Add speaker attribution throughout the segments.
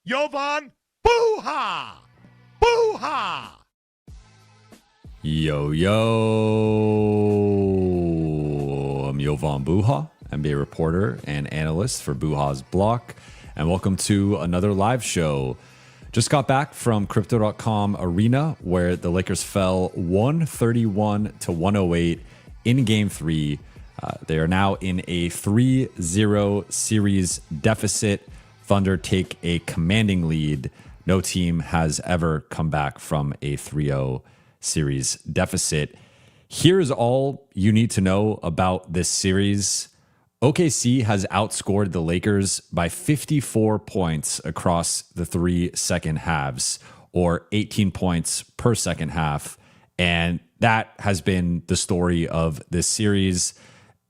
Speaker 1: Jovan, Buha! Buha!
Speaker 2: Yo, I'm Jovan Buha, NBA reporter and analyst for Buha's Block, and welcome to another live show. Just got back from Crypto.com Arena, where the Lakers fell 131 to 108 in Game 3. They are now in a 3-0 series deficit. Thunder take a commanding lead. No team has ever come back from a 3-0 series deficit. Here's all you need to know about this series. OKC has outscored the Lakers by 54 points across the 3 second halves, or 18 points per second half. And that has been the story of this series.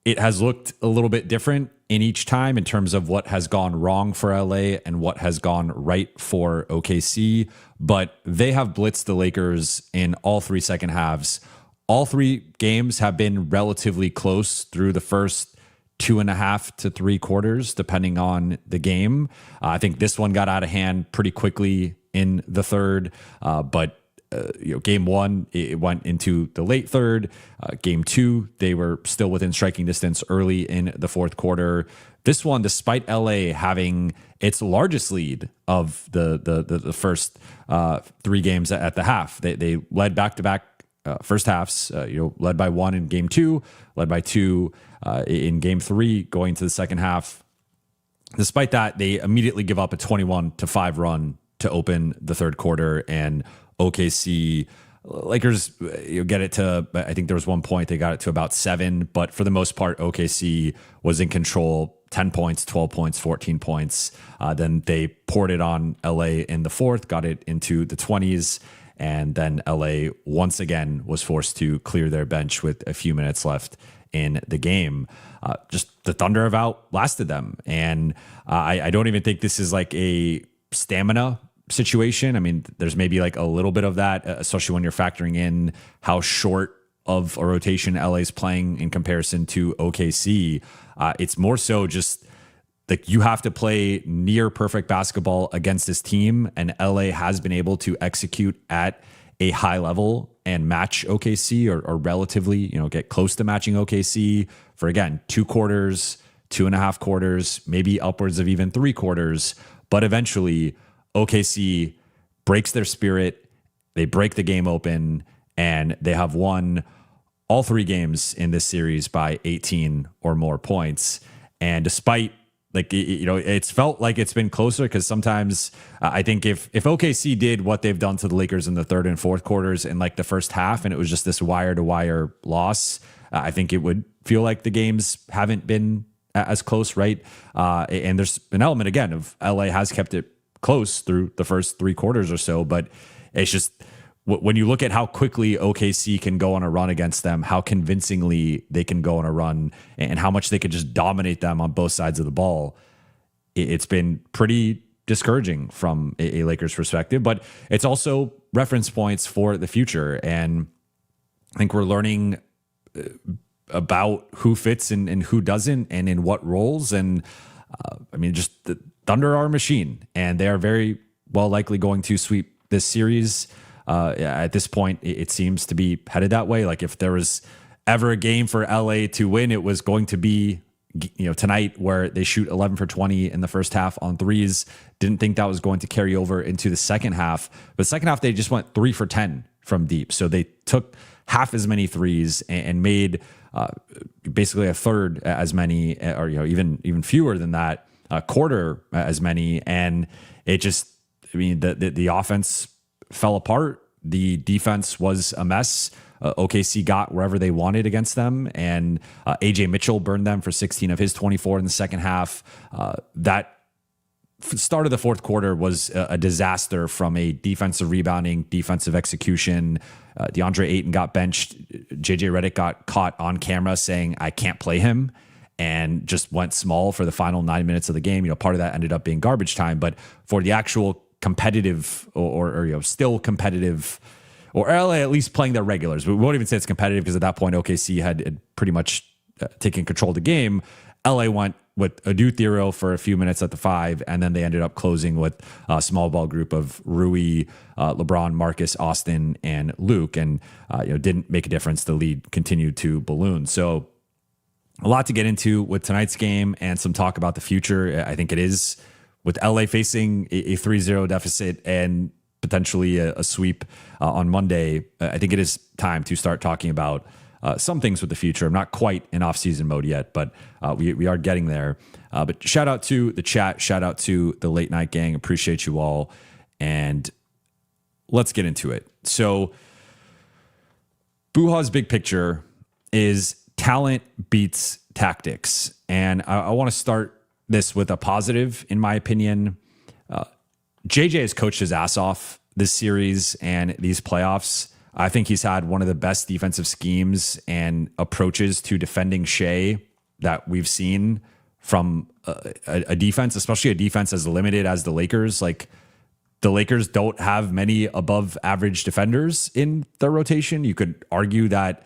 Speaker 2: It has looked a little bit different in each time in terms of what has gone wrong for LA and what has gone right for OKC, but they have blitzed the Lakers in all 3 second halves. All 3 games have been relatively close through the first 2.5 to 3 quarters, depending on the game. I think this one got out of hand pretty quickly in the third, but game 1, it went into the late third. Game 2, they were still within striking distance early in the fourth quarter. This one, despite LA having its largest lead of the first 3 games at the half, they led back-to-back first halves. Led by 1 in game 2, led by 2 in game 3, going to the second half. Despite that, they immediately give up a 21-5 run to open the third quarter, and OKC Lakers get it to, I think there was one point they got it to about 7, but for the most part, OKC was in control. 10 points, 12 points, 14 points. Then they poured it on LA in the fourth, got it into the 20s, and then LA once again was forced to clear their bench with a few minutes left in the game. Just the Thunder have outlasted them, and I don't even think this is like a stamina situation. I mean, there's maybe like a little bit of that, especially when you're factoring in how short of a rotation LA's playing in comparison to OKC. It's more so just like you have to play near perfect basketball against this team, and LA has been able to execute at a high level and match OKC or relatively, get close to matching OKC for, again, 2 quarters, 2.5 quarters, maybe upwards of even 3 quarters. But eventually OKC breaks their spirit. They break the game open, and they have won all 3 games in this series by 18 or more points. And despite, it's felt like it's been closer, because sometimes I think if OKC did what they've done to the Lakers in the third and fourth quarters in like the first half, and it was just this wire-to-wire loss, I think it would feel like the games haven't been as close, right? And there's an element, again, of LA has kept it close through the first 3 quarters or so, but it's just when you look at how quickly OKC can go on a run against them, how convincingly they can go on a run, and how much they could just dominate them on both sides of the ball, it's been pretty discouraging from a Lakers perspective. But it's also reference points for the future, and I think we're learning about who fits and who doesn't, and in what roles. And just the Thunder are a machine, and they are very well likely going to sweep this series. At this point, it seems to be headed that way. Like, if there was ever a game for LA to win, it was going to be, tonight, where they shoot 11 for 20 in the first half on threes. Didn't think that was going to carry over into the second half. But second half, they just went 3 for 10 from deep. So they took half as many threes and made basically a third as many, or even fewer than that, a quarter as many. And it just, the offense fell apart. The defense was a mess. OKC got wherever they wanted against them, and AJ Mitchell burned them for 16 of his 24 in the second half. That start of the fourth quarter was a disaster from a defensive rebounding, defensive execution. DeAndre Ayton got benched. JJ Redick got caught on camera saying, "I can't play him," and just went small for the final 9 minutes of the game. Part of that ended up being garbage time, but for the actual competitive or still competitive, or LA at least playing their regulars, we won't even say it's competitive, because at that point OKC had pretty much taken control of the game. LA went with Adu Thero for a few minutes at the 5, and then they ended up closing with a small ball group of Rui, LeBron, Marcus, Austin, and Luke, and didn't make a difference. The lead continued to balloon. So a lot to get into with tonight's game and some talk about the future. I think it is, with LA facing a 3-0 deficit and potentially a sweep on Monday, I think it is time to start talking about some things with the future. I'm not quite in off-season mode yet, but we are getting there. But shout out to the chat. Shout out to the late night gang. Appreciate you all. And let's get into it. So Buha's big picture is talent beats tactics. And I want to start this with a positive, in my opinion. JJ has coached his ass off this series and these playoffs. I think he's had one of the best defensive schemes and approaches to defending Shea that we've seen from a defense, especially a defense as limited as the Lakers. Like, the Lakers don't have many above average defenders in their rotation. You could argue that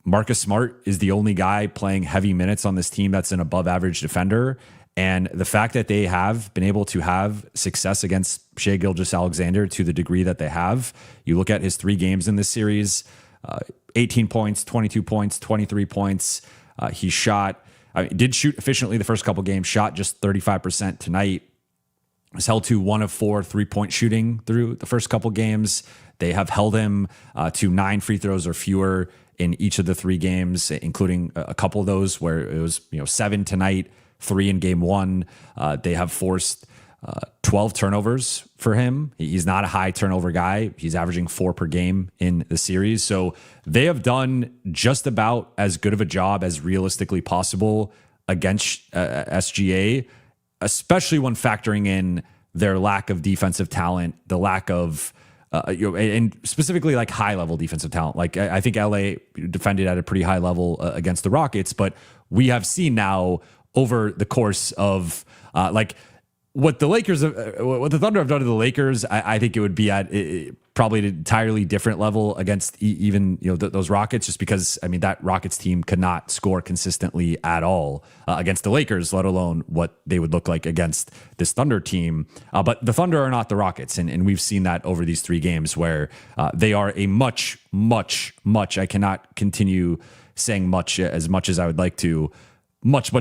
Speaker 2: Marcus Smart is the only guy playing heavy minutes on this team that's an above average defender. And the fact that they have been able to have success against Shai Gilgeous-Alexander to the degree that they have, you look at his 3 games in this series, 18 points, 22 points, 23 points. He did shoot efficiently the first couple games, shot just 35% tonight. Was held to 1 of 4 3-point shooting through the first couple games. They have held him to 9 free throws or fewer in each of the 3 games, including a couple of those where it was 7 tonight, 3 in game 1. They have forced 12 turnovers for him. He's not a high turnover guy. He's averaging 4 per game in the series. So they have done just about as good of a job as realistically possible against SGA, especially when factoring in their lack of defensive talent, the lack of, and specifically like high level defensive talent. Like, I think LA defended at a pretty high level against the Rockets, but we have seen now over the course of what the Thunder have done to the Lakers, I think it would be at probably an entirely different level against even those Rockets, just because that Rockets team could not score consistently at all against the Lakers, let alone what they would look like against this Thunder team. But the Thunder are not the Rockets, and we've seen that over these 3 games where they are a much, I cannot continue saying much as I would like to, much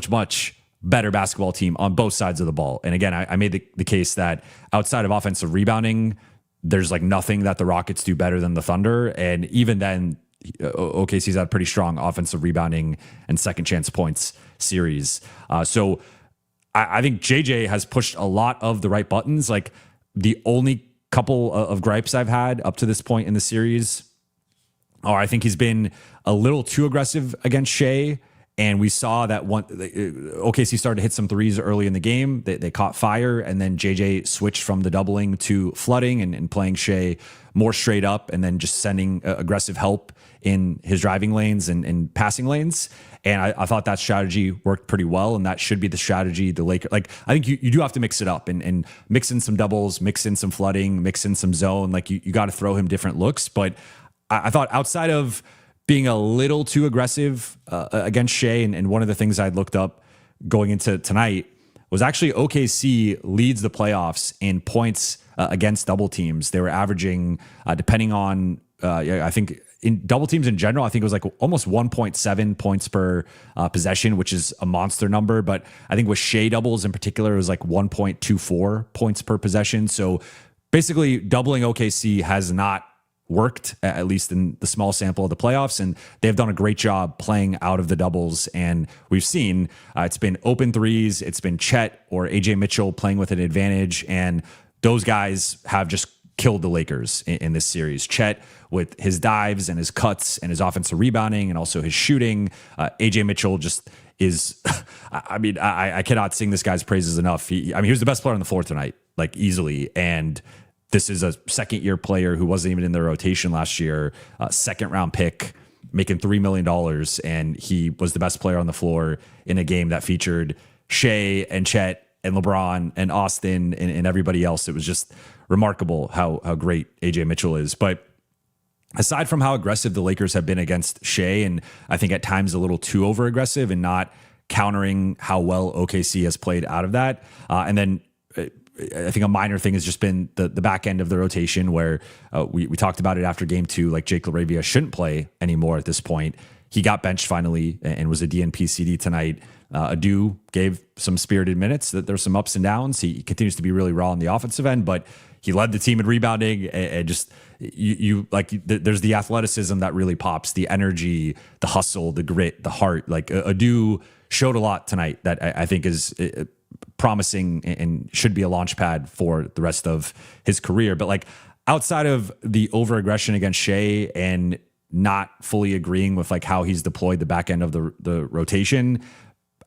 Speaker 2: better basketball team on both sides of the ball. And again, I made the case that outside of offensive rebounding, there's like nothing that the Rockets do better than the Thunder. And even then, OKC's had pretty strong offensive rebounding and second chance points series. So I think JJ has pushed a lot of the right buttons. Like, the only couple of gripes I've had up to this point in the series are I think he's been a little too aggressive against Shai. And we saw that OKC started to hit some threes early in the game. They caught fire, and then JJ switched from the doubling to flooding and playing Shai more straight up, and then just sending aggressive help in his driving lanes and passing lanes. And I thought that strategy worked pretty well, and that should be the strategy the Lakers. Like, I think you do have to mix it up and mix in some doubles, mix in some flooding, mix in some zone. Like, you got to throw him different looks. But I thought outside of being a little too aggressive against Shai, and one of the things I'd looked up going into tonight was actually OKC leads the playoffs in points against double teams. They were averaging, depending on, I think in double teams in general, I think it was like almost 1.7 points per possession, which is a monster number. But I think with Shai doubles in particular, it was like 1.24 points per possession. So basically, doubling OKC has not worked, at least in the small sample of the playoffs, and they've done a great job playing out of the doubles. And we've seen it's been open threes, it's been Chet or AJ Mitchell playing with an advantage, and those guys have just killed the Lakers in this series. Chet with his dives and his cuts and his offensive rebounding and also his shooting. AJ Mitchell just is, I cannot sing this guy's praises enough. He was the best player on the floor tonight, like, easily. And this is a second-year player who wasn't even in the rotation last year, second-round pick, making $3 million, and he was the best player on the floor in a game that featured Shai and Chet and LeBron and Austin and everybody else. It was just remarkable how great AJ Mitchell is. But aside from how aggressive the Lakers have been against Shai, and I think at times a little too over-aggressive and not countering how well OKC has played out of that. And then I think a minor thing has just been the back end of the rotation where we talked about it after game 2, like Jake LaRavia shouldn't play anymore at this point. He got benched finally and was a DNP CD tonight. Adu gave some spirited minutes. That there's some ups and downs. He continues to be really raw on the offensive end, but he led the team in rebounding and just there's the athleticism that really pops, the energy, the hustle, the grit, the heart. Like Adu showed a lot tonight that I think is promising and should be a launch pad for the rest of his career. But like outside of the over-aggression against Shea and not fully agreeing with like how he's deployed the back end of the rotation,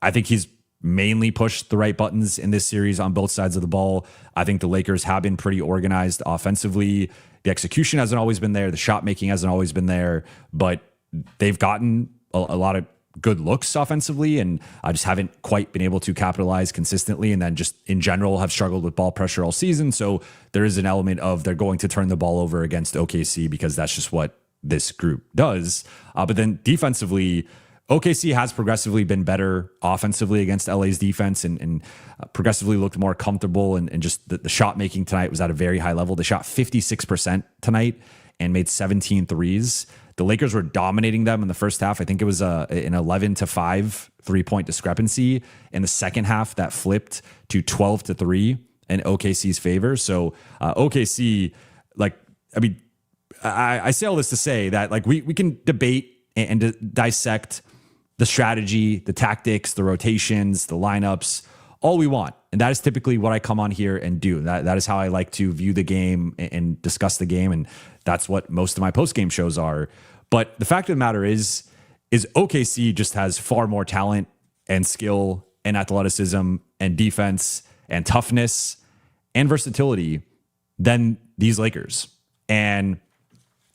Speaker 2: I think he's mainly pushed the right buttons in this series on both sides of the ball. I think the Lakers have been pretty organized offensively. The execution hasn't always been there. The shot making hasn't always been there, but they've gotten a lot of good looks offensively, and I just haven't quite been able to capitalize consistently. And then just in general have struggled with ball pressure all season. So there is an element of they're going to turn the ball over against OKC because that's just what this group does. But then defensively, OKC has progressively been better offensively against LA's defense and progressively looked more comfortable. And just the shot making tonight was at a very high level. They shot 56% tonight and made 17 threes. The Lakers were dominating them in the first half. I think it was an 11-5 3-point discrepancy. In the second half, that flipped to 12-3 in OKC's favor. So OKC, I say all this to say that like we can debate and dissect the strategy, the tactics, the rotations, the lineups, all we want. And that is typically what I come on here and do. That is how I like to view the game and discuss the game. And that's what most of my post-game shows are. But the fact of the matter is OKC just has far more talent and skill and athleticism and defense and toughness and versatility than these Lakers. And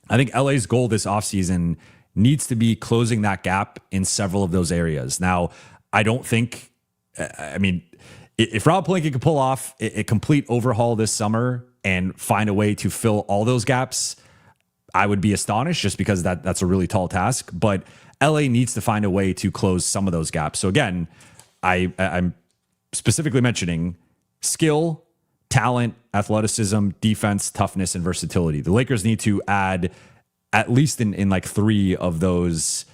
Speaker 2: I think LA's goal this offseason needs to be closing that gap in several of those areas. Now, I don't think, if Rob Pelinka could pull off a complete overhaul this summer and find a way to fill all those gaps, I would be astonished just because that's a really tall task. But LA needs to find a way to close some of those gaps. So again, I'm specifically mentioning skill, talent, athleticism, defense, toughness, and versatility. The Lakers need to add at least in like 3 of those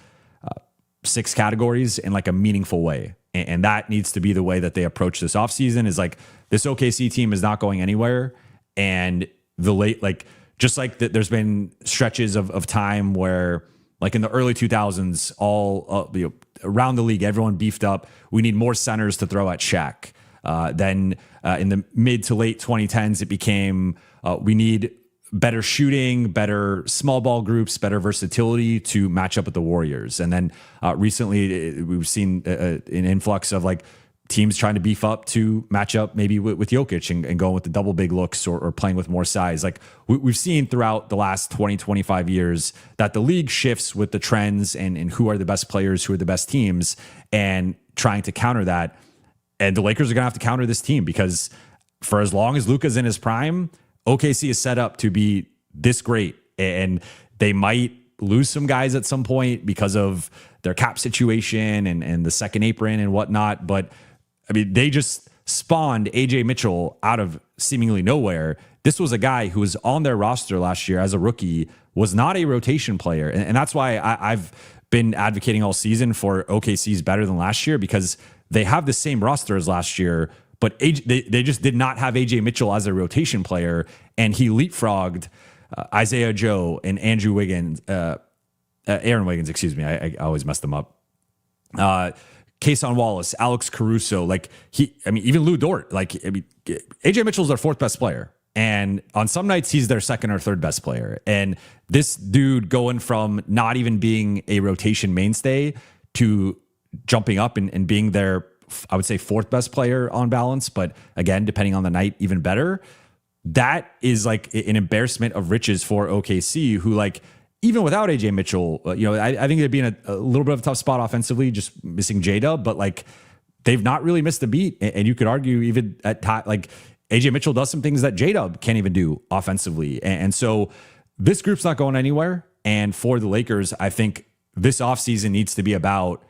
Speaker 2: 6 categories in like a meaningful way. And that needs to be the way that they approach this offseason is like this OKC team is not going anywhere. And there's been stretches of time where like in the early 2000s, all around the league, everyone beefed up. We need more centers to throw at Shaq. Then in the mid to late 2010s, it became we need better shooting, better small ball groups, better versatility to match up with the Warriors. And then recently we've seen an influx of like teams trying to beef up to match up maybe with Jokic and going with the double big looks or playing with more size. Like we've seen throughout the last 20, 25 years that the league shifts with the trends and who are the best players, who are the best teams, and trying to counter that. And the Lakers are going to have to counter this team because for as long as Luka's in his prime, OKC is set up to be this great. And they might lose some guys at some point because of their cap situation and the second apron and whatnot. But I mean, they just spawned AJ Mitchell out of seemingly nowhere. This was a guy who was on their roster last year as a rookie, was not a rotation player. And that's why I've been advocating all season for OKC's better than last year because they have the same roster as last year, but they just did not have AJ Mitchell as a rotation player, and he leapfrogged Isaiah Joe and Andrew Wiggins, Aaron Wiggins, excuse me. I always mess them up. Kason Wallace, Alex Caruso, even Lou Dort. AJ Mitchell's their 4th best player, and on some nights he's their 2nd or 3rd best player. And this dude going from not even being a rotation mainstay to jumping up and being their, I would say, 4th best player on balance, but again, depending on the night, even better. That is like an embarrassment of riches for OKC, who even without AJ Mitchell, I think they'd be in a little bit of a tough spot offensively, just missing J-Dub, but they've not really missed a beat. And you could argue even at AJ Mitchell does some things that J-Dub can't even do offensively. And so this group's not going anywhere. And for the Lakers, I think this offseason needs to be about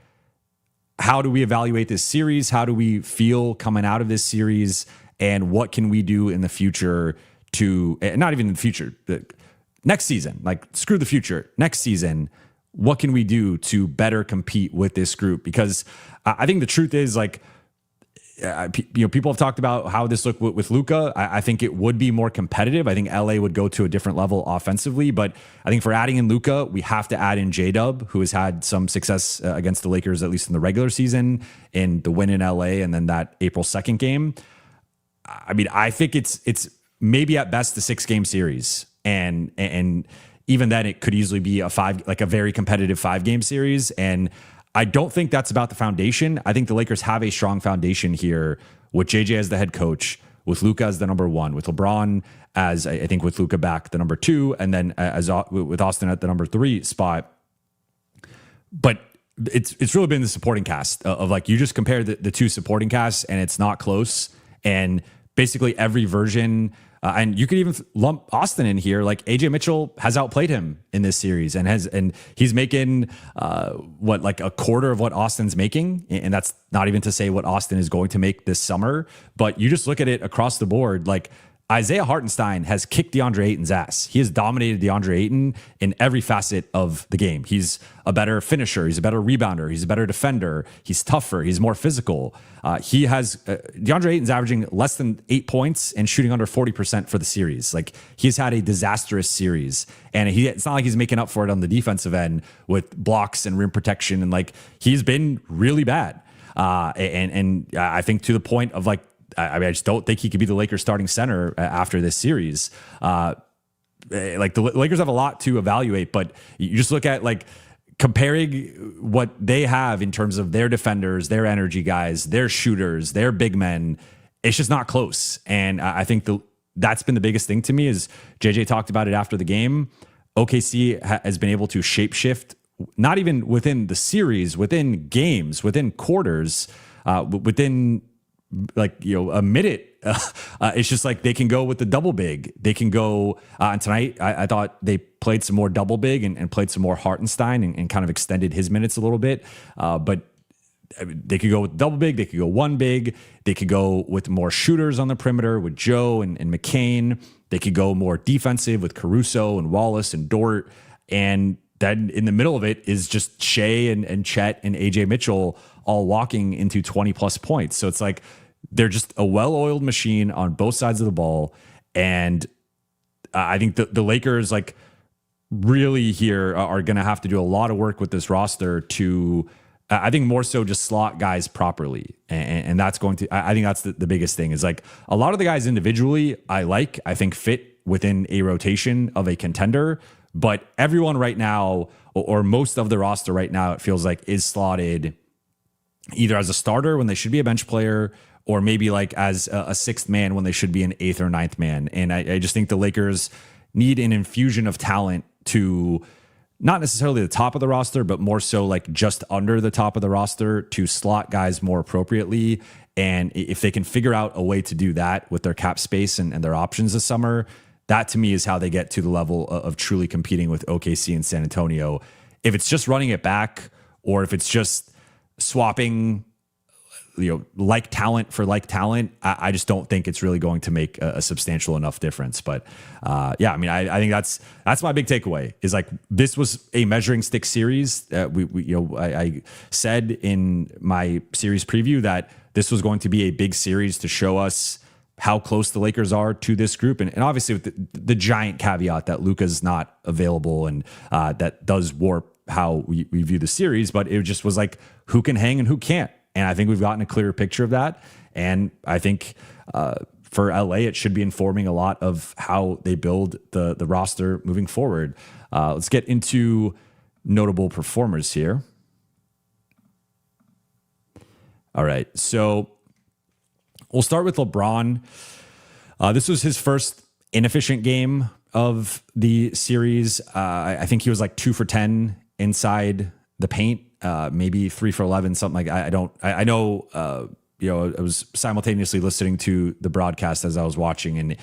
Speaker 2: how do we evaluate this series? How do we feel coming out of this series? And what can we do in the future to, not even in the future, next season, like screw the future, next season, what can we do to better compete with this group? Because I think the truth is, like, people have talked about how this looked with Luka. I think it would be more competitive. I think LA would go to a different level offensively, but I think for adding in Luka, we have to add in J-Dub, who has had some success against the Lakers, at least in the regular season, in the win in LA and then that April 2nd game. I mean, I think it's maybe at best a 6-game series, and even then it could easily be a very competitive 5-game series. And I don't think that's about the foundation. I think the Lakers have a strong foundation here with JJ as the head coach, with Luka as the number 1, with LeBron as, I think with Luka back, the number 2, and then with Austin at the number 3 spot. But it's really been the supporting cast of like, you just compare the two supporting casts and it's not close. And basically every version, and you could even lump Austin in here. Like AJ Mitchell has outplayed him in this series and he's making like a quarter of what Austin's making. And that's not even to say what Austin is going to make this summer, but you just look at it across the board. Like Isaiah Hartenstein has kicked DeAndre Ayton's ass. He has dominated DeAndre Ayton in every facet of the game. He's a better finisher. He's a better rebounder. He's a better defender. He's tougher. He's more physical. DeAndre Ayton's averaging less than 8 points and shooting under 40% for the series. Like, he's had a disastrous series, and it's not like he's making up for it on the defensive end with blocks and rim protection. And like, he's been really bad. And I think to the point of like, I mean, I just don't think he could be the Lakers starting center after this series. Like, the Lakers have a lot to evaluate, but you just look at like comparing what they have in terms of their defenders, their energy guys, their shooters, their big men. It's just not close. And I think that's been the biggest thing to me. Is JJ talked about it after the game. OKC has been able to shapeshift, not even within the series, within games, within quarters, within like, a minute. It's just like they can go with the double big. They can go, and tonight I thought they played some more double big and played some more Hartenstein and kind of extended his minutes a little bit. But they could go with double big. They could go one big. They could go with more shooters on the perimeter with Joe and McCain. They could go more defensive with Caruso and Wallace and Dort. And then in the middle of it is just Shea and Chet and AJ Mitchell all walking into 20 plus points. So it's like, they're just a well-oiled machine on both sides of the ball. And I think the Lakers, like, really here are going to have to do a lot of work with this roster to, I think more so just slot guys properly. And that's going to, I think that's the biggest thing, is like a lot of the guys individually I think fit within a rotation of a contender, but everyone right now, or most of the roster right now, it feels like is slotted either as a starter when they should be a bench player, or maybe like as a sixth man when they should be an eighth or ninth man. And I just think the Lakers need an infusion of talent to not necessarily the top of the roster, but more so like just under the top of the roster to slot guys more appropriately. And if they can figure out a way to do that with their cap space and their options this summer, that to me is how they get to the level of truly competing with OKC and San Antonio. If it's just running it back, or if it's just swapping, like talent for like talent, I just don't think it's really going to make a substantial enough difference. But yeah, I mean, I think that's my big takeaway, is like, this was a measuring stick series. I said in my series preview that this was going to be a big series to show us how close the Lakers are to this group. And obviously with the giant caveat that Luka's not available, and that does warp how we view the series, but it just was like, who can hang and who can't. And I think we've gotten a clearer picture of that. And I think for LA, it should be informing a lot of how they build the roster moving forward. Let's get into notable performers here. All right. So we'll start with LeBron. This was his first inefficient game of the series. I think he was like 2 for 10 inside the paint. Maybe 3 for 11, something like that. I know, I was simultaneously listening to the broadcast as I was watching, and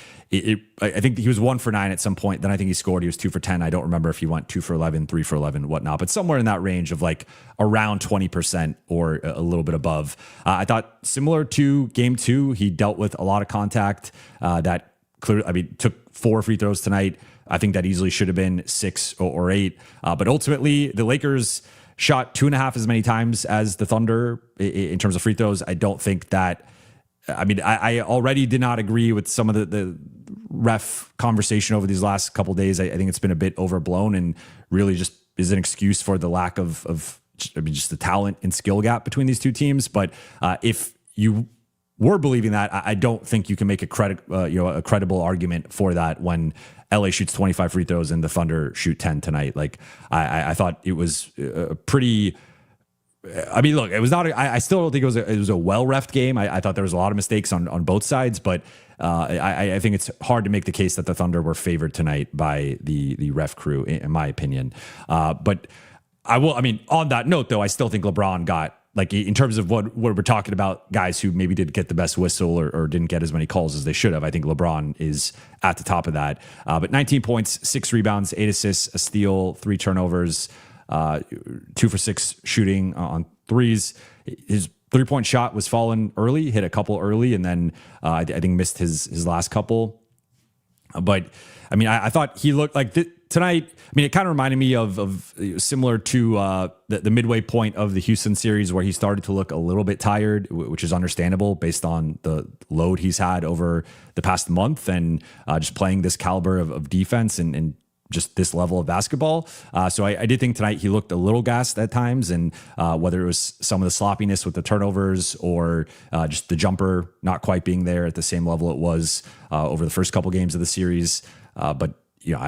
Speaker 2: I think he was 1 for 9 at some point. Then I think he scored. He was 2 for 10. I don't remember if he went 2 for 11, 3 for 11, whatnot, but somewhere in that range of like around 20% or a little bit above. I thought similar to game 2, he dealt with a lot of contact that clearly, I mean, took 4 free throws tonight. I think that easily should have been 6 or 8. But ultimately, the Lakers shot 2.5 as many times as the Thunder in terms of free throws. I don't think that. I mean, I already did not agree with some of the ref conversation over these last couple of days. I think it's been a bit overblown and really just is an excuse for the lack of just the talent and skill gap between these two teams. But if you were believing that, I don't think you can make a credible argument for that when LA shoots 25 free throws and the Thunder shoot 10 tonight. Like I thought it was a pretty. I mean, look, it was not. I still don't think it was a well-refed game. I thought there was a lot of mistakes on both sides, but I think it's hard to make the case that the Thunder were favored tonight by the ref crew, in my opinion. But I will. I mean, on that note, though, I still think LeBron got. Like in terms of what we're talking about, guys who maybe didn't get the best whistle or didn't get as many calls as they should have. I think LeBron is at the top of that. But 19 points, 6 rebounds, 8 assists, a steal, 3 turnovers, 2 for 6 shooting on threes. His 3-point shot was falling early, hit a couple early, and then I think missed his last couple. But I mean, I thought he looked like tonight. I mean, it kind of reminded me of similar to the midway point of the Houston series where he started to look a little bit tired, which is understandable based on the load he's had over the past month and just playing this caliber of defense and just this level of basketball. So I did think tonight he looked a little gassed at times, and whether it was some of the sloppiness with the turnovers or just the jumper not quite being there at the same level it was over the first couple games of the series. But you know,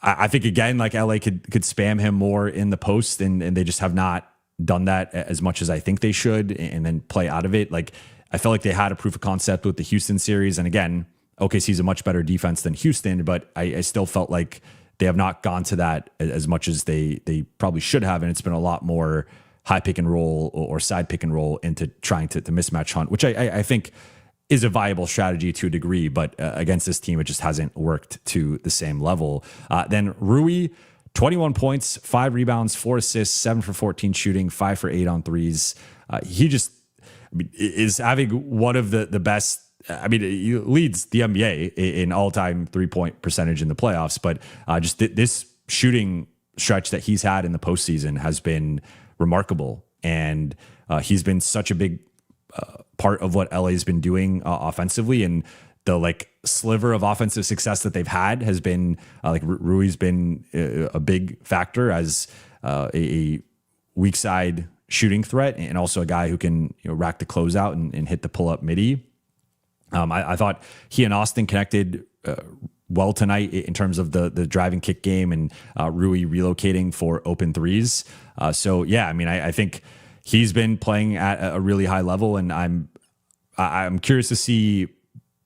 Speaker 2: I think again, like LA could spam him more in the post, and they just have not done that as much as I think they should, and then play out of it. Like I felt like they had a proof of concept with the Houston series, and again, OKC is a much better defense than Houston, but I still felt like they have not gone to that as much as they probably should have, and it's been a lot more high pick and roll or side pick and roll into trying to mismatch hunt, which I think is a viable strategy to a degree, but against this team, it just hasn't worked to the same level. Then Rui, 21 points, 5 rebounds, 4 assists, 7 for 14 shooting, 5 for 8 on threes. He just is having one of the best. I mean, he leads the NBA in all-time 3-point percentage in the playoffs, but just this shooting stretch that he's had in the postseason has been remarkable, and he's been such a big part of what LA's been doing offensively, and the like sliver of offensive success that they've had has been like Rui's been a big factor as a weak side shooting threat, and also a guy who can rack the closeout and hit the pull up midi. I thought he and Austin connected well tonight in terms of the driving kick game and Rui relocating for open threes. So yeah, I mean, I think he's been playing at a really high level, and I'm curious to see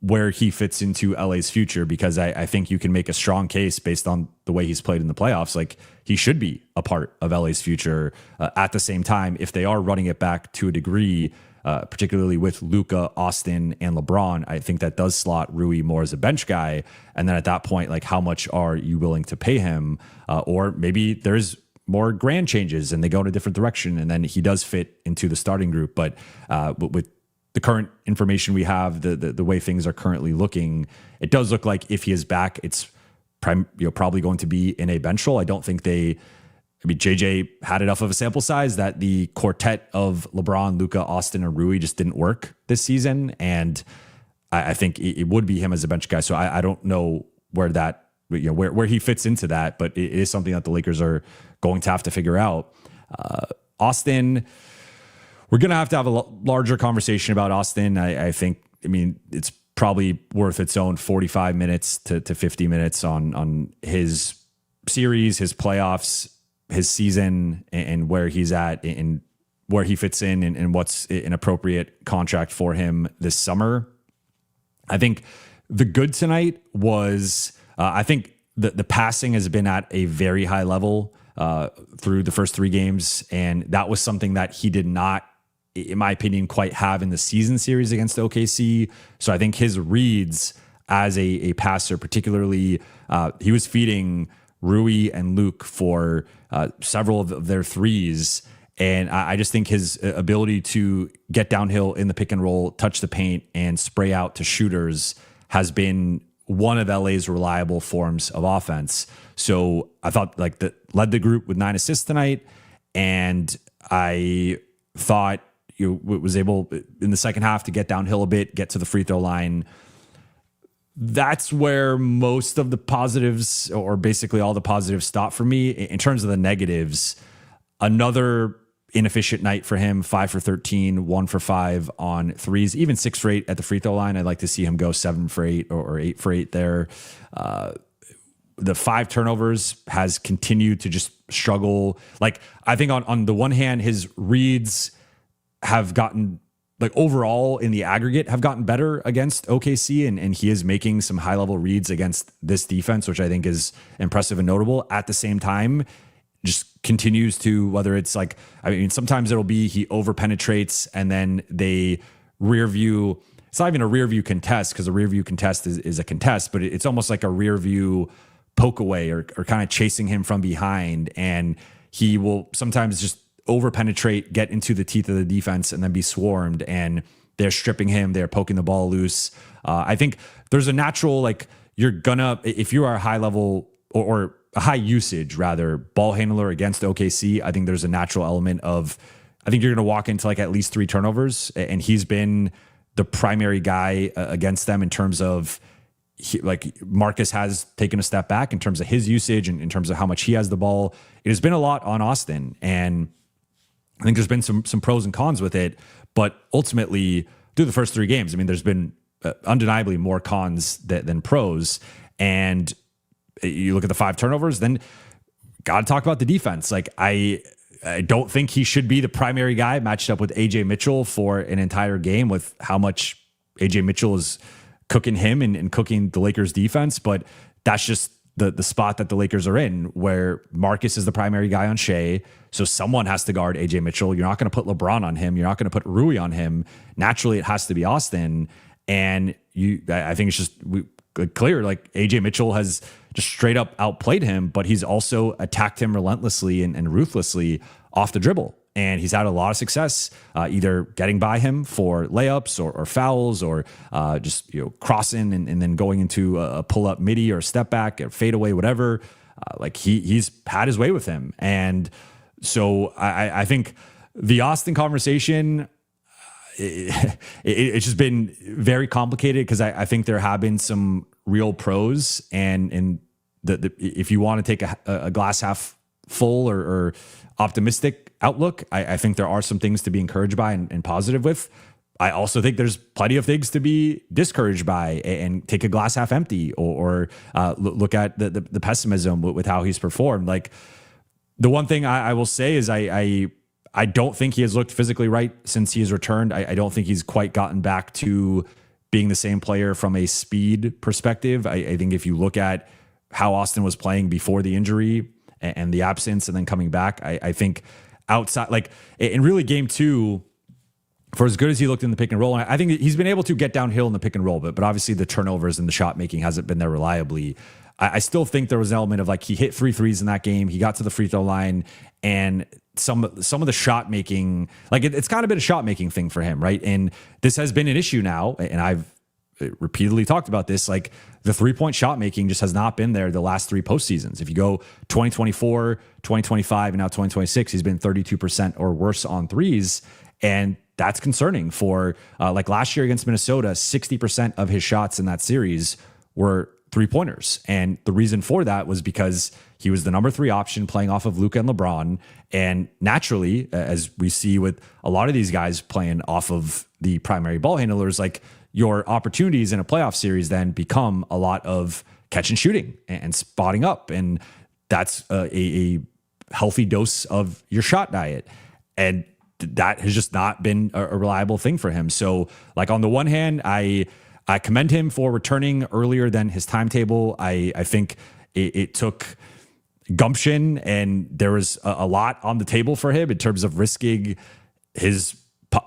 Speaker 2: where he fits into LA's future, because I think you can make a strong case based on the way he's played in the playoffs. Like he should be a part of LA's future. At the same time, if they are running it back to a degree, particularly with Luka, Austin, and LeBron, I think that does slot Rui more as a bench guy. And then at that point, like how much are you willing to pay him? Or maybe there's more grand changes and they go in a different direction, and then he does fit into the starting group. But with the current information we have, the way things are currently looking, it does look like if he is back, it's probably going to be in a bench role. I don't think JJ had enough of a sample size that the quartet of LeBron, Luka, Austin, and Rui just didn't work this season. And I think it would be him as a bench guy. So I don't know where that, where he fits into that, but it is something that the Lakers are going to have to figure out. Austin, we're going to have a larger conversation about Austin. I think, it's probably worth its own 45 minutes to 50 minutes on his series, his playoffs, his season, and where he's at and where he fits in and what's an appropriate contract for him this summer. I think the good tonight was, I think the passing has been at a very high level through the first 3 games. And that was something that he did not in my opinion, quite have in the season series against OKC. So I think his reads as a passer, particularly, he was feeding Rui and Luke for several of their threes. And I just think his ability to get downhill in the pick and roll, touch the paint, and spray out to shooters has been one of LA's reliable forms of offense. So I thought like that led the group with 9 assists tonight. And I thought was able in the second half to get downhill a bit, get to the free throw line. That's where most of the positives, or basically all the positives, stop for me. In terms of the negatives, another inefficient night for him, 5 for 13, 1 for 5 on threes, even 6 for 8 at the free throw line. I'd like to see him go 7 for 8 or 8 for 8 there. The 5 turnovers has continued to just struggle. Like, I think on the one hand, his reads have gotten, like, overall in the aggregate have gotten better against OKC, and he is making some high level reads against this defense, which I think is impressive and notable. At the same time, just continues to, whether it's like, I mean, sometimes it'll be he over penetrates and then they rear view. It's not even a rear view contest, because a rear view contest is a contest, but it's almost like a rear view poke away or kind of chasing him from behind. And he will sometimes just over penetrate, get into the teeth of the defense, and then be swarmed. And they're stripping him. They're poking the ball loose. I think there's a natural, like, you're gonna, if you are a high level or a high usage rather ball handler against OKC, I think there's a natural element of, I think you're going to walk into like at least 3 turnovers, and he's been the primary guy against them in terms of, like, Marcus has taken a step back in terms of his usage and in terms of how much he has the ball. It has been a lot on Austin, and I think there's been some pros and cons with it, but ultimately through the first 3 games, I mean, there's been undeniably more cons than pros. And you look at the 5 turnovers, then got to talk about the defense. Like, I don't think he should be the primary guy matched up with AJ Mitchell for an entire game, with how much AJ Mitchell is cooking him and cooking the Lakers defense. But that's just the spot that the Lakers are in, where Marcus is the primary guy on Shea. So someone has to guard AJ Mitchell. You're not going to put LeBron on him. You're not going to put Rui on him. Naturally, it has to be Austin. And I think it's just clear, like, AJ Mitchell has just straight up outplayed him, but he's also attacked him relentlessly and ruthlessly off the dribble. And he's had a lot of success either getting by him for layups or fouls, or just crossing and then going into a pull up midi or step back or fade away, whatever. Like, he's had his way with him. And so I think the Austin conversation, it's just been very complicated, because I think there have been some real pros, and if you want to take a glass half full or optimistic outlook, I think there are some things to be encouraged by and positive with. I also think there's plenty of things to be discouraged by and take a glass half empty, or look at the pessimism with how he's performed. Like, the one thing I will say is I don't think he has looked physically right since he has returned. I don't think he's quite gotten back to being the same player from a speed perspective. I think if you look at how Austin was playing before the injury and the absence and then coming back, I think outside, like, in really game 2, for as good as he looked in the pick and roll, and I think he's been able to get downhill in the pick and roll, but obviously the turnovers and the shot making hasn't been there reliably. I still think there was an element of, like, he hit 3 threes in that game. He got to the free throw line, and some of the shot making, like, it's kind of been a shot making thing for him, right? And this has been an issue now, and I've repeatedly talked about this. Like, the 3-point shot making just has not been there the last 3 postseasons. If you go 2024, 2025, and now 2026, he's been 32% or worse on threes, and that's concerning for like last year against Minnesota, 60% of his shots in that series were 3-pointers. And the reason for that was because he was the number 3 option playing off of Luka and LeBron. And naturally, as we see with a lot of these guys playing off of the primary ball handlers, like, your opportunities in a playoff series then become a lot of catch and shooting and spotting up. And that's a healthy dose of your shot diet. And that has just not been a reliable thing for him. So, like, on the one hand, I commend him for returning earlier than his timetable. I think it took gumption, and there was a lot on the table for him in terms of risking his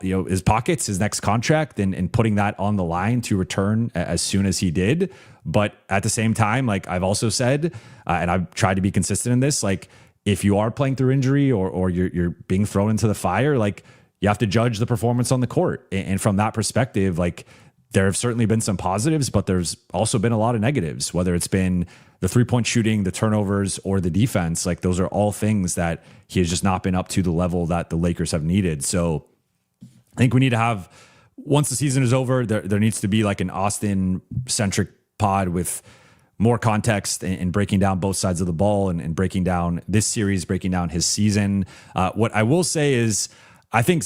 Speaker 2: his pockets, his next contract, and putting that on the line to return as soon as he did. But at the same time, like I've also said, and I've tried to be consistent in this, like if you are playing through injury or you're being thrown into the fire, like you have to judge the performance on the court. And from that perspective, like there have certainly been some positives, but there's also been a lot of negatives, whether it's been the 3-point shooting, the turnovers, or the defense. Like those are all things that he has just not been up to the level that the Lakers have needed. So I think we need to have, once the season is over, there needs to be like an Austin-centric pod with more context and breaking down both sides of the ball and breaking down this series, breaking down his season. What I will say is I think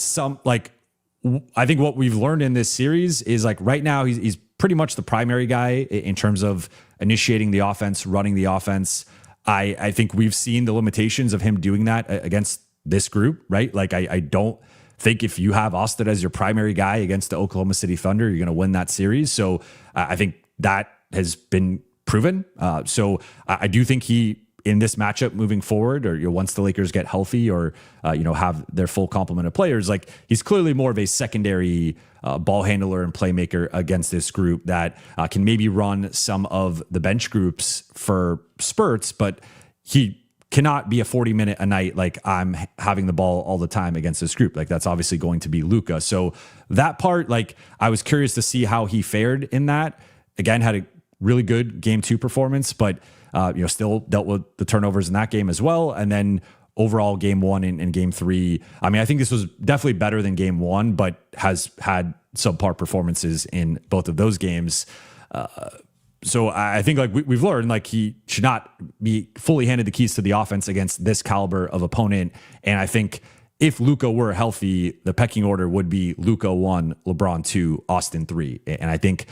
Speaker 2: what we've learned in this series is like right now he's pretty much the primary guy in terms of initiating the offense, running the offense. I think we've seen the limitations of him doing that against this group, right? Like I don't think if you have Austin as your primary guy against the Oklahoma City Thunder, you're going to win that series. So I think that has been proven. So I do think he, in this matchup moving forward, or once the Lakers get healthy or have their full complement of players, like he's clearly more of a secondary ball handler and playmaker against this group that can maybe run some of the bench groups for spurts, but he cannot be a 40-minute a night like I'm having the ball all the time against this group. Like that's obviously going to be Luka. So that part, like I was curious to see how he fared in that. Again, had a really good game 2 performance, but still dealt with the turnovers in that game as well. And then overall game 1 and game 3, I mean, I think this was definitely better than game 1, but has had subpar performances in both of those games. So I think like we've learned, like he should not be fully handed the keys to the offense against this caliber of opponent. And I think if Luka were healthy, the pecking order would be Luka 1, LeBron 2, Austin 3. And I think,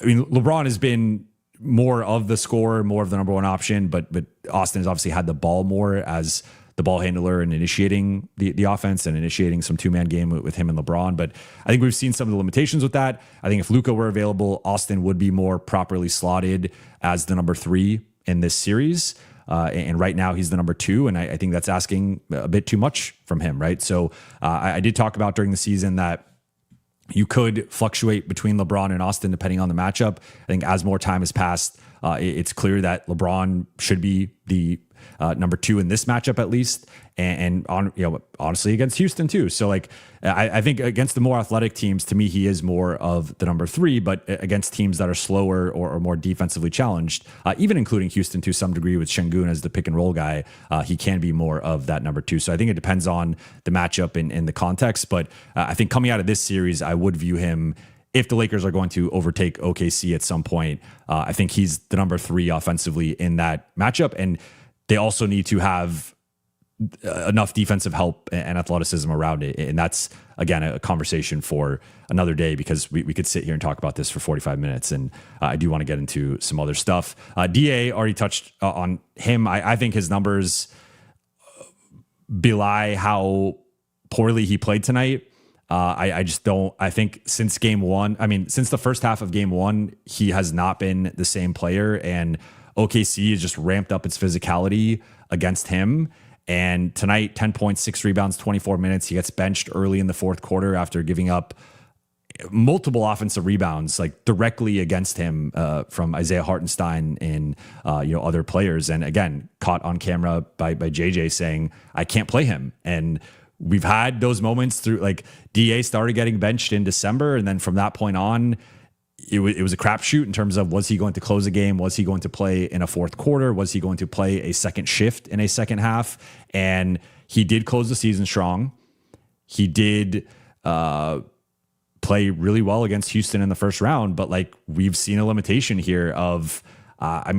Speaker 2: LeBron has been more of the scorer, more of the number one option, but Austin has obviously had the ball more as the ball handler and initiating the offense and initiating some 2-man game with him and LeBron. But I think we've seen some of the limitations with that. I think if Luka were available, Austin would be more properly slotted as the number 3 in this series. And right now he's the number 2. And I think that's asking a bit too much from him, right? So I did talk about during the season that you could fluctuate between LeBron and Austin depending on the matchup. I think as more time has passed, it's clear that LeBron should be the number 2 in this matchup at least, and honestly against Houston too. So like I think against the more athletic teams, to me he is more of the number 3, but against teams that are slower or more defensively challenged, even including Houston to some degree with Şengün as the pick and roll guy, he can be more of that number 2. So I think it depends on the matchup and the context. But I think coming out of this series, I would view him, if the Lakers are going to overtake OKC at some point, I think he's the number 3 offensively in that matchup. And they also need to have enough defensive help and athleticism around it. And that's, again, a conversation for another day, because we could sit here and talk about this for 45 minutes. And I do want to get into some other stuff. DA already touched on him. I think his numbers belie how poorly he played tonight. I just don't, I think since game 1, since the first half of game 1, he has not been the same player, and OKC has just ramped up its physicality against him. And tonight, 10 points, 6 rebounds, 24 minutes. He gets benched early in the fourth quarter after giving up multiple offensive rebounds, like directly against him from Isaiah Hartenstein and other players. And again, caught on camera by JJ saying, "I can't play him." And we've had those moments through, like, DA started getting benched in December, and then from that point on, it was a crapshoot in terms of, was he going to close a game? Was he going to play in a fourth quarter? Was he going to play a second shift in a second half? And he did close the season strong. He did play really well against Houston in the first round, but like, we've seen a limitation here of, I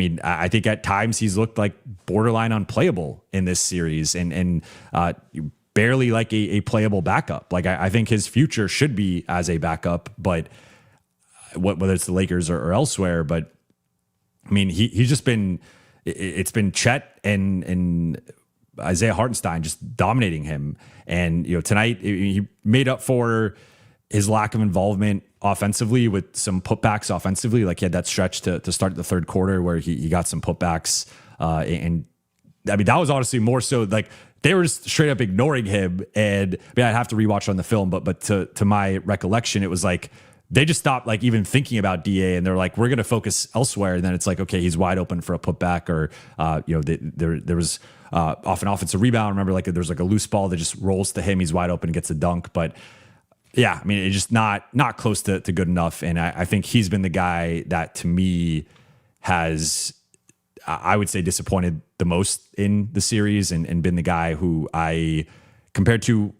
Speaker 2: think at times he's looked like borderline unplayable in this series, and barely like a playable backup. Like I think his future should be as a backup, but whether it's the Lakers or elsewhere. But he's just been, it's been Chet and Isaiah Hartenstein just dominating him. And tonight he made up for his lack of involvement offensively with some putbacks offensively. Like he had that stretch to start the third quarter where he got some putbacks, and that was honestly more so like they were just straight up ignoring him. And I mean, I'd have to rewatch on the film, but to my recollection, it was like they just stopped like even thinking about DA, and they're like, we're going to focus elsewhere. And then it's like, okay, he's wide open for a putback, or there was off an offensive rebound. Remember, like there's like a loose ball that just rolls to him. He's wide open, gets a dunk. But yeah, I mean, it's just not close to good enough. And I think he's been the guy that to me has, I would say, disappointed the most in the series, and been the guy who I, compared to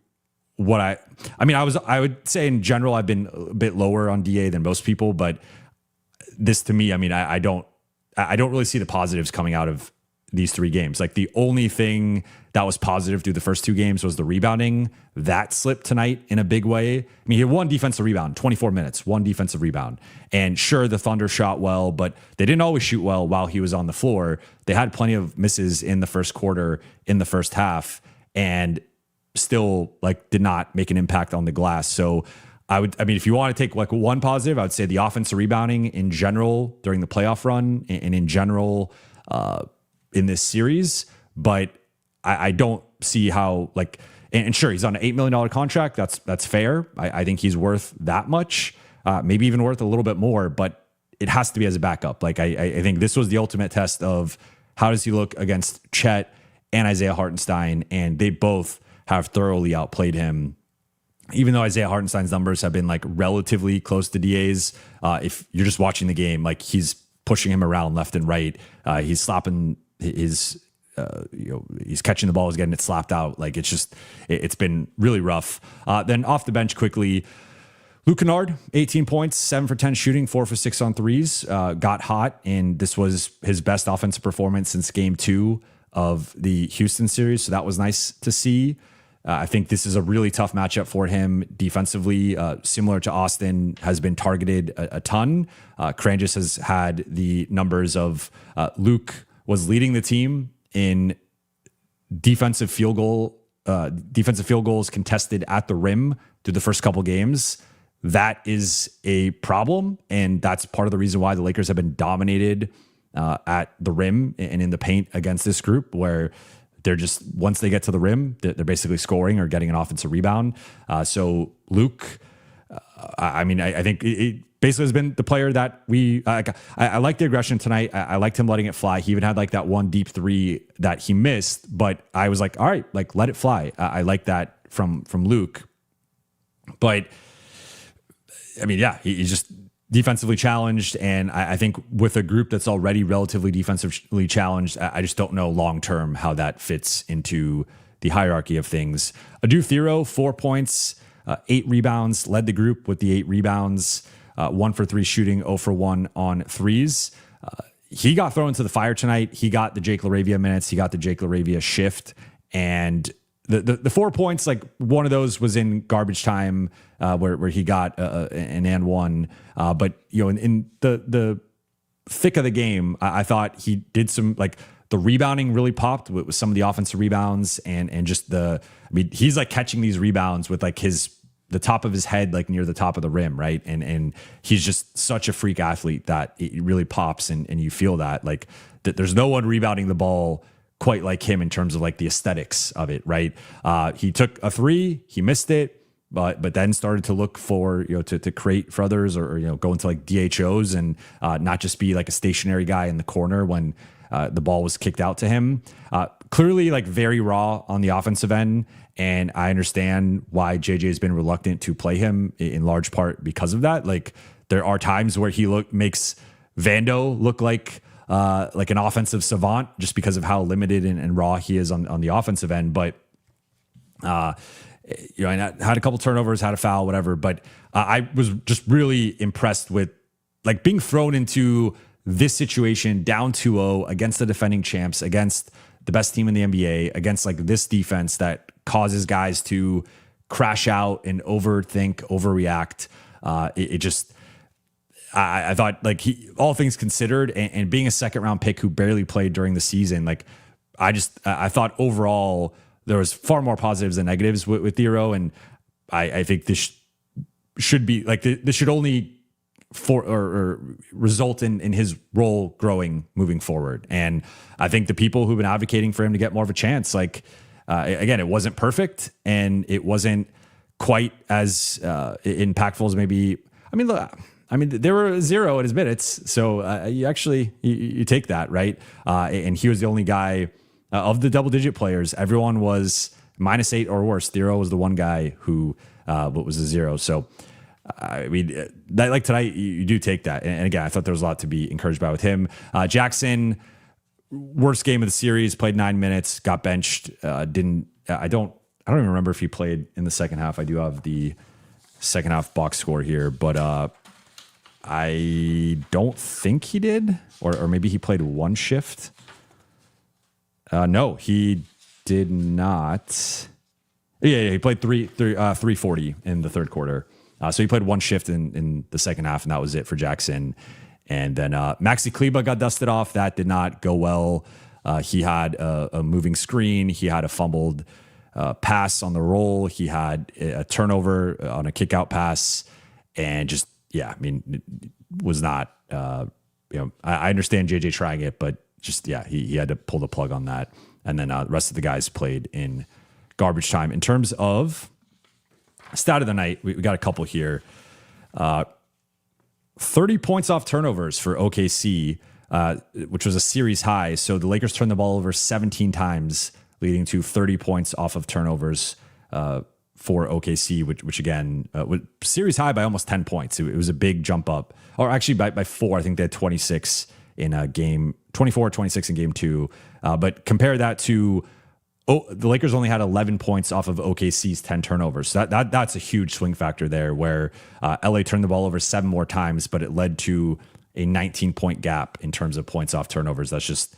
Speaker 2: what I would say in general, I've been a bit lower on DA than most people, but this to me, I mean, I don't really see the positives coming out of these 3 games. Like the only thing that was positive through the first 2 games was the rebounding. That slipped tonight in a big way. I mean, he had 1 defensive rebound, 24 minutes, 1 defensive rebound. And sure, the Thunder shot well, but they didn't always shoot well while he was on the floor. They had plenty of misses in the first quarter, in the first half, and still like did not make an impact on the glass. So I mean, if you want to take like one positive, I would say the offensive rebounding in general during the playoff run and in general, in this series, but I don't see how like, and sure, he's on an $8 million contract. That's fair. I think he's worth that much, maybe even worth a little bit more, but it has to be as a backup. Like I think this was the ultimate test of how does he look against Chet and Isaiah Hartenstein, and they both have thoroughly outplayed him. Even though Isaiah Hartenstein's numbers have been like relatively close to DA's, if you're just watching the game, like he's pushing him around left and right. He's slapping his, he's catching the ball, he's getting it slapped out. Like it's been really rough. Then off the bench quickly, Luke Kennard, 18 points, 7 for 10 shooting, 4 for 6 on threes, got hot. And this was his best offensive performance since game 2 of the Houston series. So that was nice to see. I think this is a really tough matchup for him defensively. Similar to Austin, has been targeted a ton. Kranjis has had the numbers of Luke was leading the team in defensive field goals contested at the rim through the first couple games. That is a problem, and that's part of the reason why the Lakers have been dominated at the rim and in the paint against this group, where they're just, once they get to the rim, they're basically scoring or getting an offensive rebound. So Luke, I think it basically has been the player that I like the aggression tonight. I liked him letting it fly. He even had like that 1 deep 3 that he missed, but I was like, all right, like let it fly. I like that from Luke. But I mean, yeah, he's just defensively challenged. And I think with a group that's already relatively defensively challenged, I just don't know long-term how that fits into the hierarchy of things. Adu Thero, 4 points, 8 rebounds, led the group with the 8 rebounds, 1 for 3 shooting, 0 for 1 on threes. He got thrown into the fire tonight. He got the Jake LaRavia minutes. He got the Jake LaRavia shift. And the 4 points, like one of those was in garbage time where he got an and one. But, in the thick of the game, I thought he did some, like the rebounding really popped with some of the offensive rebounds and just he's like catching these rebounds with like the top of his head, like near the top of the rim. Right. And he's just such a freak athlete that it really pops and you feel that like that there's no one rebounding the ball quite like him in terms of like the aesthetics of it. Right. He took a 3, he missed it, but then started to look for, to create for others or go into like DHOs and not just be like a stationary guy in the corner when the ball was kicked out to him. Clearly like very raw on the offensive end. And I understand why JJ has been reluctant to play him in large part because of that. Like there are times where he makes Vando look like an offensive savant just because of how limited and raw he is on the offensive end. But, I had a couple turnovers, had a foul, whatever. But I was just really impressed with like being thrown into this situation down 2-0 against the defending champs, against the best team in the NBA, against like this defense that causes guys to crash out and overthink, overreact. I thought like all things considered and being a second round pick who barely played during the season, like I thought overall there was far more positives than negatives with Thero. And I think this should be like, this should only or result in his role growing moving forward. And I think the people who've been advocating for him to get more of a chance, like again, it wasn't perfect and it wasn't quite as impactful as maybe. There were 0 in his minutes, so you take that, right? And he was the only guy of the double-digit players. Everyone was -8 or worse. Thero was the one guy who was a 0. So, that, like tonight, you do take that. And again, I thought there was a lot to be encouraged by with him. Jackson, worst game of the series, played 9 minutes, got benched. I don't even remember if he played in the second half. I do have the second half box score here, but I don't think he did, or maybe he played one shift. No, he did not. Yeah, he played 340 in the third quarter. So he played one shift in the second half, and that was it for Jackson. And then Maxi Kleba got dusted off. That did not go well. He had a moving screen. He had a fumbled pass on the roll. He had a turnover on a kick-out pass, and just, it was not, I understand JJ trying it, but just, he had to pull the plug on that. And then the rest of the guys played in garbage time. In terms of stat of the night, we got a couple here. 30 points off turnovers for OKC, which was a series high. So the Lakers turned the ball over 17 times, leading to 30 points off of turnovers for OKC, which again, was series high by almost 10 points. It was a big jump up, or actually by 4. I think they had 26 in a game, 24, 26 in game 2. But compare that to the Lakers only had 11 points off of OKC's 10 turnovers. So that's a huge swing factor there, where LA turned the ball over 7 more times, but it led to a 19-point gap in terms of points off turnovers. That's just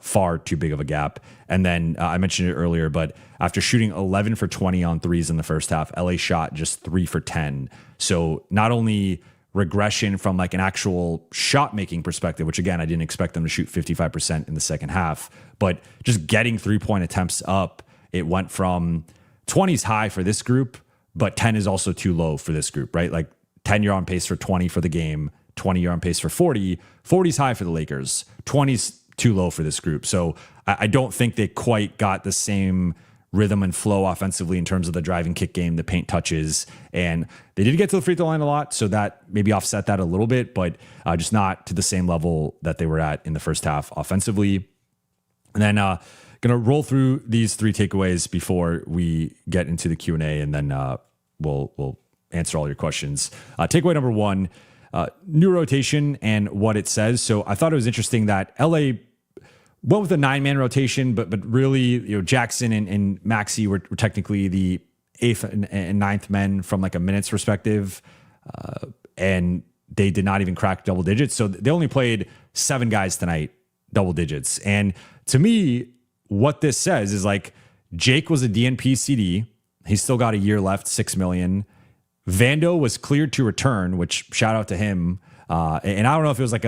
Speaker 2: far too big of a gap. And then I mentioned it earlier, but after shooting 11 for 20 on threes in the first half, LA shot just 3 for 10. So not only regression from like an actual shot making perspective, which again, I didn't expect them to shoot 55% in the second half, but just getting 3-point attempts up, it went from 20's high for this group, but 10 is also too low for this group, right? Like 10, you're on pace for 20 for the game, 20, you're on pace for 40, 40's high for the Lakers, 20's too low for this group. So I don't think they quite got the same rhythm and flow offensively in terms of the driving kick game, the paint touches, and they did get to the free throw line a lot, so that maybe offset that a little bit, but just not to the same level that they were at in the first half offensively. And then gonna roll through these 3 takeaways before we get into the Q&A, and then we'll answer all your questions. Takeaway number 1, new rotation and what it says. So I thought it was interesting that LA went with a 9-man rotation, but really, Jackson and Maxi were technically the 8th and 9th men from like a minutes perspective, and they did not even crack double digits. So they only played 7 guys tonight, double digits. And to me, what this says is like Jake was a DNP CD. He's still got a year left, $6 million. Vando was cleared to return, which shout out to him. And I don't know if it was like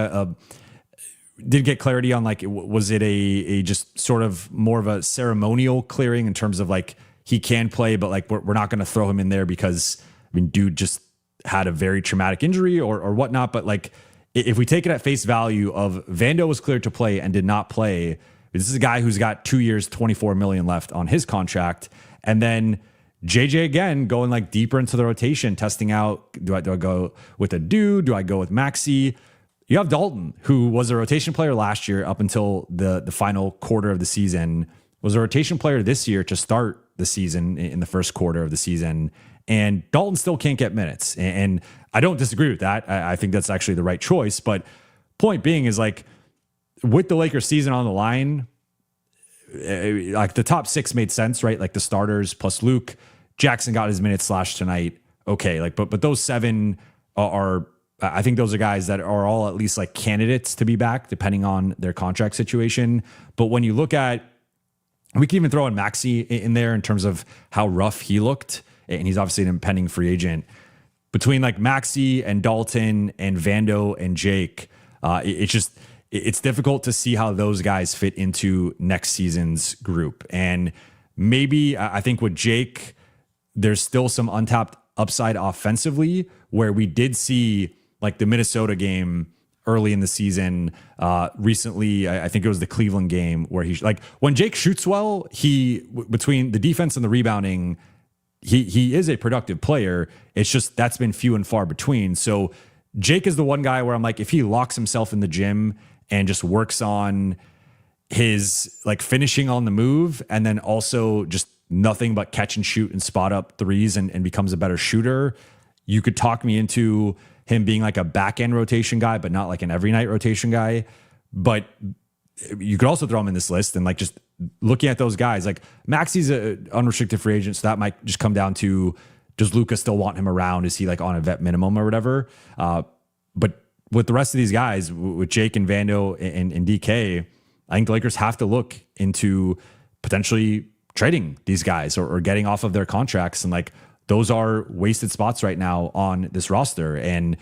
Speaker 2: did get clarity on like, was it a just sort of more of a ceremonial clearing in terms of like he can play, but like we're not going to throw him in there because dude just had a very traumatic injury or whatnot. But like if we take it at face value of Vando was cleared to play and did not play, this is a guy who's got 2 years, $24 million left on his contract, and then JJ again going like deeper into the rotation, testing out. Do I go with a dude? Do I go with Maxi? You have Dalton, who was a rotation player last year up until the final quarter of the season, was a rotation player this year to start the season in the first quarter of the season. And Dalton still can't get minutes. And I don't disagree with that. I think that's actually the right choice. But point being is like with the Lakers season on the line, like the top 6 made sense, right? Like the starters plus Luke. Jackson got his minutes slashed tonight. Okay. Like, but those 7 are I think those are guys that are all at least like candidates to be back, depending on their contract situation. But when you look at, we can even throw in Maxi in there in terms of how rough he looked, and he's obviously an impending free agent. Between like Maxi and Dalton and Vando and Jake, it's difficult to see how those guys fit into next season's group. And maybe I think with Jake, there's still some untapped upside offensively, where we did see like the Minnesota game early in the season. Recently, I think it was the Cleveland game where when Jake shoots well, between the defense and the rebounding, he is a productive player. It's just that's been few and far between. So Jake is the one guy where I'm like, if he locks himself in the gym and just works on his like finishing on the move, and then also just nothing but catch and shoot and spot up threes and becomes a better shooter, you could talk me into him being like a back end rotation guy, but not like an every night rotation guy. But you could also throw him in this list, and like just looking at those guys, like Maxi's an unrestricted free agent. So that might just come down to, does Luka still want him around? Is he like on a vet minimum or whatever? But with the rest of these guys, with Jake and Vando and DK, I think the Lakers have to look into potentially trading these guys or getting off of their contracts. And like, those are wasted spots right now on this roster. And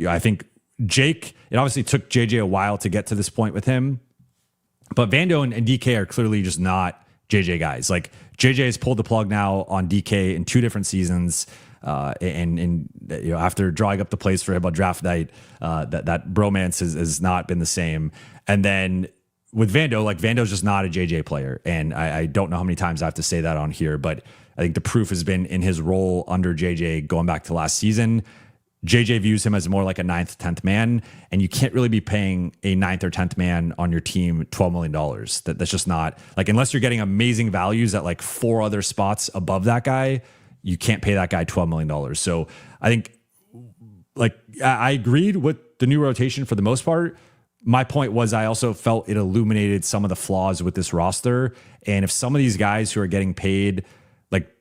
Speaker 2: I think Jake, it obviously took JJ a while to get to this point with him, but Vando and DK are clearly just not JJ guys. Like JJ has pulled the plug now on DK in 2 different seasons. And after drawing up the plays for him on draft night, that bromance has not been the same. And then with Vando, like Vando's just not a JJ player. And I don't know how many times I have to say that on here, but I think the proof has been in his role under JJ going back to last season. JJ views him as more like a 9th, 10th man, and you can't really be paying a 9th or 10th man on your team $12 million. That's just not, like, unless you're getting amazing values at like 4 other spots above that guy, you can't pay that guy $12 million. So I think, like, I agreed with the new rotation for the most part. My point was, I also felt it illuminated some of the flaws with this roster. And if some of these guys who are getting paid, like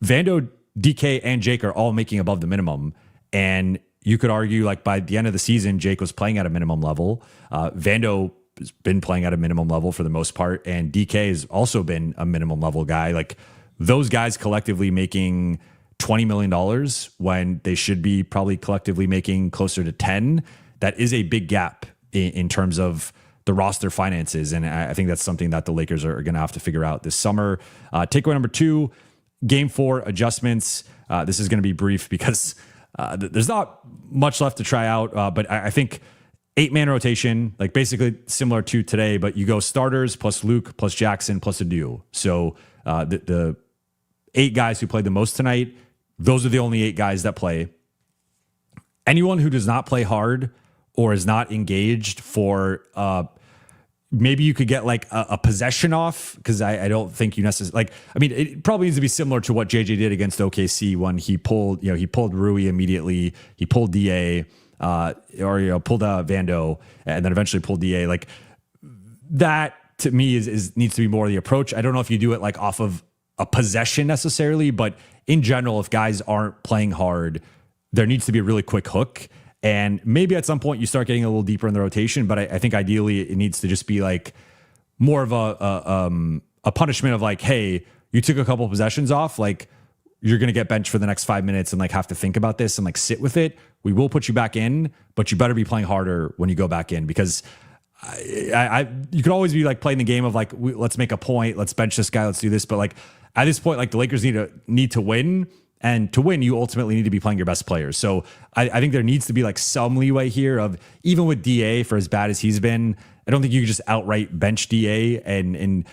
Speaker 2: Vando, DK, and Jake are all making above the minimum, and you could argue like by the end of the season, Jake was playing at a minimum level. Vando has been playing at a minimum level for the most part, and DK has also been a minimum level guy. Like those guys collectively making $20 million when they should be probably collectively making closer to 10. That is a big gap in terms of the roster finances. And I think that's something that the Lakers are going to have to figure out this summer. Takeaway number 2, game 4 adjustments. This is going to be brief because there's not much left to try out. But I think 8-man rotation, like basically similar to today, but you go starters plus Luke plus Jackson plus a duo. So the 8 guys who played the most tonight, those are the only 8 guys that play. Anyone who does not play hard or is not engaged for, maybe you could get like a possession off, because I don't think you necessarily, like, I mean, it probably needs to be similar to what JJ did against OKC when he pulled Rui immediately, he pulled DA, pulled Vando, and then eventually pulled DA. Like that to me needs to be more of the approach. I don't know if you do it like off of a possession necessarily, but in general, if guys aren't playing hard, there needs to be a really quick hook. And maybe at some point you start getting a little deeper in the rotation, but I think ideally it needs to just be like more of a punishment of like, hey, you took a couple of possessions off, like you're going to get benched for the next 5 minutes and like have to think about this and like sit with it. We will put you back in, but you better be playing harder when you go back in, because you could always be like playing the game of like, let's make a point, let's bench this guy, let's do this. But like at this point, like the Lakers need to win. And to win, you ultimately need to be playing your best players. So I think there needs to be like some leeway here of, even with DA, for as bad as he's been, I don't think you can just outright bench DA. And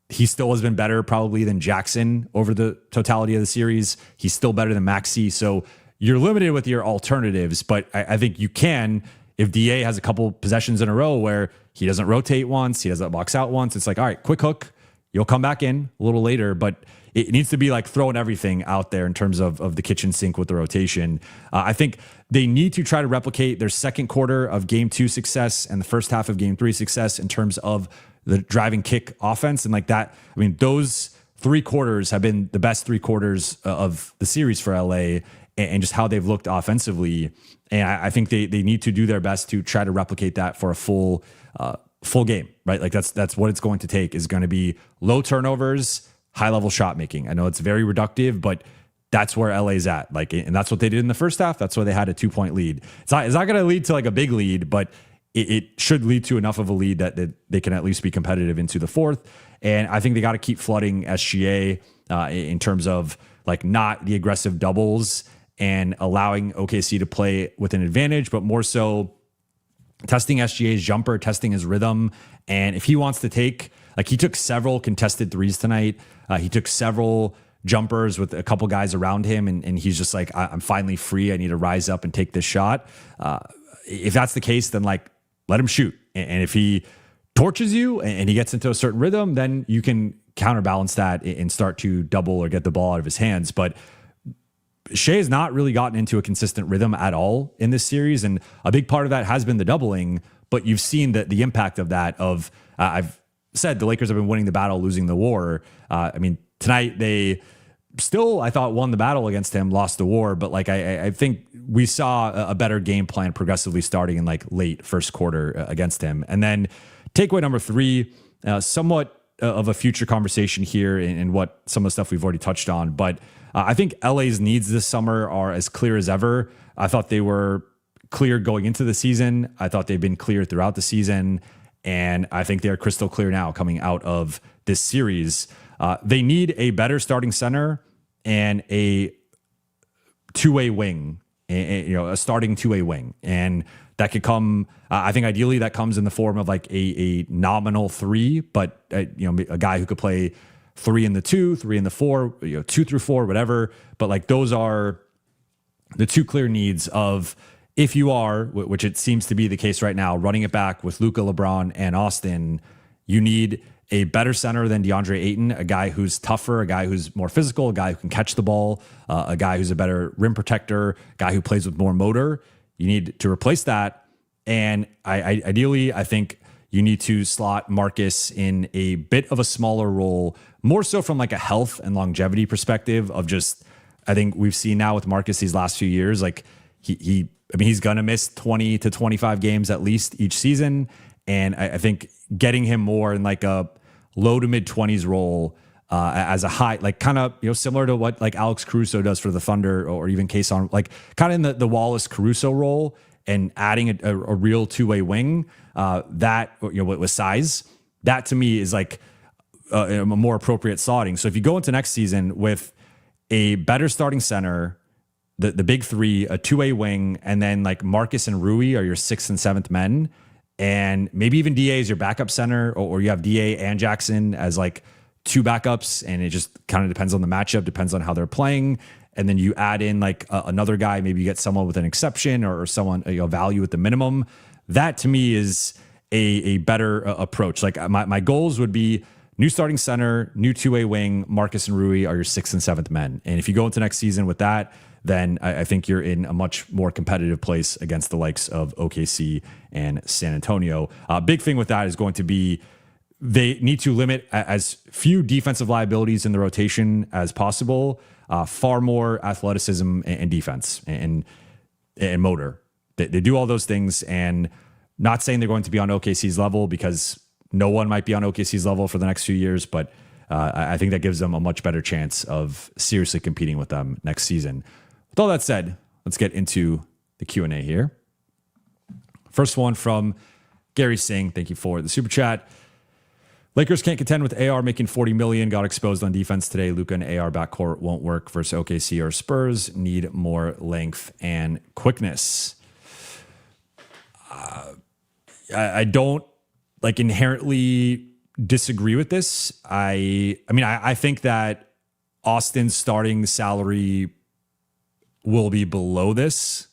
Speaker 2: he still has been better probably than Jackson over the totality of the series. He's still better than Maxey. So you're limited with your alternatives. But I think you can, if DA has a couple possessions in a row where he doesn't rotate once, he doesn't box out once, it's like, all right, quick hook, you'll come back in a little later. But it needs to be like throwing everything out there in terms of the kitchen sink with the rotation. I think they need to try to replicate their second quarter of game 2 success and the first half of game 3 success in terms of the driving kick offense. And like that, I mean, those 3 quarters have been the best 3 quarters of the series for LA, and just how they've looked offensively. And I think they need to do their best to try to replicate that for a full game, right? Like that's what it's going to take, is going to be low turnovers, high level shot making. I know it's very reductive, but that's where LA's at. Like, and that's what they did in the first half. That's why they had a 2-point lead. It's not going to lead to like a big lead, but it should lead to enough of a lead that they can at least be competitive into the fourth. And I think they got to keep flooding SGA in terms of like not the aggressive doubles and allowing OKC to play with an advantage, but more so testing SGA's jumper, testing his rhythm. And if he wants to take, like he took several contested threes tonight. He took several jumpers with a couple guys around him. And he's just like, I'm finally free. I need to rise up and take this shot. If that's the case, then like, let him shoot. And if he torches you and he gets into a certain rhythm, then you can counterbalance that and start to double or get the ball out of his hands. But Shai has not really gotten into a consistent rhythm at all in this series. And a big part of that has been the doubling, but you've seen the impact of that I've said the Lakers have been winning the battle, losing the war. I mean, tonight they still, I thought, won the battle against him, lost the war. But like, I think we saw a better game plan progressively starting in like late first quarter against him. And then takeaway number 3, somewhat of a future conversation here and what some of the stuff we've already touched on. But I think LA's needs this summer are as clear as ever. I thought they were clear going into the season. I thought they've been clear throughout the season. And I think they're crystal clear now coming out of this series. They need a better starting center and a two-way wing, a starting two-way wing. And that could come, I think ideally that comes in the form of like a nominal 3, but a guy who could play 3 in the 2, 3 in the 4, 2 through 4, whatever. But like those are the two clear needs of, if you are, which it seems to be the case right now, running it back with Luka, LeBron, and Austin, you need a better center than DeAndre Ayton, a guy who's tougher, a guy who's more physical, a guy who can catch the ball, a guy who's a better rim protector, a guy who plays with more motor. You need to replace that. And ideally, I think you need to slot Marcus in a bit of a smaller role, more so from like a health and longevity perspective of just, I think we've seen now with Marcus these last few years, like he's going to miss 20 to 25 games at least each season. And I think getting him more in like a low to mid 20s role as a high, like kind of, similar to what like Alex Caruso does for the Thunder or even Kayson, like kind of in the Wallace Caruso role and adding a real two-way wing that, with size, that to me is like a more appropriate slotting. So if you go into next season with a better starting center, the big 3, a two-way wing, and then like Marcus and Rui are your 6th and 7th men, and maybe even DA is your backup center, or you have DA and Jackson as like 2 backups, and it just kind of depends on the matchup, depends on how they're playing. And then you add in like another guy, maybe you get someone with an exception or someone value at the minimum. That to me is a better approach. Like my goals would be new starting center, new two-way wing, Marcus and Rui are your 6th and 7th men. And if you go into next season with that, then I think you're in a much more competitive place against the likes of OKC and San Antonio. Big thing with that is going to be they need to limit as few defensive liabilities in the rotation as possible, far more athleticism and defense and motor. They do all those things, and not saying they're going to be on OKC's level, because no one might be on OKC's level for the next few years, but I think that gives them a much better chance of seriously competing with them next season. With all that said, let's get into the Q&A here. First one from Gary Singh. Thank you for the super chat. Lakers can't contend with AR making $40 million. Got exposed on defense today. Luka and AR backcourt won't work versus OKC or Spurs. Need more length and quickness. I don't like inherently disagree with this. I think that Austin's starting salary will be below this,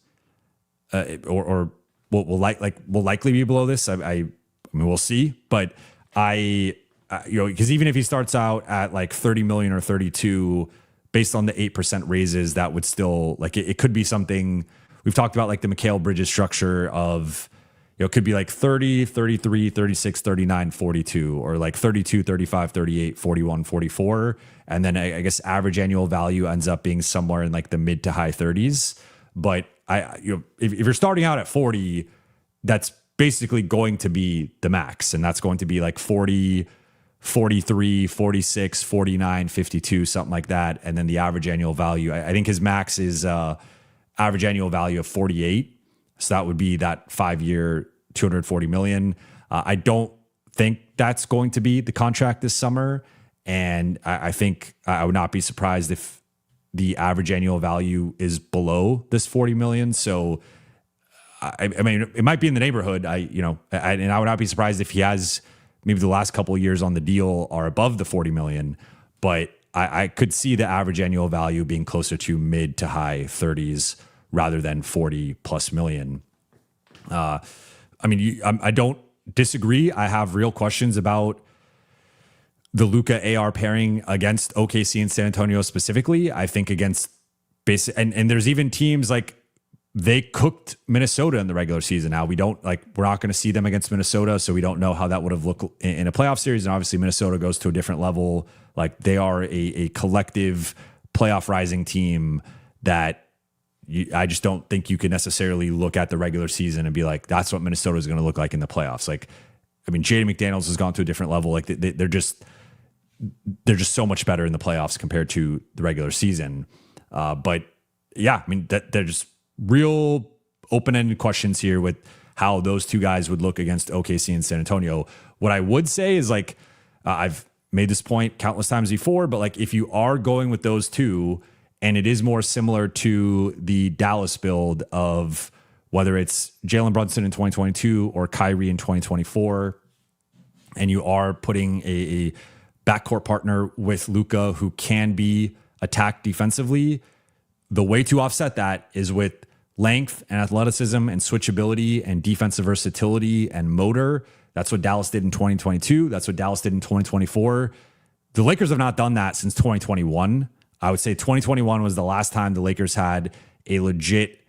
Speaker 2: or will likely be below this. I mean, we'll see, but because even if he starts out at like 30 million or 32, based on the 8% raises, that would still like it could be something we've talked about, like the Mikal Bridges structure of, it could be like 30, 33, 36, 39, 42, or like 32, 35, 38, 41, 44. And then I guess average annual value ends up being somewhere in like the mid to high 30s. But if you're starting out at 40, that's basically going to be the max. And that's going to be like 40, 43, 46, 49, 52, something like that. And then the average annual value, I think his max is average annual value of 48. So that would be that 5-year, $240 million. I don't think that's going to be the contract this summer. And I think I would not be surprised if the average annual value is below this $40 million. So I mean, it might be in the neighborhood. And I would not be surprised if he has maybe the last couple of years on the deal are above the 40 million, but I could see the average annual value being closer to mid to high 30s rather than 40 plus million. I don't disagree. I have real questions about the Luka AR pairing against OKC and San Antonio specifically. I think against and there's even teams like they cooked Minnesota in the regular season. Now we're not going to see them against Minnesota, so we don't know how that would have looked in a playoff series. And obviously Minnesota goes to a different level. Like they are a collective playoff rising team that I just don't think you can necessarily look at the regular season and be like, that's what Minnesota is going to look like in the playoffs. Like, I mean, Jaden McDaniels has gone to a different level. Like they're just so much better in the playoffs compared to the regular season. But yeah, I mean, they're just real open-ended questions here with how those two guys would look against OKC and San Antonio. What I would say is like, I've made this point countless times before, but like if you are going with those two, and it is more similar to the Dallas build of whether it's Jalen Brunson in 2022 or Kyrie in 2024, and you are putting a backcourt partner with Luka who can be attacked defensively, the way to offset that is with length and athleticism and switchability and defensive versatility and motor. That's what Dallas did in 2022. That's what Dallas did in 2024. The Lakers have not done that since 2021. I would say 2021 was the last time the Lakers had a legit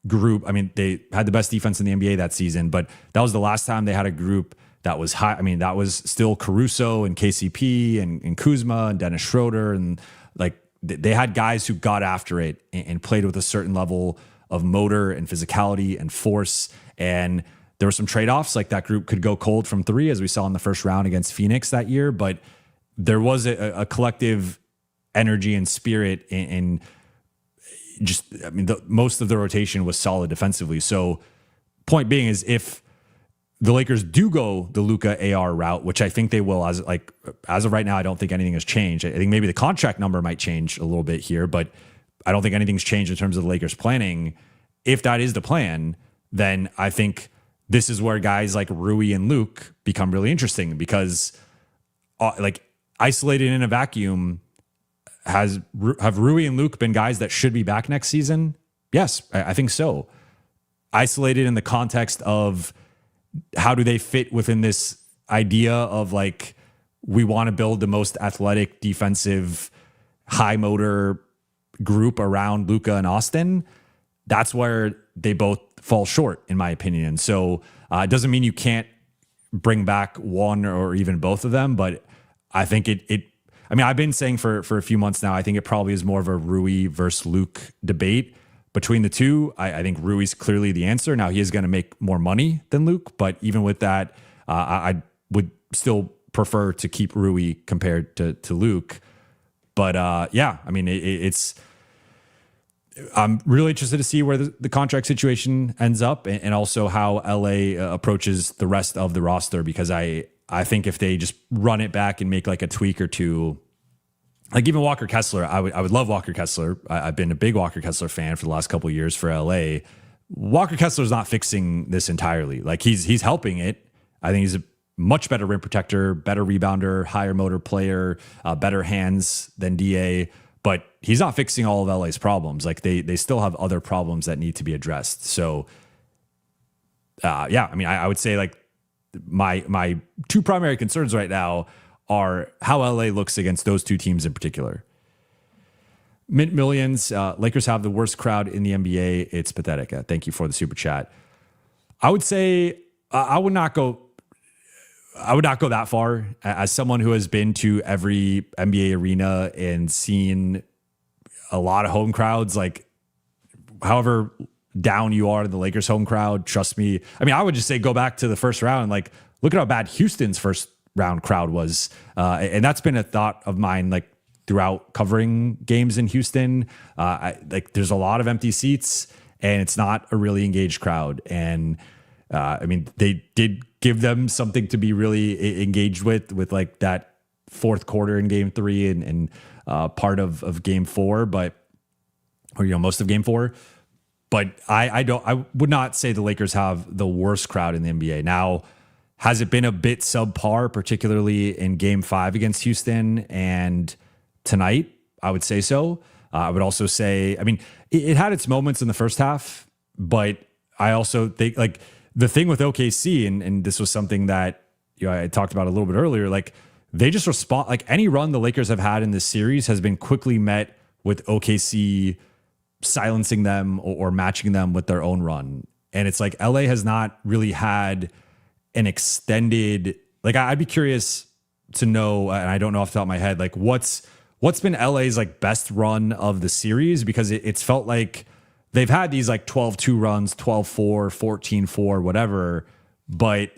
Speaker 2: group. I mean, they had the best defense in the NBA that season, but that was the last time they had a group that was high. I mean, that was still Caruso and KCP and Kuzma and Dennis Schroeder. And like they had guys who got after it and played with a certain level of motor and physicality and force. And there were some trade-offs, like that group could go cold from three, as we saw in the first round against Phoenix that year. But there was a collective energy and spirit and just, I mean, most of the rotation was solid defensively. So point being is if the Lakers do go the Luka AR route, which I think they will, as of right now, I don't think anything has changed. I think maybe the contract number might change a little bit here, but I don't think anything's changed in terms of the Lakers planning. If that is the plan, then I think this is where guys like Rui and Luke become really interesting because like isolated in a vacuum, have Rui and Luke been guys that should be back next season? Yes, I think so. Isolated in the context of how do they fit within this idea of like, we want to build the most athletic, defensive, high motor group around Luka and Austin. That's where they both fall short, in my opinion. So it doesn't mean you can't bring back one or even both of them, but I think I mean, I've been saying for a few months now, I think it probably is more of a Rui versus Luke debate. Between the two, I think Rui's clearly the answer. Now, he is going to make more money than Luke, but even with that, I would still prefer to keep Rui compared to Luke. But yeah, I mean, I'm really interested to see where the contract situation ends up and also how LA approaches the rest of the roster, because I think if they just run it back and make like a tweak or two, like even Walker Kessler, I would love Walker Kessler. I've been a big Walker Kessler fan for the last couple of years for LA. Walker Kessler is not fixing this entirely. Like he's helping it. I think he's a much better rim protector, better rebounder, higher motor player, better hands than DA, but he's not fixing all of LA's problems. Like they still have other problems that need to be addressed. So yeah, I mean, I would say like my two primary concerns right now are how LA looks against those two teams in particular. Mint Millions, Lakers have the worst crowd in the NBA. It's pathetic. Thank you for the super chat. I would say I would not go that far. As someone who has been to every NBA arena and seen a lot of home crowds, like however down you are to the Lakers home crowd, trust me. I mean, I would just say go back to the first round. Like, look at how bad Houston's first round crowd was. And that's been a thought of mine, like throughout covering games in Houston. Like there's a lot of empty seats and it's not a really engaged crowd. And I mean, they did give them something to be really engaged with like that fourth quarter in game 3 and part of game 4, or most of game 4. But I would not say the Lakers have the worst crowd in the NBA. Now, has it been a bit subpar, particularly in Game 5 against Houston and tonight? I would say so. I would also say, I mean, it had its moments in the first half, but I also think like the thing with OKC, and this was something that I talked about a little bit earlier, like they just respond, like any run the Lakers have had in this series has been quickly met with OKC silencing them or matching them with their own run. And it's like LA has not really had an extended, like I'd be curious to know, and I don't know off the top of my head, like what's been LA's like best run of the series, because it's felt like they've had these like 12-2 runs, 12-4, 14-4, whatever, but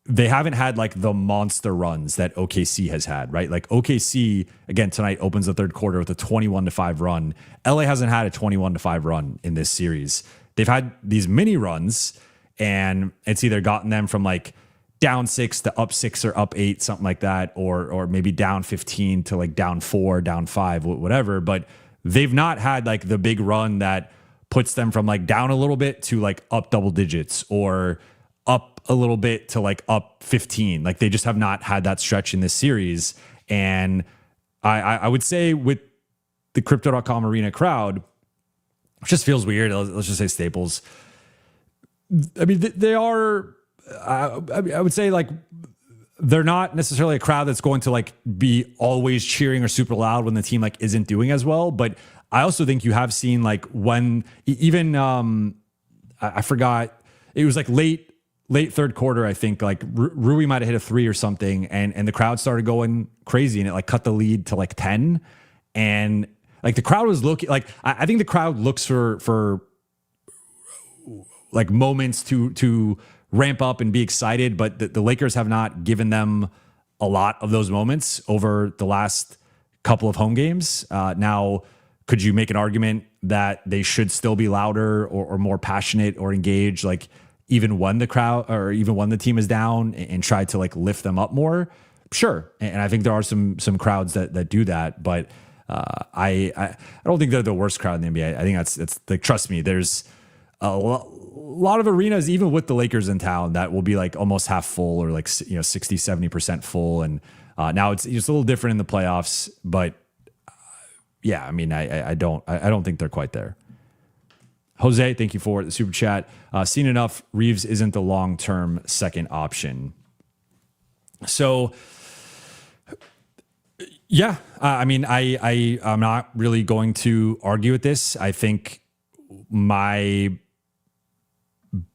Speaker 2: they haven't had like the monster runs that OKC has had, right? Like OKC, again, tonight opens the third quarter with a 21-5 run. LA hasn't had a 21-5 run in this series. They've had these mini runs, and it's either gotten them from like down 6 to up 6 or up 8, something like that, or maybe down 15 to like down 4, down 5, whatever. But they've not had like the big run that puts them from like down a little bit to like up double digits, or up a little bit to like up 15. Like they just have not had that stretch in this series. And I would say with the Crypto.com Arena crowd, it just feels weird. Let's just say Staples. I mean, they are, I would say like, they're not necessarily a crowd that's going to like be always cheering or super loud when the team like isn't doing as well. But I also think you have seen like when even, I forgot, it was like late third quarter, I think like Rui might have hit a 3 or something, and the crowd started going crazy, and it like cut the lead to like 10. And like the crowd was looking like, I think the crowd looks for like moments to ramp up and be excited, but the Lakers have not given them a lot of those moments over the last couple of home games. Now, could you make an argument that they should still be louder or more passionate or engaged, like even when the crowd or even when the team is down, and try to like lift them up more? Sure. And I think there are some crowds that do that, but I don't think they're the worst crowd in the NBA. I think that's like, trust me, there's a lot of arenas, even with the Lakers in town, that will be like almost half full, or like 60-70% full. And now it's just a little different in the playoffs, but yeah, I mean, I don't think they're quite there. Jose, thank you for the super chat. Seen enough. Reeves isn't the long-term second option. So, yeah, I mean, I'm not really going to argue with this. I think my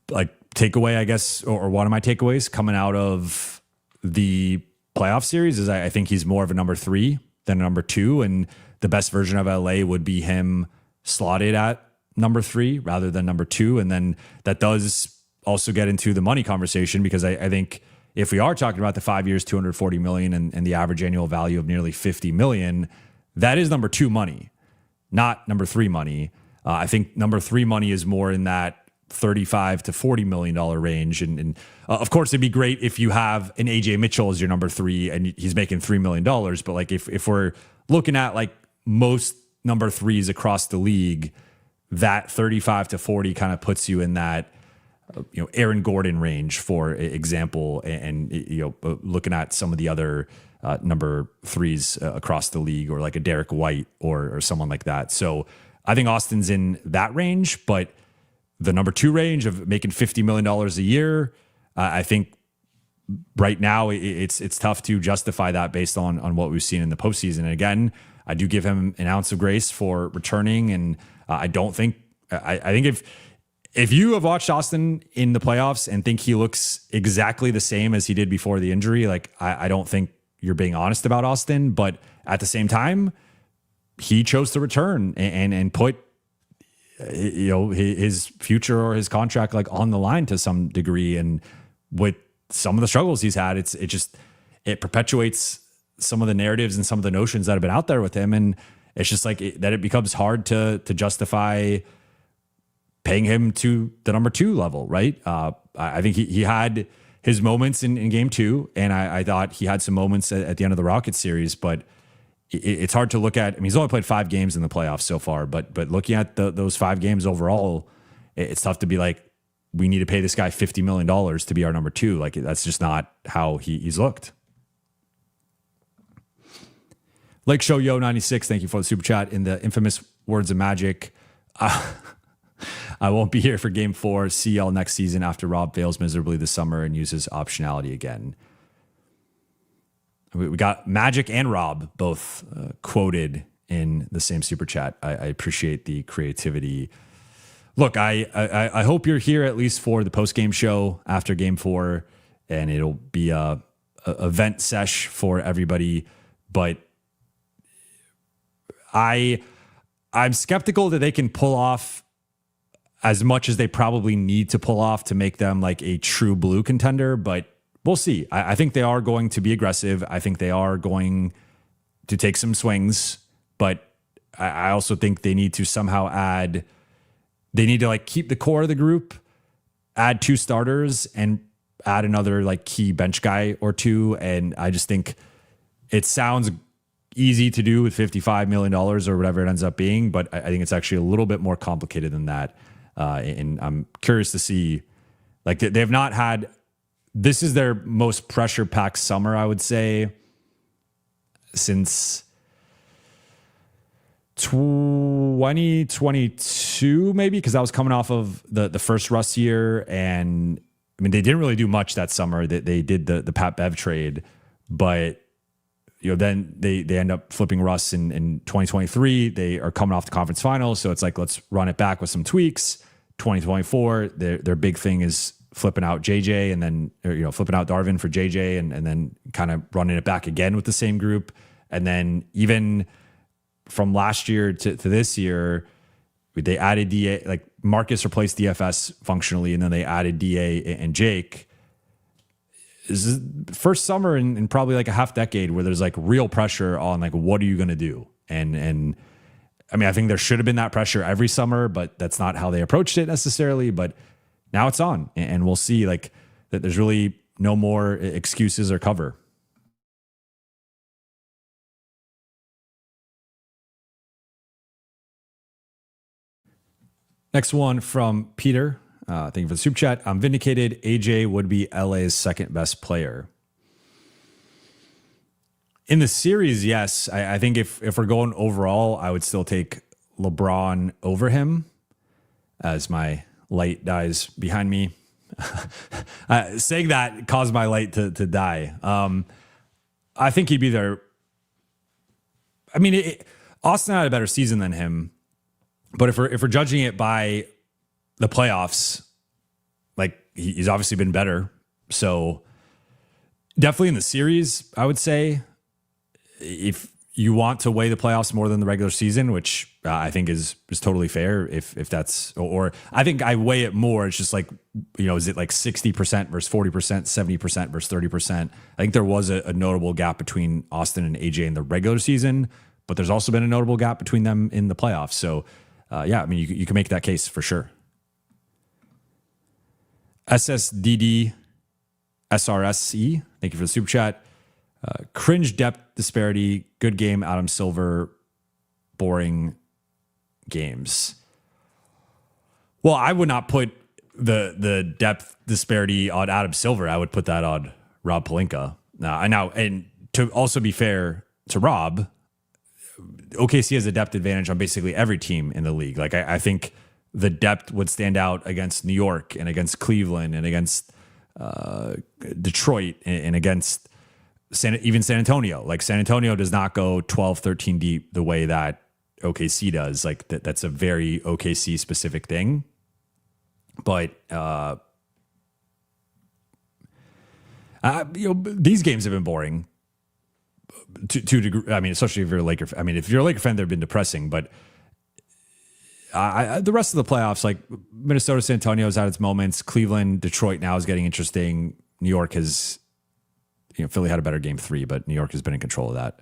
Speaker 2: like takeaway, I guess, or one of my takeaways coming out of the playoff series is I think he's more of a number 3 than a number 2, and the best version of LA would be him slotted at number 3 rather than number 2. And then that does also get into the money conversation, because I think if we are talking about the 5 years, $240 million and the average annual value of nearly $50 million, that is number 2 money, not number 3 money. I think number 3 money is more in that $35 to $40 million range. And of course, it'd be great if you have an AJ Mitchell as your number 3 and he's making $3 million. But like if we're looking at like most number 3s across the league, that 35 to 40 kind of puts you in that, Aaron Gordon range, for example, and looking at some of the other number 3s across the league, or like a Derek White or someone like that. So I think Austin's in that range, but the number 2 range of making $50 million a year, I think right now it's tough to justify that based on what we've seen in the postseason. And again, I do give him an ounce of grace for returning, and I think if you have watched Austin in the playoffs and think he looks exactly the same as he did before the injury, like I don't think you're being honest about Austin. But at the same time, he chose to return and put his future or his contract like on the line to some degree. And with some of the struggles he's had, it perpetuates some of the narratives and some of the notions that have been out there with him. And it's just like that it becomes hard to justify paying him to the number 2 level, right? I think he had his moments in game 2, and I thought he had some moments at the end of the Rockets series, but it's hard to look at. I mean, he's only played 5 games in the playoffs so far, but looking at those 5 games overall, It's tough to be like, we need to pay this guy $50 million to be our number 2. Like, that's just not how he's looked. Lake Show Yo 96, thank you for the super chat. In the infamous words of Magic, I won't be here for game 4. See y'all next season after Rob fails miserably this summer and uses optionality again. We got Magic and Rob both quoted in the same super chat. I appreciate the creativity. Look, I hope you're here at least for the post-game show after game 4, and it'll be a event sesh for everybody. But I'm skeptical that they can pull off as much as they probably need to pull off to make them like a true blue contender, but we'll see. I think they are going to be aggressive. I think they are going to take some swings, but I also think they need to somehow they need to like keep the core of the group, add 2 starters, and add another like key bench guy or 2. And I just think it sounds easy to do with $55 million or whatever it ends up being, but I think it's actually a little bit more complicated than that. And I'm curious to see, like, they have not had, this is their most pressure packed summer, I would say, since 2022, maybe, because I was coming off of the first Russ year. And I mean, they didn't really do much that summer. They did the Pat Bev trade, but then they end up flipping Russ in 2023. They are coming off the conference finals, so it's like, let's run it back with some tweaks. 2024, their big thing is flipping out JJ and then flipping out Darvin for JJ and then kind of running it back again with the same group. And then even from last year to this year, they added DA, like Marcus replaced DFS functionally, and then they added DA and Jake. This is first summer in probably like a half decade where there's like real pressure on like, what are you going to do? And I mean, I think there should have been that pressure every summer, but that's not how they approached it necessarily. But now it's on, and we'll see like that there's really no more excuses or cover. Next one from Peter. Thank you for the super chat. I'm vindicated. AJ would be LA's second best player. In the series, yes. I think if we're going overall, I would still take LeBron over him, as my light dies behind me. Saying that caused my light to die. I think he'd be there. I mean, Austin had a better season than him, but if we're judging it by the playoffs, like he's obviously been better. So definitely in the series, I would say, if you want to weigh the playoffs more than the regular season, which I think is totally fair, if that's, or I think I weigh it more. It's just like, is it like 60% versus 40%, 70% versus 30%? I think there was a notable gap between Austin and AJ in the regular season, but there's also been a notable gap between them in the playoffs. So yeah, I mean, you can make that case for sure. SSDD SRSE, thank you for the super chat. Cringe depth disparity, good game, Adam Silver, boring games. Well, I would not put the depth disparity on Adam Silver. I would put that on Rob Pelinka. Now, and to also be fair to Rob, OKC has a depth advantage on basically every team in the league. Like I think the depth would stand out against New York and against Cleveland and against Detroit and against even San Antonio. Like San Antonio does not go 12, 13 deep the way that OKC does. Like that's a very OKC specific thing. But these games have been boring to degree. I mean, especially if you're a Laker. I mean, if you're a Laker fan, they've been depressing. But the rest of the playoffs, like Minnesota, San Antonio has had its moments. Cleveland, Detroit now is getting interesting. New York has, Philly had a better game 3, but New York has been in control of that.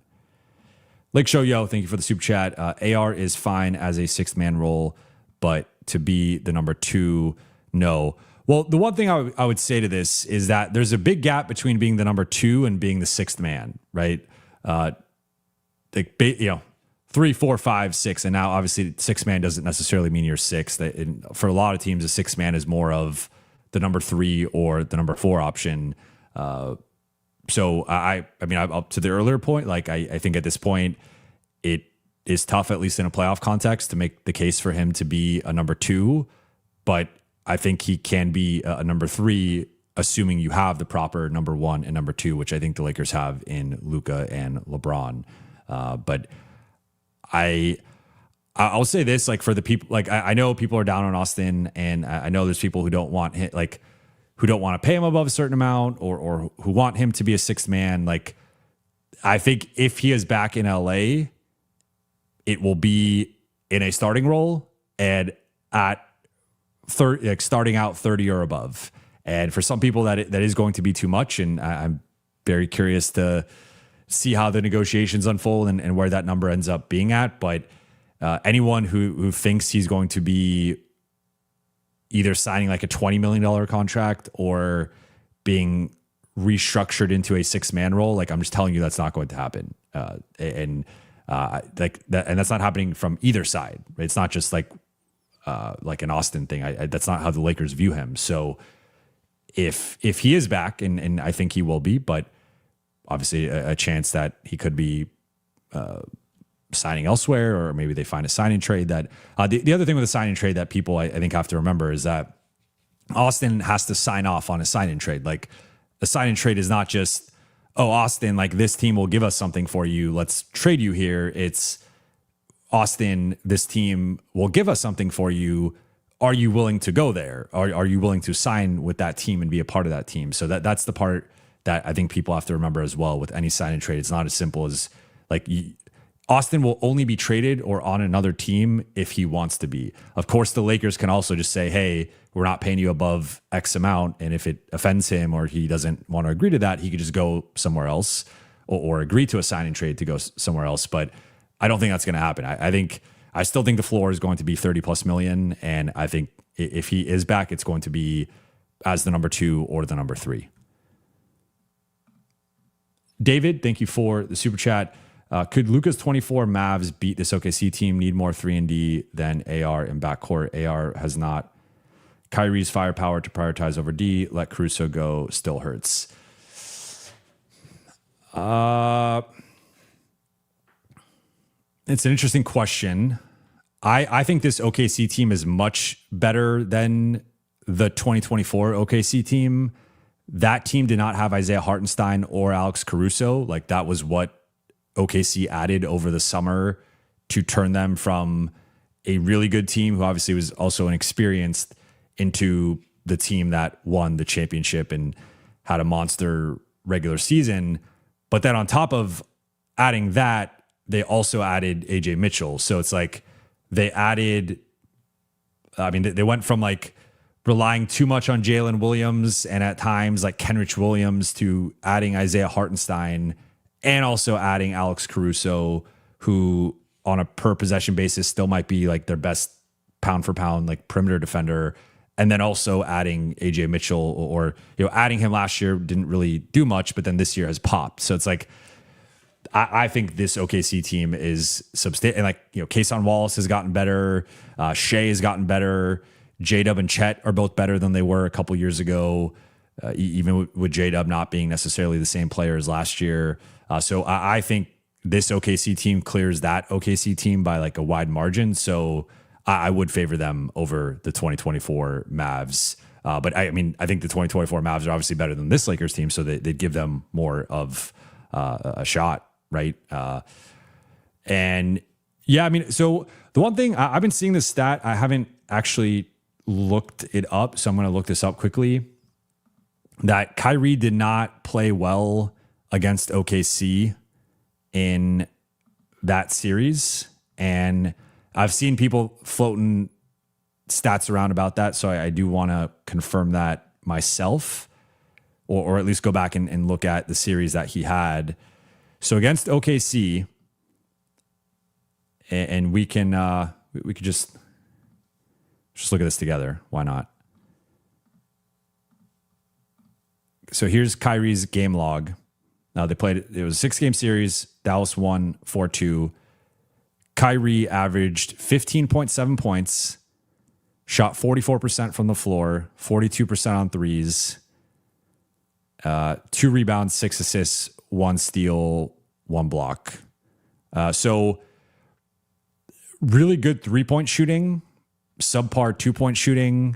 Speaker 2: Lake Show Yo, thank you for the super chat. AR is fine as a 6th man role, but to be the number 2, no. Well, the one thing I would say to this is that there's a big gap between being the number 2 and being the 6th man, right? 3, 4, 5, 6, and now obviously 6-man doesn't necessarily mean you're 6. For a lot of teams, a 6-man is more of the number 3 or the number 4 option. So I mean, up to the earlier point, like I think at this point, it is tough, at least in a playoff context, to make the case for him to be a number 2. But I think he can be a number 3, assuming you have the proper number 1 and number 2, which I think the Lakers have in Luka and LeBron. But I'll say this, like, for the people, like, I know people are down on Austin, and I know there's people who don't want him, like, who don't want to pay him above a certain amount, or who want him to be a 6th man. Like, I think if he is back in LA, it will be in a starting role and at 30, like, starting out 30 or above. And for some people that is going to be too much. And I'm very curious to see how the negotiations unfold and where that number ends up being at. But anyone who thinks he's going to be either signing like a $20 million contract or being restructured into a 6-man role, like, I'm just telling you, that's not going to happen. Like that, and that's not happening from either side. It's not just like an Austin thing. That's not how the Lakers view him. So if he is back, and I think he will be, but obviously a chance that he could be signing elsewhere, or maybe they find a signing trade. That the other thing with a signing trade that people I think have to remember is that Austin has to sign off on a signing trade. Like, a signing trade is not just, oh, Austin, like, this team will give us something for you, let's trade you here. It's, Austin, this team will give us something for you. Are you willing to go there? Are you willing to sign with that team and be a part of that team? So that's the part that I think people have to remember as well with any sign and trade. It's not as simple as, like, Austin will only be traded or on another team if he wants to be. Of course, the Lakers can also just say, hey, we're not paying you above X amount. And if it offends him or he doesn't want to agree to that, he could just go somewhere else, or agree to a sign and trade to go somewhere else. But I don't think that's going to happen. I still think the floor is going to be 30 plus million. And I think if he is back, it's going to be as the number 2 or the number 3. David, thank you for the super chat. Could Luka's 24 Mavs beat this OKC team? Need more 3-and-D than AR in backcourt. AR has not Kyrie's firepower to prioritize over D. Let Caruso go. Still hurts. It's an interesting question. I think this OKC team is much better than the 2024 OKC team. That team did not have Isaiah Hartenstein or Alex Caruso. Like, that was what OKC added over the summer to turn them from a really good team, who obviously was also inexperienced, into the team that won the championship and had a monster regular season. But then on top of adding that, they also added AJ Mitchell. So it's like they went from, like, relying too much on Jalen Williams and at times like Kenrich Williams to adding Isaiah Hartenstein and also adding Alex Caruso, who on a per possession basis still might be like their best pound for pound, like, perimeter defender. And then also adding AJ Mitchell, or adding him last year didn't really do much, but then this year has popped. So it's like, I think this OKC team is substantial. And, like, Kason Wallace has gotten better. Shea has gotten better. J-Dub and Chet are both better than they were a couple years ago, even with J-Dub not being necessarily the same player as last year. So I think this OKC team clears that OKC team by, like, a wide margin. So I would favor them over the 2024 Mavs. But I think the 2024 Mavs are obviously better than this Lakers team, so they'd give them more of a shot, right? And yeah, so the one thing I've been seeing this stat, I haven't actually looked it up, so I'm going to look this up quickly, that Kyrie did not play well against OKC in that series. And I've seen people floating stats around about that, so I do want to confirm that myself, or at least go back and look at the series that he had. So against OKC, and we could just look at this together. Why not? So here's Kyrie's game log. Now it was a 6-game series. Dallas won 4-2. Kyrie averaged 15.7 points, shot 44% from the floor, 42% on threes, 2 rebounds, 6 assists, 1 steal, 1 block. So really good 3-point shooting, subpar 2-point shooting.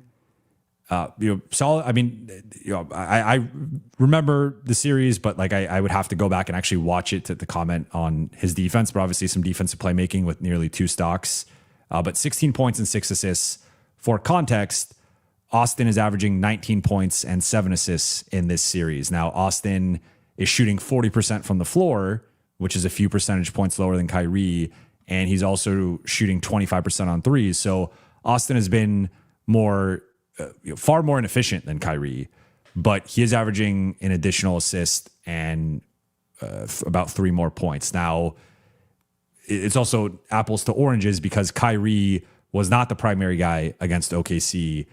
Speaker 2: Solid. I mean, I remember the series, but like I would have to go back and actually watch it to comment on his defense, but obviously some defensive playmaking with nearly 2 stocks. But 16 points and 6 assists. For context, Austin is averaging 19 points and 7 assists in this series. Now, Austin is shooting 40% from the floor, which is a few percentage points lower than Kyrie, and he's also shooting 25% on threes. So Austin has been far more inefficient than Kyrie, but he is averaging an additional assist and about 3 more points. Now, it's also apples to oranges because Kyrie was not the primary guy against OKC.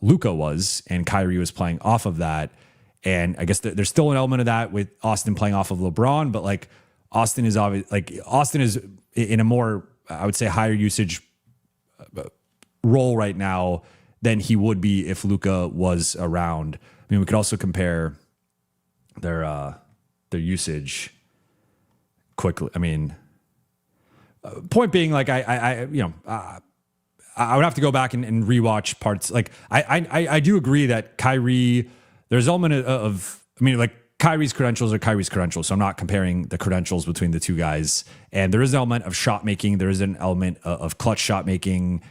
Speaker 2: Luka was, and Kyrie was playing off of that. And I guess there's still an element of that with Austin playing off of LeBron, but like Austin is in a more, I would say, higher usage role right now than he would be if Luka was around. I mean, we could also compare their usage quickly. I mean, point being, like I would have to go back and rewatch parts. Like I do agree that Kyrie, there's an element of I mean, like Kyrie's credentials are Kyrie's credentials. So I'm not comparing the credentials between the two guys. And there is an element of shot making. There is an element of clutch shot making.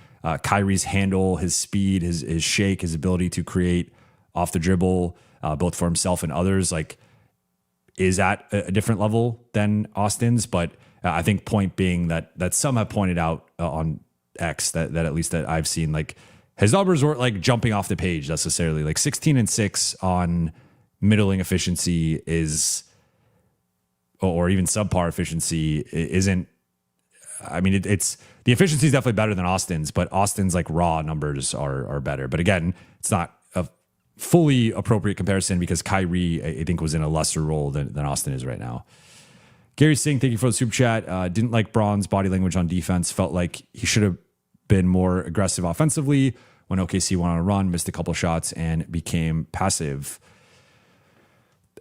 Speaker 2: Kyrie's handle, his speed, his shake, his ability to create off the dribble, both for himself and others, like is at a different level than Austin's. But I think point being that some have pointed out on X that at least that I've seen, like his numbers weren't like jumping off the page necessarily. Like 16 and 6 on middling efficiency or even subpar efficiency isn't. I mean, it's the efficiency is definitely better than Austin's, but Austin's like raw numbers are better. But again, it's not a fully appropriate comparison because Kyrie, I think, was in a lesser role than Austin is right now. Gary Singh, thank you for the super chat. Didn't like Braun's body language on defense. Felt like he should have been more aggressive offensively when OKC went on a run, missed a couple shots, and became passive.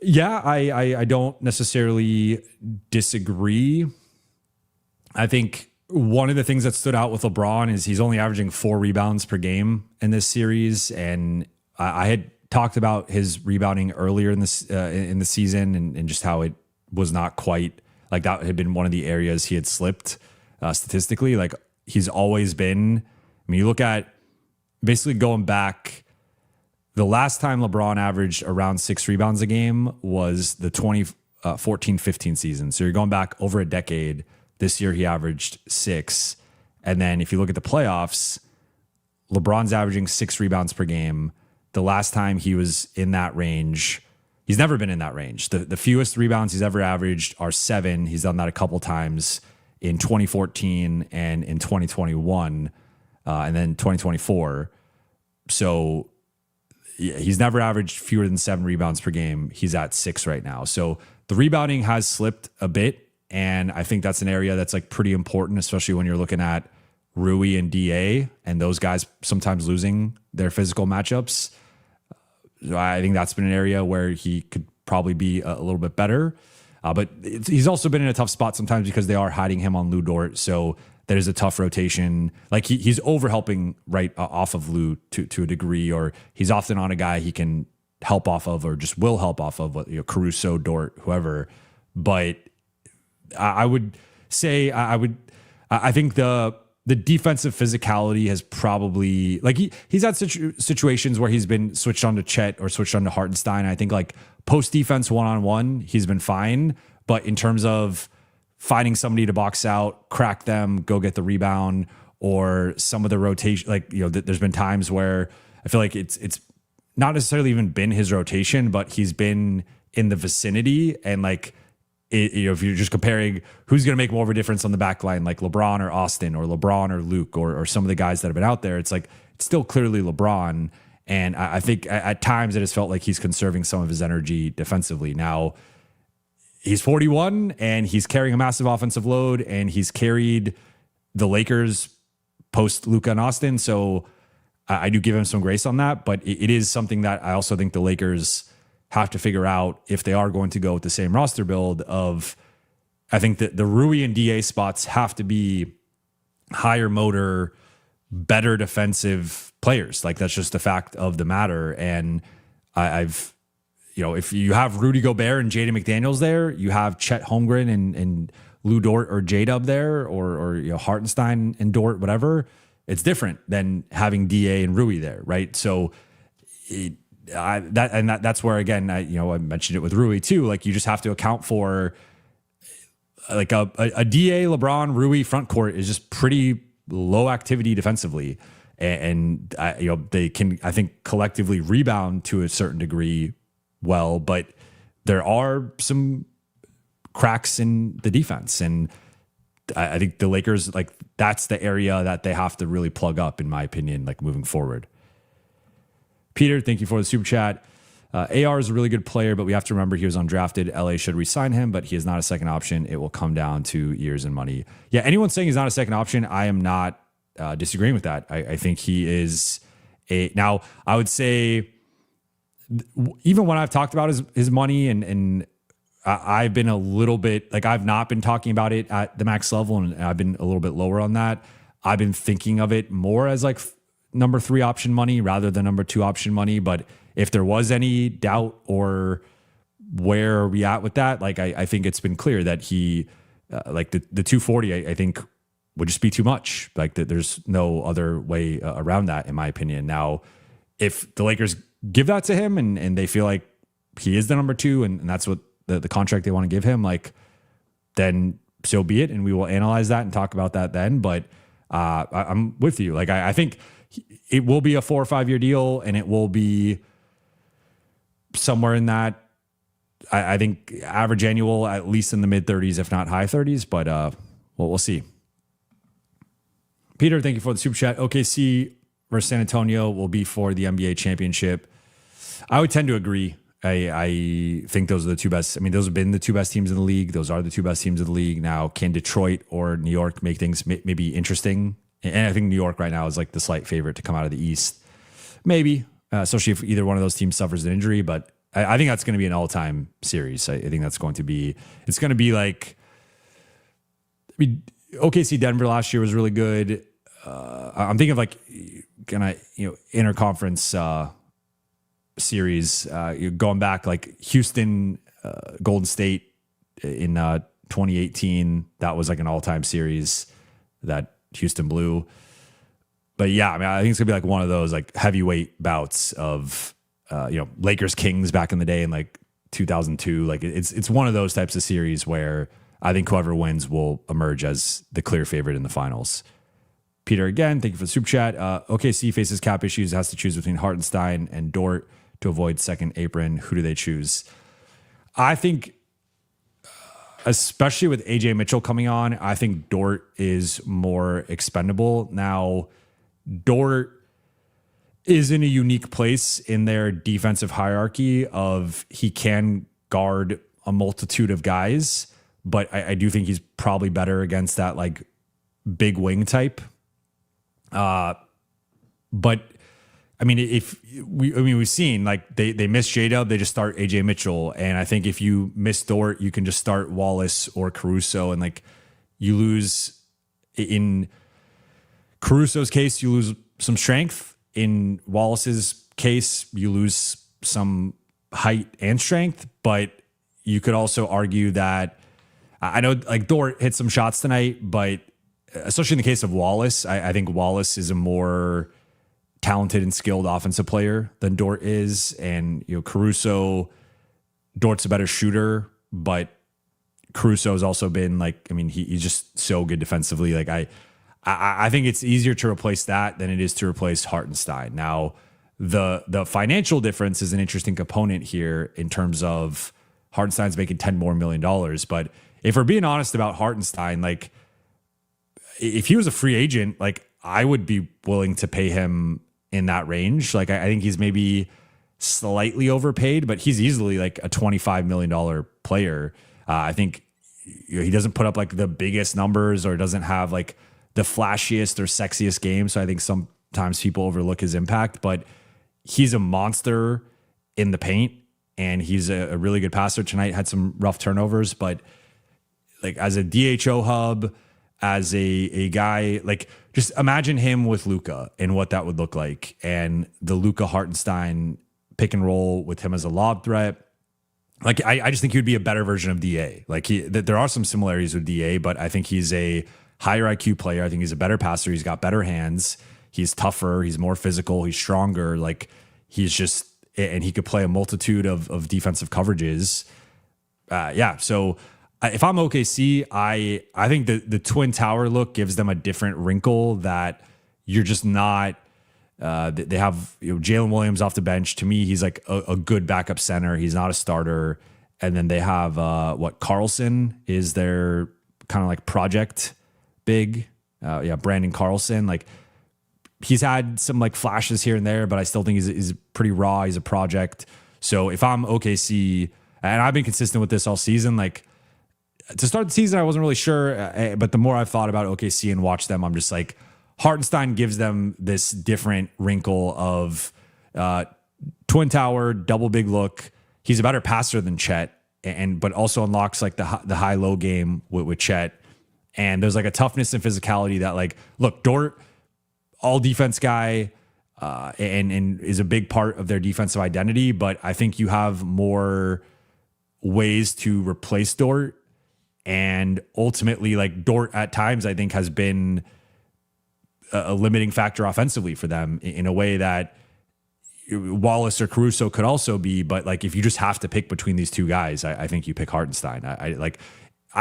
Speaker 2: Yeah, I don't necessarily disagree. I think one of the things that stood out with LeBron is he's only averaging 4 rebounds per game in this series. And I had talked about his rebounding earlier in the season and just how it was not quite like that had been one of the areas he had slipped statistically. Like he's always been, I mean, you look at basically going back, the last time LeBron averaged around 6 rebounds a game was the 2014-15 season. So you're going back over a decade. This year he averaged 6. And then if you look at the playoffs, LeBron's averaging 6 rebounds per game. The last time he was in that range, he's never been in that range. The fewest rebounds he's ever averaged are 7. He's done that a couple times in 2014 and in 2021 and then 2024. So yeah, he's never averaged fewer than 7 rebounds per game. He's at 6 right now. So the rebounding has slipped a bit. And I think that's an area that's like pretty important, especially when you're looking at Rui and DA and those guys sometimes losing their physical matchups. I think that's been an area where he could probably be a little bit better. But he's also been in a tough spot sometimes because they are hiding him on Lou Dort. So that is a tough rotation. Like he's over helping right off of Lou to a degree, or he's often on a guy he can help off of or just will help off of, Caruso, Dort, whoever. But I would say I think the defensive physicality has probably like he's had situations where he's been switched on to Chet or switched on to Hartenstein. I think like post defense 1-on-1, he's been fine. But in terms of finding somebody to box out, crack them, go get the rebound, or some of the rotation, like, there's been times where I feel like it's not necessarily even been his rotation, but he's been in the vicinity and like, if you're just comparing who's going to make more of a difference on the back line, like LeBron or Austin or LeBron or Luke or some of the guys that have been out there, it's like it's still clearly LeBron. And I think at times it has felt like he's conserving some of his energy defensively. Now, he's 41 and he's carrying a massive offensive load and he's carried the Lakers post Luka and Austin, so I do give him some grace on that. But it is something that I also think the Lakers have to figure out if they are going to go with the same roster build of, I think that the Rui and DA spots have to be higher motor, better defensive players. Like that's just the fact of the matter. And I've, if you have Rudy Gobert and Jaden McDaniels there, you have Chet Holmgren and Lou Dort or J-Dub there, or Hartenstein and Dort, whatever. It's different than having DA and Rui there, right? So that's where, again, I mentioned it with Rui too. Like you just have to account for like a DA, LeBron, Rui front court is just pretty low activity defensively, and they can, I think, collectively rebound to a certain degree well, but there are some cracks in the defense, and I think the Lakers, like that's the area that they have to really plug up, in my opinion, like moving forward. Peter, thank you for the super chat. AR is a really good player, but we have to remember he was undrafted. LA should re-sign him, but he is not a second option. It will come down to years and money. Yeah, anyone saying he's not a second option, I am not disagreeing with that. I think he is now I would say, even when I've talked about his money and I've been a little bit, like I've not been talking about it at the max level, and I've been a little bit lower on that. I've been thinking of it more as like number 3 option money rather than number 2 option money. But if there was any doubt or where are we at with that, like I think it's been clear that he, like the 240, I think would just be too much. Like there's no other way around that, in my opinion. Now, if the Lakers give that to him and they feel like he is the number 2 and that's what the contract they want to give him, like then so be it. And we will analyze that and talk about that then. But I'm with you. Like I think it will be a 4 or 5 year deal, and it will be somewhere in that, I think average annual, at least in the mid 30s, if not high 30s, but we'll see. Peter, thank you for the super chat. OKC versus San Antonio will be for the NBA championship. I would tend to agree. I think those are the 2 best. I mean, those have been the 2 best teams in the league. Those are the 2 best teams in the league. Now, can Detroit or New York make things maybe interesting? And I think New York right now is like the slight favorite to come out of the East. Maybe, especially if either one of those teams suffers an injury. But I think that's going to be an all-time series. I think that's going to be, it's going to be like, I mean, OKC Denver last year was really good. I'm thinking of like kind of, interconference series going back, like Houston, Golden State in 2018. That was like an all-time series that Houston blew. But yeah, I mean, I think it's gonna be like one of those like heavyweight bouts of Lakers Kings back in the day in like 2002. Like it's one of those types of series where I think whoever wins will emerge as the clear favorite in the finals. Peter, again, thank you for the super chat. OKC faces cap issues, has to choose between Hartenstein and Dort to avoid second apron. Who do they choose? I think, especially with AJ Mitchell coming on, I think Dort is more expendable. Now, Dort is in a unique place in their defensive hierarchy of he can guard a multitude of guys, but I do think he's probably better against that like big wing type. But I mean, we've seen like they miss J-Dub, they just start AJ Mitchell. And I think if you miss Dort, you can just start Wallace or Caruso. And like you lose in Caruso's case, you lose some strength. In Wallace's case, you lose some height and strength, but you could also argue that I know like Dort hit some shots tonight, but especially in the case of Wallace, I think Wallace is a more talented and skilled offensive player than Dort is. And, Caruso, Dort's a better shooter, but Caruso has also been like, I mean, he's just so good defensively. Like I think it's easier to replace that than it is to replace Hartenstein. Now, the financial difference is an interesting component here in terms of Hartenstein's making $10 more million. But if we're being honest about Hartenstein, like if he was a free agent, like I would be willing to pay him in that range. Like I think he's maybe slightly overpaid, but he's easily like a $25 million player. I think he doesn't put up like the biggest numbers or doesn't have like the flashiest or sexiest game. So I think sometimes people overlook his impact, but he's a monster in the paint and he's a really good passer. Tonight had some rough turnovers, but like as a DHO hub, as a guy, like just imagine him with Luka and what that would look like. And the Luka Hartenstein pick and roll with him as a lob threat. Like I just think he would be a better version of DA. Like there are some similarities with DA, but I think he's a higher IQ player. I think he's a better passer. He's got better hands. He's tougher. He's more physical. He's stronger. Like he's just, and he could play a multitude of defensive coverages. So if I'm OKC, I think the Twin Tower look gives them a different wrinkle that you're just not. They have Jalen Williams off the bench. To me, he's like a good backup center. He's not a starter. And then they have Carlson is their kind of like project big. Brandon Carlson. Like he's had some like flashes here and there, but I still think he's pretty raw. He's a project. So if I'm OKC, and I've been consistent with this all season, like. To start the season, I wasn't really sure, but the more I've thought about OKC and watched them, I'm just like, Hartenstein gives them this different wrinkle of Twin Tower, double big look. He's a better passer than Chet, but also unlocks like the high-low game with Chet. And there's like a toughness and physicality that like, look, Dort, all defense guy, and is a big part of their defensive identity, but I think you have more ways to replace Dort. And ultimately, like Dort at times, I think has been a limiting factor offensively for them in a way that Wallace or Caruso could also be. But like, if you just have to pick between these two guys, I think you pick Hartenstein.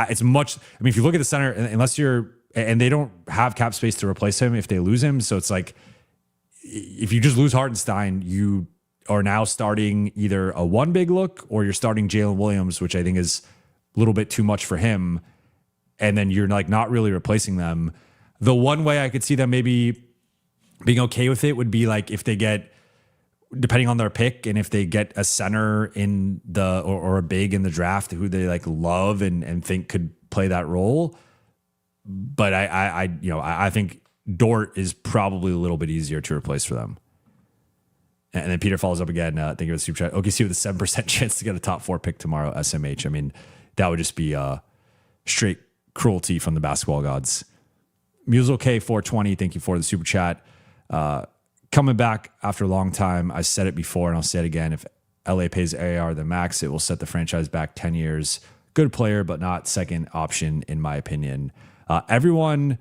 Speaker 2: It's much. I mean, if you look at the center, unless and they don't have cap space to replace him if they lose him. So it's like, if you just lose Hartenstein, you are now starting either a one big look or you're starting Jalen Williams, which I think is a little bit too much for him. And then you're like not really replacing them. The one way I could see them maybe being okay with it would be like if they get, depending on their pick, and if they get a center in or a big in the draft who they like love and think could play that role. But I think Dort is probably a little bit easier to replace for them. And then Peter follows up again. Thank you for the super chat. OKC with a 7% chance to get a top 4 pick tomorrow. SMH. I mean, that would just be straight cruelty from the basketball gods. Musel K 420, thank you for the super chat. Coming back after a long time, I said it before and I'll say it again. If LA pays AR the max, it will set the franchise back 10 years. Good player, but not second option in my opinion. Everyone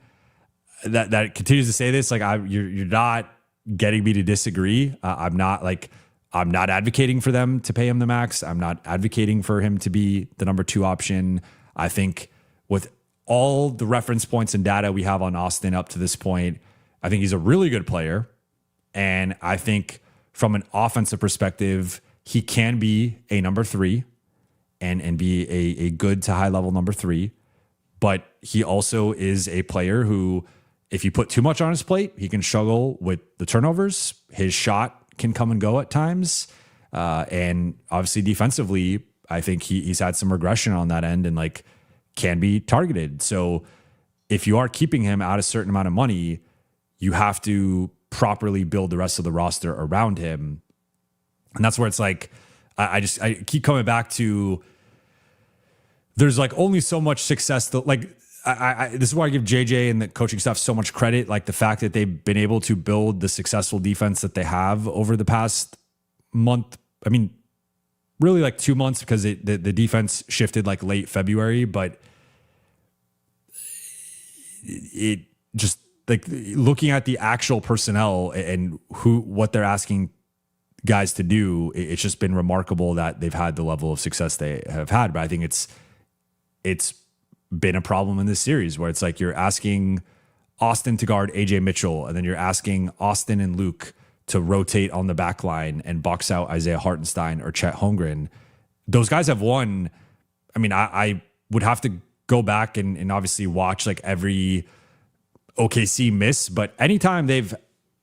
Speaker 2: that continues to say this, like you're not getting me to disagree. I'm not advocating for them to pay him the max. I'm not advocating for him to be the number 2 option. I think with all the reference points and data we have on Austin up to this point, I think he's a really good player. And I think from an offensive perspective, he can be a number 3 and be a good to high level number 3. But he also is a player who, if you put too much on his plate, he can struggle with the turnovers. His shot can come and go at times. And obviously defensively, I think he's had some regression on that end and like can be targeted. So if you are keeping him at a certain amount of money, you have to properly build the rest of the roster around him. And that's where it's like, I keep coming back to, there's like only so much success that like, this is why I give JJ and the coaching staff so much credit. Like the fact that they've been able to build the successful defense that they have over the past month. I mean, really like 2 months because the defense shifted like late February, but it just like looking at the actual personnel and what they're asking guys to do, it's just been remarkable that they've had the level of success they have had. But I think it's been a problem in this series where it's like you're asking Austin to guard AJ Mitchell, and then you're asking Austin and Luke to rotate on the back line and box out Isaiah Hartenstein or Chet Holmgren. Those guys have won. I mean, I would have to go back and obviously watch like every OKC miss, but anytime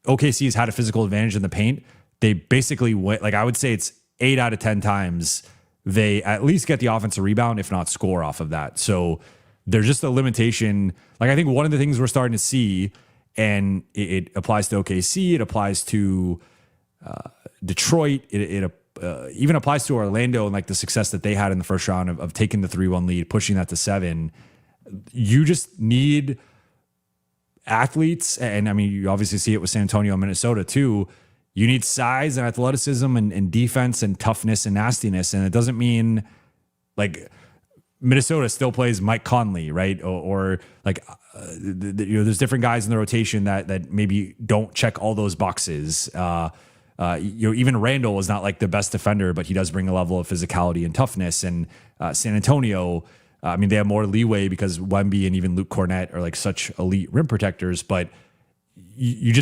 Speaker 2: OKC's had a physical advantage in the paint, they basically win. Like I would say it's 8 out of 10 times they at least get the offensive rebound, if not score off of that. So there's just a limitation. Like, I think one of the things we're starting to see, and it applies to OKC, it applies to Detroit, it even applies to Orlando and like the success that they had in the first round of taking the 3-1 lead, pushing that to 7. You just need athletes, and I mean, you obviously see it with San Antonio and Minnesota too. You need size and athleticism and defense and toughness and nastiness. And it doesn't mean like Minnesota still plays Mike Conley, right? Or like, there's different guys in the rotation that maybe don't check all those boxes. Even Randall is not like the best defender, but he does bring a level of physicality and toughness. And San Antonio, I mean, they have more leeway because Wemby and even Luke Cornett are like such elite rim protectors, but you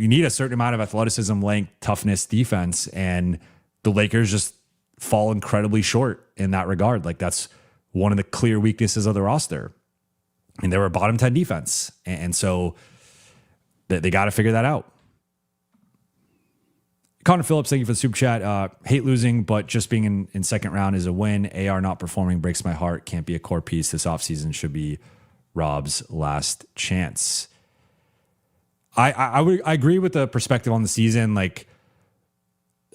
Speaker 2: need a certain amount of athleticism, length, toughness, defense, and the Lakers just fall incredibly short in that regard. Like, that's one of the clear weaknesses of the roster. And they were a bottom 10 defense. And so they got to figure that out. Connor Phillips, thank you for the super chat. Hate losing, but just being in second round is a win. AR not performing breaks my heart. Can't be a core piece. This offseason should be Rob's last chance. I agree with the perspective on the season. Like,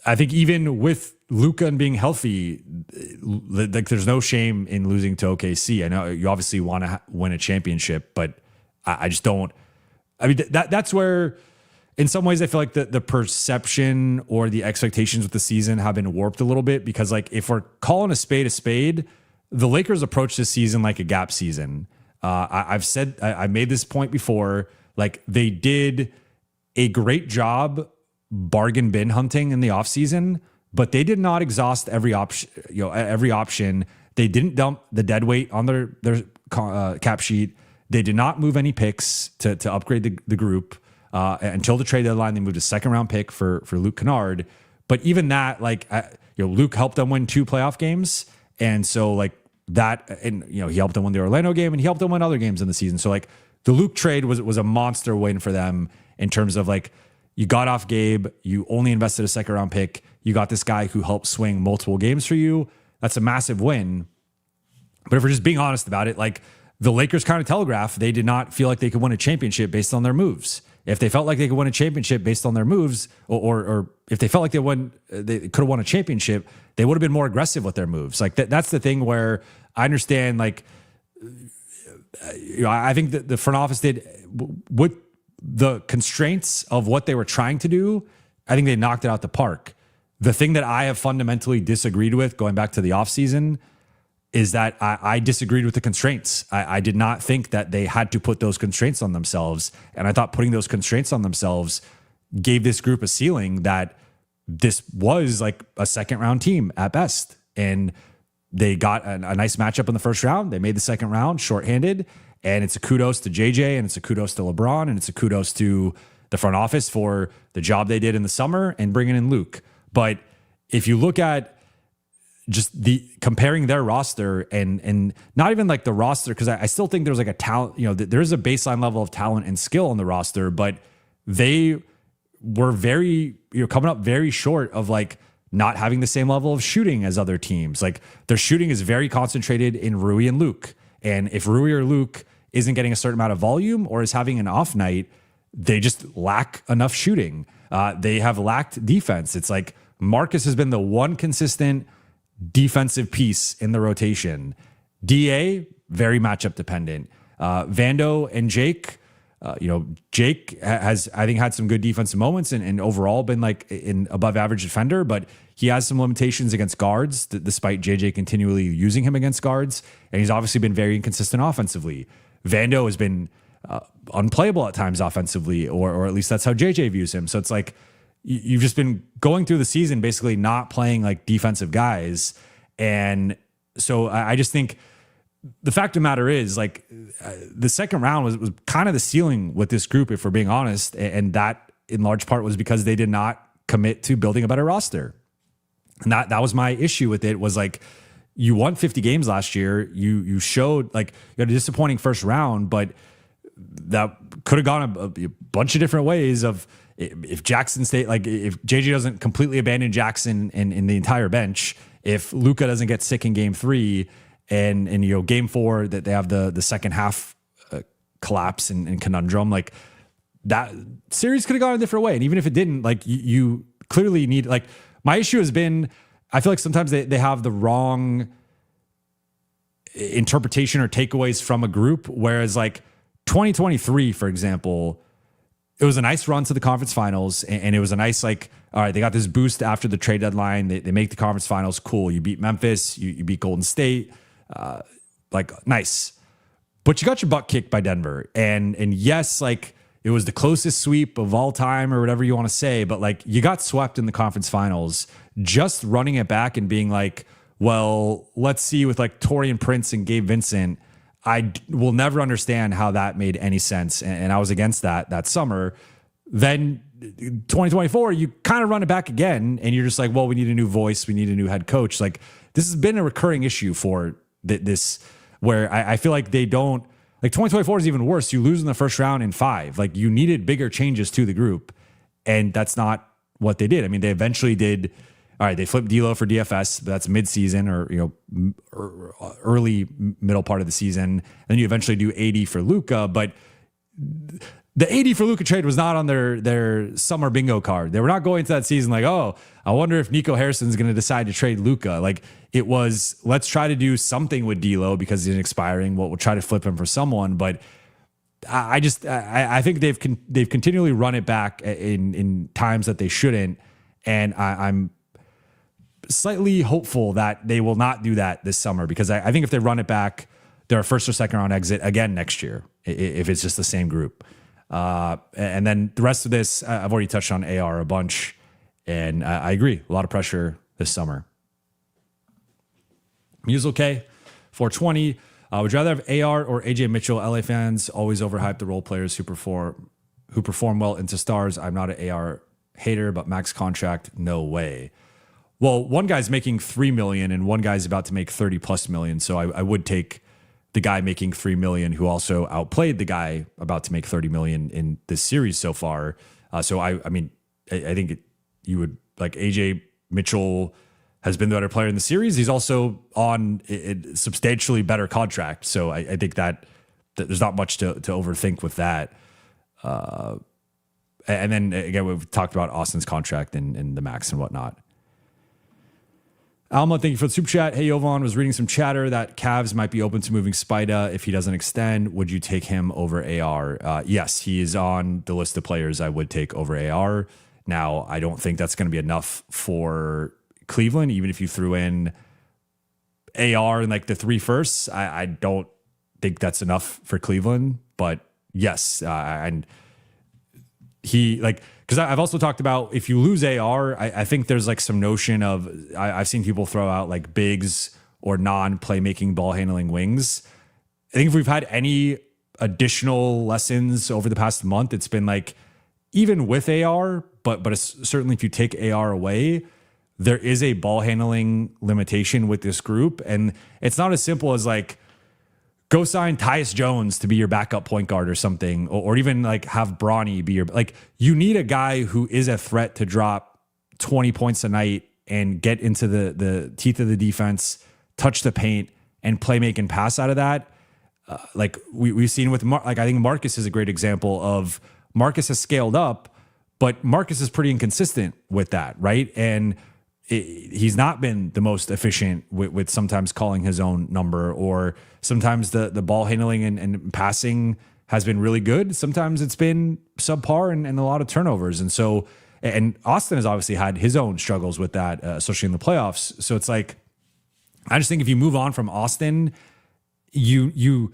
Speaker 2: I think even with Luka and being healthy, like, there's no shame in losing to OKC. I know you obviously want to win a championship, but I just don't. I mean, that's where, in some ways, I feel like the perception or the expectations with the season have been warped a little bit, because like, if we're calling a spade, the Lakers approach this season like a gap season. I've made this point before. Like, they did a great job bargain bin hunting in the offseason, but they did not exhaust every option. They didn't dump the dead weight on their cap sheet. They did not move any picks to upgrade the group. Until the trade deadline, they moved a second round pick for Luke Kennard. But even that, like, Luke helped them win 2 playoff games. And so like that, and he helped them win the Orlando game, and he helped them win other games in the season. So like, the Luke trade was a monster win for them in terms of like, you got off Gabe, you only invested a second round pick, you got this guy who helped swing multiple games for you. That's a massive win. But if we're just being honest about it, like, the Lakers kind of telegraphed they did not feel like they could win a championship based on their moves. If they felt like they could win a championship based on their moves, or if they felt like they could have won a championship, they would have been more aggressive with their moves. Like, that's the thing where I understand, like, I think that the front office did, with the constraints of what they were trying to do, I think they knocked it out the park. The thing that I have fundamentally disagreed with going back to the offseason is that I disagreed with the constraints. I did not think that they had to put those constraints on themselves. And I thought putting those constraints on themselves gave this group a ceiling that this was like a second round team at best. And they got a nice matchup in the first round. They made the second round shorthanded. And it's a kudos to JJ, and it's a kudos to LeBron, and it's a kudos to the front office for the job they did in the summer and bringing in Luke. But if you look at just comparing their roster and not even like the roster, because I still think there's like a talent, there's a baseline level of talent and skill on the roster, but they were coming up very short of like not having the same level of shooting as other teams. Like, their shooting is very concentrated in Rui and Luke. And if Rui or Luke isn't getting a certain amount of volume or is having an off night, they just lack enough shooting. They have lacked defense. It's like Marcus has been the one consistent defensive piece in the rotation. DA, very matchup dependent. Vando and Jake, Jake has, I think, had some good defensive moments and overall been like an above average defender, but he has some limitations against guards, despite JJ continually using him against guards. And he's obviously been very inconsistent offensively. Vando has been unplayable at times offensively, or at least that's how JJ views him. So it's like, you've just been going through the season basically not playing like defensive guys. And so I just think the fact of the matter is, like, the second round was kind of the ceiling with this group, if we're being honest. And that in large part was because they did not commit to building a better roster. And that was my issue with it, was like, you won 50 games last year. You showed, like, you had a disappointing first round, but that could have gone a bunch of different ways. Of if Jackson stayed, like, if JJ doesn't completely abandon Jackson in the entire bench, if Luka doesn't get sick in game 3, and game 4 that they have the second half collapse and conundrum, like that series could have gone a different way. And even if it didn't, like you clearly need, like my issue has been, I feel like sometimes they have the wrong interpretation or takeaways from a group. Whereas like 2023, for example, it was a nice run to the conference finals, and it was a nice, like, all right, they got this boost after the trade deadline. They make the conference finals. Cool. You beat Memphis. You beat Golden State. Like, nice. But you got your butt kicked by Denver. And yes, like, it was the closest sweep of all time or whatever you want to say, but like, you got swept in the conference finals. Just running it back and being like, well, let's see with like Taurean Prince and Gabe Vincent, I will never understand how that made any sense. And I was against that summer. Then 2024, you kind of run it back again, and you're just like, well, we need a new voice. We need a new head coach. Like, this has been a recurring issue for this, where I feel like they don't, like 2024 is even worse. You lose in the first round in 5. Like, you needed bigger changes to the group, and that's not what they did. I mean, they eventually did. All right, they flipped D'Lo for DFS, but that's midseason or early middle part of the season. And then you eventually do 80 for Luka, but the 80 for Luka trade was not on their summer bingo card. They were not going into that season like, oh, I wonder if Nico Harrison's going to decide to trade Luka. Like, it was, let's try to do something with D'Lo because he's expiring. We'll try to flip him for someone, but I think they've continually run it back in times that they shouldn't, and I'm slightly hopeful that they will not do that this summer, because I think if they run it back, they're a first or second round exit again next year if it's just the same group. And then the rest of this, I've already touched on AR a bunch, and I agree. A lot of pressure this summer. Musical K, 420. Would you rather have AR or AJ Mitchell? LA fans always overhype the role players who perform well into stars. I'm not an AR hater, but max contract, no way. Well, one guy's making $3 million and one guy's about to make $30+ million. So I would take the guy making $3 million who also outplayed the guy about to make $30 million in this series so far. So I think you would, like, AJ Mitchell has been the better player in the series. He's also on a substantially better contract. So I think that there's not much to overthink with that. And then again, we've talked about Austin's contract and the max and whatnot. Alma, thank you for the super chat. Hey, Jovan, was reading some chatter that Cavs might be open to moving Spida if he doesn't extend. Would you take him over AR? Yes, he is on the list of players I would take over AR. Now, I don't think that's going to be enough for Cleveland, even if you threw in AR and like the 3 firsts. I don't think that's enough for Cleveland. But yes, and he, like, because I've also talked about, if you lose AR, I think there's like some notion of, I've seen people throw out like bigs or non-playmaking ball handling wings. I think if we've had any additional lessons over the past month, it's been like, even with AR, but it's certainly if you take AR away, there is a ball handling limitation with this group. And it's not as simple as like, go sign Tyus Jones to be your backup point guard or something, or even like have Bronny be your, like, you need a guy who is a threat to drop 20 points a night and get into the teeth of the defense, touch the paint, and play, make, and pass out of that. Like we've seen with, I think Marcus is a great example of, Marcus has scaled up, but Marcus is pretty inconsistent with that, right? And he's not been the most efficient with sometimes calling his own number, or sometimes the ball handling and passing has been really good. Sometimes it's been subpar and a lot of turnovers. And so, and Austin has obviously had his own struggles with that, especially in the playoffs. So it's like, I just think if you move on from Austin, you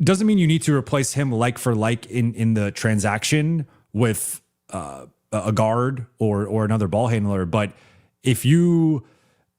Speaker 2: doesn't mean you need to replace him like for like in the transaction with a guard or another ball handler. But if you,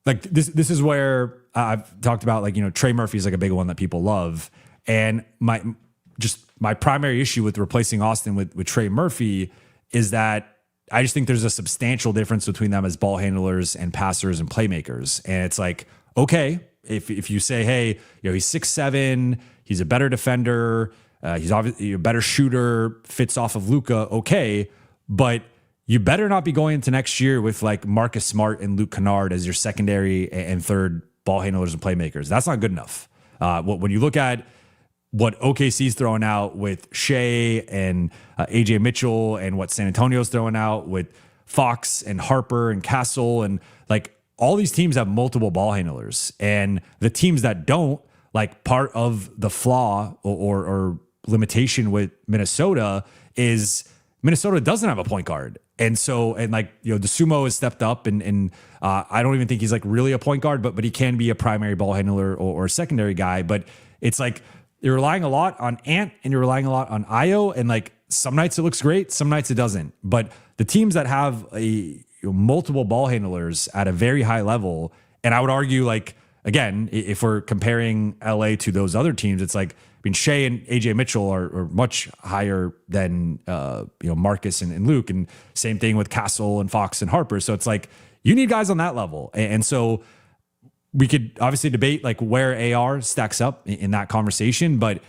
Speaker 2: like, this is where I've talked about, like, Trey Murphy is like a big one that people love. And my primary issue with replacing Austin with Trey Murphy is that I just think there's a substantial difference between them as ball handlers and passers and playmakers. And it's like, okay, if you say, hey, he's 6'7", he's a better defender, he's obviously a better shooter, fits off of Luka, okay, but you better not be going into next year with like Marcus Smart and Luke Kennard as your secondary and third ball handlers and playmakers. That's not good enough. When you look at what OKC's throwing out with Shea and AJ Mitchell, and what San Antonio's throwing out with Fox and Harper and Castle, and like all these teams have multiple ball handlers, and the teams that don't, like, part of the flaw or limitation with Minnesota is Minnesota doesn't have a point guard. And so, and like, you know, DeSumo has stepped up, and I don't even think he's like really a point guard, but he can be a primary ball handler or a secondary guy. But it's like, you're relying a lot on Ant and you're relying a lot on Io, and like some nights it looks great, some nights it doesn't. But the teams that have multiple ball handlers at a very high level, and I would argue, like, again, if we're comparing LA to those other teams, it's like, I mean, Shea and AJ Mitchell are much higher than Marcus and Luke, and same thing with Castle and Fox and Harper. So it's like, you need guys on that level, and so we could obviously debate like where AR stacks up in that conversation, but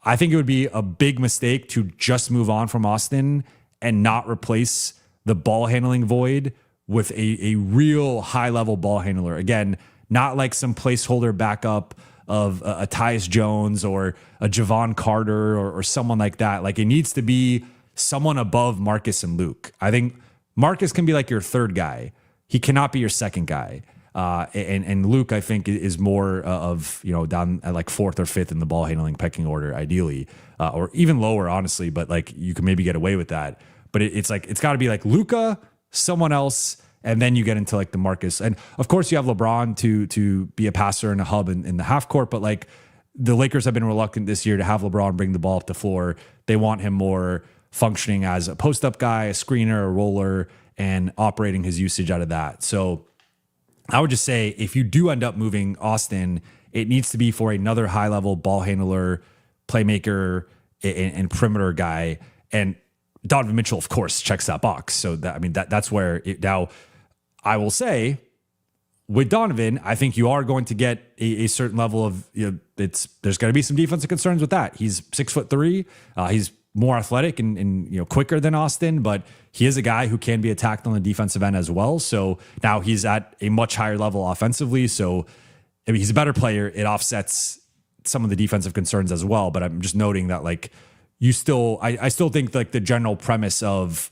Speaker 2: I think it would be a big mistake to just move on from Austin and not replace the ball handling void with a real high level ball handler. Again, not like some placeholder backup of a Tyus Jones or a Jovan Carter or someone like that. Like, it needs to be someone above Marcus and Luke. I think Marcus can be like your third guy. He cannot be your second guy. And Luke, I think, is more of, down at like fourth or fifth in the ball handling pecking order, ideally, or even lower, honestly. But like, you can maybe get away with that. But it's like, it's got to be like Luka, someone else, and then you get into like the Marcus. And of course, you have LeBron to be a passer and a hub in the half court. But like, the Lakers have been reluctant this year to have LeBron bring the ball up the floor. They want him more functioning as a post up guy, a screener, a roller, and operating his usage out of that. So I would just say, if you do end up moving Austin, it needs to be for another high level ball handler, playmaker, and perimeter guy. And Donovan Mitchell, of course, checks that box. So that's where now I will say, with Donovan, I think you are going to get a certain level of, there's going to be some defensive concerns with that. He's 6'3". He's more athletic and quicker than Austin, but he is a guy who can be attacked on the defensive end as well. So now he's at a much higher level offensively. So I mean, he's a better player. It offsets some of the defensive concerns as well. But I'm just noting that, like, I still think like the general premise of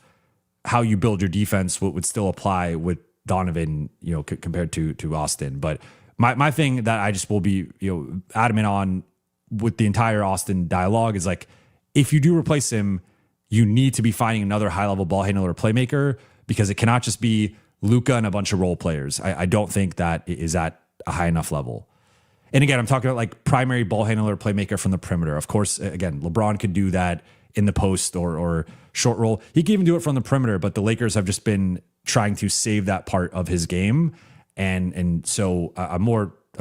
Speaker 2: how you build your defense would still apply with Donovan, compared to Austin. But my thing that I just will be, adamant on with the entire Austin dialogue is, like, if you do replace him, you need to be finding another high level ball handler or playmaker, because it cannot just be Luka and a bunch of role players. I don't think that is at a high enough level. And again, I'm talking about like primary ball handler, playmaker from the perimeter. Of course, again, LeBron could do that in the post or short roll. He can even do it from the perimeter, but the Lakers have just been trying to save that part of his game. And so I'm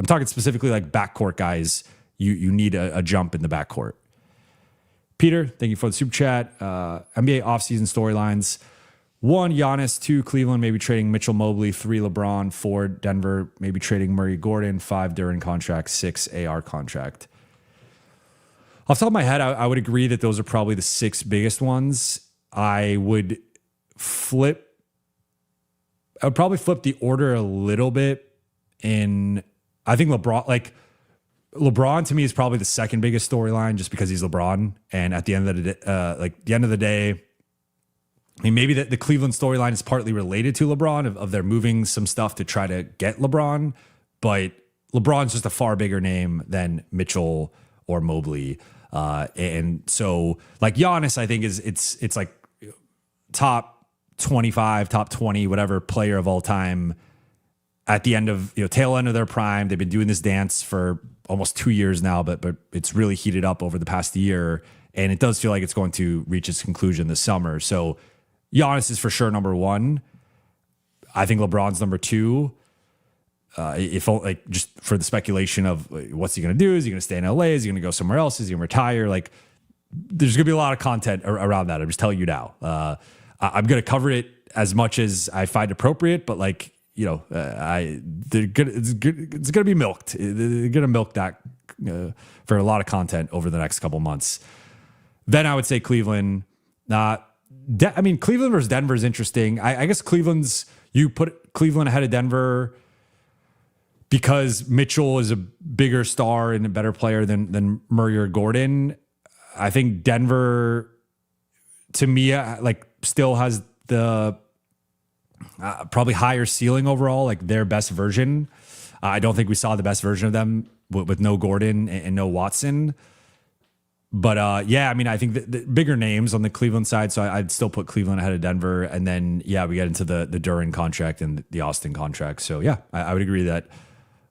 Speaker 2: talking specifically like backcourt guys. You need a jump in the backcourt. Peter, thank you for the super chat. NBA offseason storylines. 1, Giannis. 2, Cleveland maybe trading Mitchell Mobley. 3, LeBron. 4, Denver maybe trading Murray Gordon. 5, Duren contract. 6, AR contract. Off the top of my head, I would agree that those are probably the 6 biggest ones. I would probably flip the order a little bit. I think LeBron to me is probably the second biggest storyline, just because he's LeBron. And at the end of the day, I mean, maybe the Cleveland storyline is partly related to LeBron of they're moving some stuff to try to get LeBron, but LeBron's just a far bigger name than Mitchell or Mobley. And so like Giannis, I think it's like top 25, top 20, whatever player of all time at the end of, tail end of their prime. They've been doing this dance for almost 2 years now, but it's really heated up over the past year. And it does feel like it's going to reach its conclusion this summer. So Giannis is for sure number 1. I think LeBron's number 2. If like just for the speculation of what's he going to do? Is he going to stay in LA? Is he going to go somewhere else? Is he going to retire? Like, there's going to be a lot of content around that. I'm just telling you now. I'm going to cover it as much as I find appropriate, but like, it's going to be milked. They're going to milk that for a lot of content over the next couple months. Then I would say Cleveland. Cleveland versus Denver is interesting. I guess you put Cleveland ahead of Denver because Mitchell is a bigger star and a better player than Murray or Gordon, I think Denver, to me, like still has the probably higher ceiling overall, like their best version. I don't think we saw the best version of them with no Gordon and no Watson. But yeah, I mean, I think the bigger names on the Cleveland side, so I'd still put Cleveland ahead of Denver. And then, yeah, we get into the Duran contract and the Austin contract. So yeah, I would agree that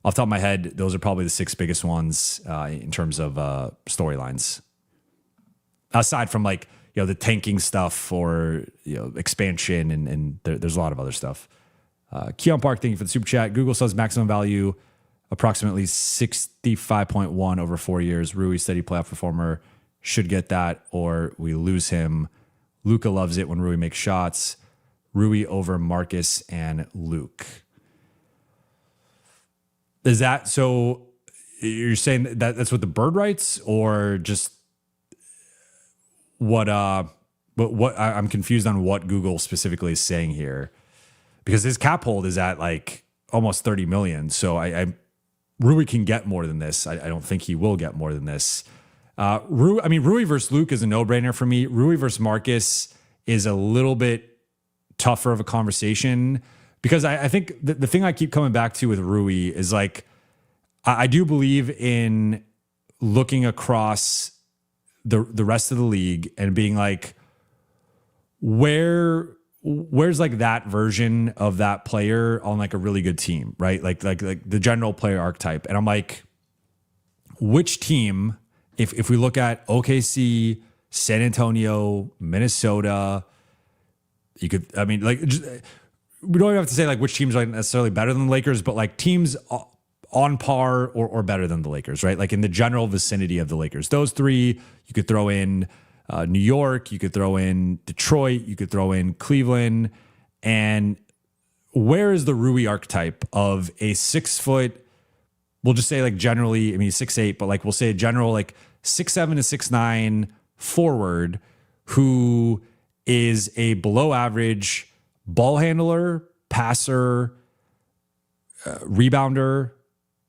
Speaker 2: off the top of my head, those are probably the 6 biggest ones in terms of storylines. Aside from like, the tanking stuff or, expansion and there's a lot of other stuff. Keon Park, thank you for the super chat. Google says maximum value, approximately 65.1 over 4 years. Rui, steady playoff performer, should get that or we lose him. Luka loves it when Rui makes shots. Rui over Marcus and Luke. Is that, so you're saying that's what the bird writes or just what I'm confused on what Google specifically is saying here, because his cap hold is at like almost 30 million. So Rui can get more than this. I don't think he will get more than this. Rui versus Luke is a no-brainer for me. Rui versus Marcus is a little bit tougher of a conversation because I think the thing I keep coming back to with Rui is like, I do believe in looking across the rest of the league and being like, where's like that version of that player on like a really good team, right? Like the general player archetype. And I'm like, which team, if we look at OKC, San Antonio, Minnesota, we don't even have to say like which teams are necessarily better than the Lakers, but like teams on par or better than the Lakers, right? Like in the general vicinity of the Lakers. Those 3, you could throw in New York, you could throw in Detroit, you could throw in Cleveland. And where is the Rui archetype of a 6 foot, we'll just say like generally, I mean, 6'8", but like we'll say a general like 6'7" to 6'9" forward who is a below average ball handler, passer, rebounder,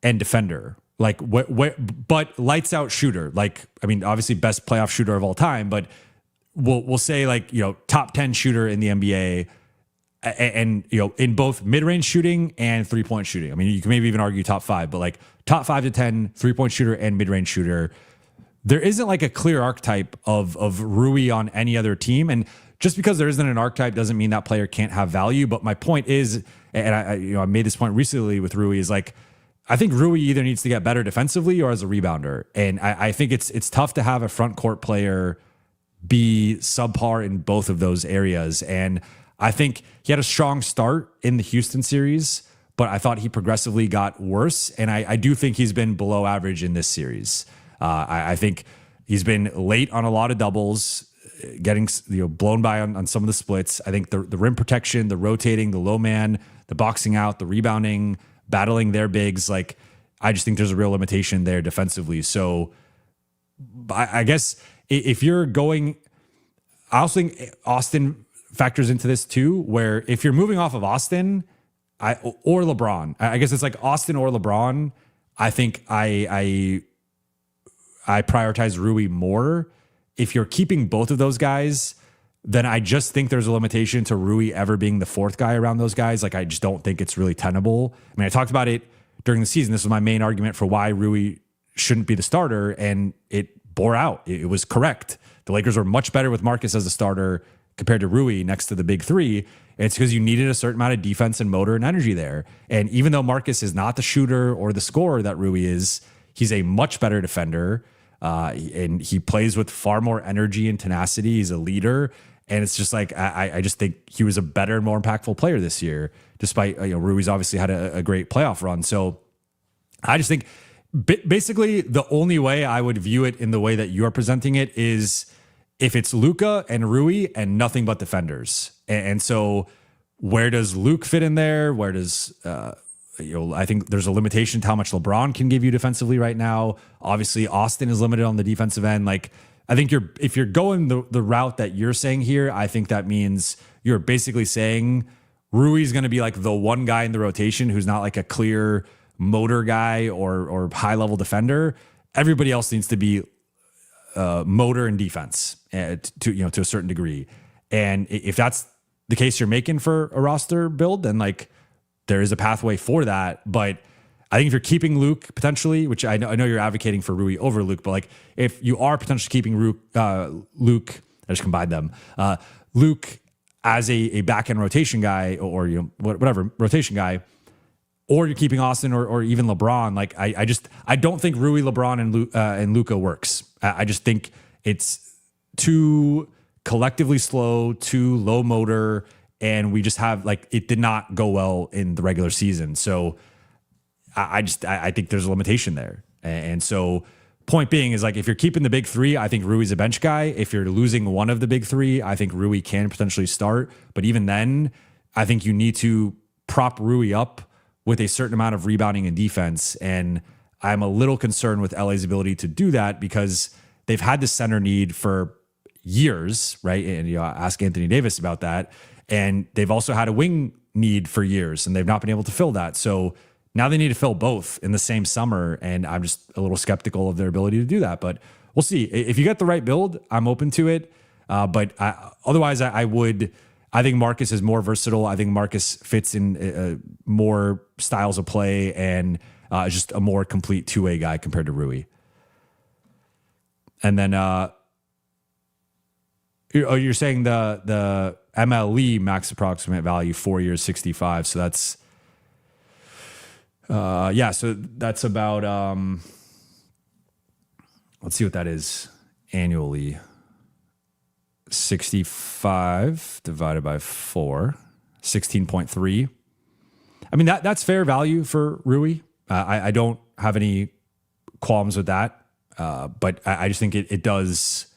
Speaker 2: and defender. Like but lights out shooter. Like, I mean, obviously best playoff shooter of all time, but we'll say like, top 10 shooter in the NBA and in both mid-range shooting and 3-point shooting. I mean, you can maybe even argue top 5, but like top 5 to 10 3-point shooter and mid-range shooter. There isn't like a clear archetype of Rui on any other team. And just because there isn't an archetype doesn't mean that player can't have value. But my point is, and I made this point recently with Rui, is like, I think Rui either needs to get better defensively or as a rebounder. And I think it's tough to have a front court player be subpar in both of those areas. And I think he had a strong start in the Houston series, but I thought he progressively got worse. And I do think he's been below average in this series. I think he's been late on a lot of doubles, getting blown by on some of the splits. I think the rim protection, the rotating, the low man, the boxing out, the rebounding, battling their bigs, like I just think there's a real limitation there defensively. So I guess if you're going, I also think Austin factors into this too, where if you're moving off of Austin or LeBron, I guess it's like Austin or LeBron, I think I prioritize Rui more. If you're keeping both of those guys, then I just think there's a limitation to Rui ever being the 4th guy around those guys. Like, I just don't think it's really tenable. I mean, I talked about it during the season. This was my main argument for why Rui shouldn't be the starter, and it bore out. It was correct. The Lakers were much better with Marcus as a starter compared to Rui next to the big 3. And it's because you needed a certain amount of defense and motor and energy there. And even though Marcus is not the shooter or the scorer that Rui is, he's a much better defender. And he plays with far more energy and tenacity. He's a leader. And it's just like, I just think he was a better and more impactful player this year, despite, Rui's obviously had a great playoff run. So I just think basically the only way I would view it in the way that you're presenting it is if it's Luka and Rui and nothing but defenders. And so where does Luke fit in there? Where does, I think there's a limitation to how much LeBron can give you defensively right now. Obviously, Austin is limited on the defensive end. Like, I think if you're going the route that you're saying here, I think that means you're basically saying Rui's going to be like the one guy in the rotation who's not like a clear motor guy or high level defender. Everybody else needs to be motor and defense to a certain degree. And if that's the case you're making for a roster build, then like there is a pathway for that. But I think if you're keeping Luke potentially, which I know you're advocating for Rui over Luke, but like if you are potentially keeping Luke, I just combined them, Luke as a back end rotation guy or whatever rotation guy, or you're keeping Austin or even LeBron. Like I don't think Rui, LeBron, and Luka works. I just think it's too collectively slow, too low motor, and we just have like it did not go well in the regular season. So I think there's a limitation there. And so point being is like if you're keeping the big three, I think Rui's a bench guy. If you're losing one of the big three, I think Rui can potentially start. But even then, I think you need to prop Rui up with a certain amount of rebounding and defense. And I'm a little concerned with LA's ability to do that because they've had the center need for years, right? And ask Anthony Davis about that. And they've also had a wing need for years, and they've not been able to fill that. So now they need to fill both in the same summer, and I'm just a little skeptical of their ability to do that. But we'll see. If you get the right build, I'm open to it. Otherwise, I think Marcus is more versatile. I think Marcus fits in more styles of play and just a more complete two-way guy compared to Rui. And then you're saying the MLE max approximate value 4 years 65. So that's so that's about let's see what that is annually. 65 divided by 4, 16.3. I mean, that's fair value for Rui. I don't have any qualms with that. But I just think it does.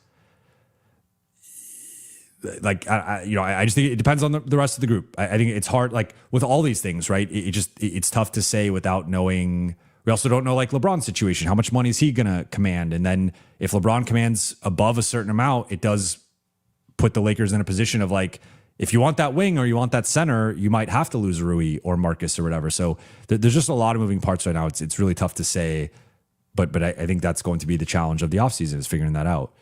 Speaker 2: Like, I just think it depends on the rest of the group. I think it's hard, like with all these things, right? It's tough to say without knowing. We also don't know like LeBron's situation. How much money is he going to command? And then if LeBron commands above a certain amount, it does put the Lakers in a position of like, if you want that wing or you want that center, you might have to lose Rui or Marcus or whatever. So there's just a lot of moving parts right now. It's really tough to say, but I think that's going to be the challenge of the offseason is figuring that out.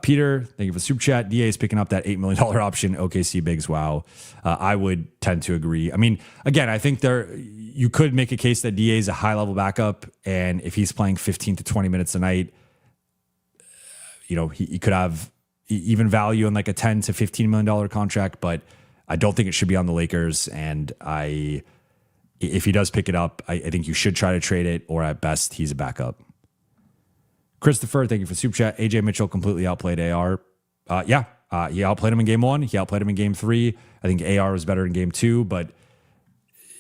Speaker 2: Peter, thank you for the super chat. DA is picking up that $8 million option. OKC Bigs, wow. I would tend to agree. I mean, again, I think you could make a case that DA is a high-level backup, and if he's playing 15 to 20 minutes a night, he could have even value in like a $10 to $15 million contract, but I don't think it should be on the Lakers, and if he does pick it up, I think you should try to trade it, or at best, he's a backup. Christopher, thank you for super chat. AJ Mitchell completely outplayed AR. He outplayed him in game 1. He outplayed him in game 3. I think AR was better in game 2, but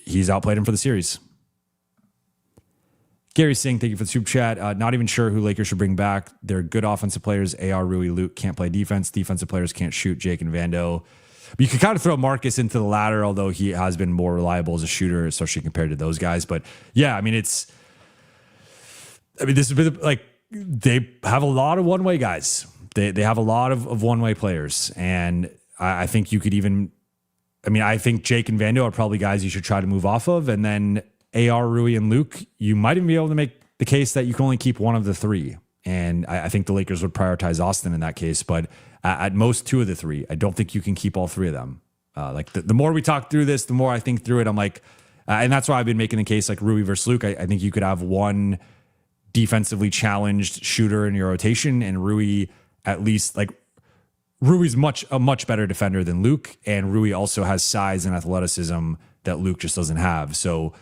Speaker 2: he's outplayed him for the series. Gary Singh, thank you for the super chat. Not even sure who Lakers should bring back. They're good offensive players. AR, Rui, Luke can't play defense. Defensive players can't shoot. Jake and Vando. But you could kind of throw Marcus into the latter, although he has been more reliable as a shooter, especially compared to those guys. But yeah, I mean, this has been like, they have a lot of one-way guys. They have a lot of one-way players. And I think you could I think Jake and Vando are probably guys you should try to move off of. And then AR, Rui, and Luke, you might even be able to make the case that you can only keep one of the three. And I think the Lakers would prioritize Austin in that case. But at most 2 of the 3, I don't think you can keep all 3 of them. The more we talk through this, the more I think through it. I'm like, and that's why I've been making the case like Rui versus Luke. I think you could have one defensively challenged shooter in your rotation, and Rui at least like Rui's a much better defender than Luke, and Rui also has size and athleticism that Luke just doesn't have. So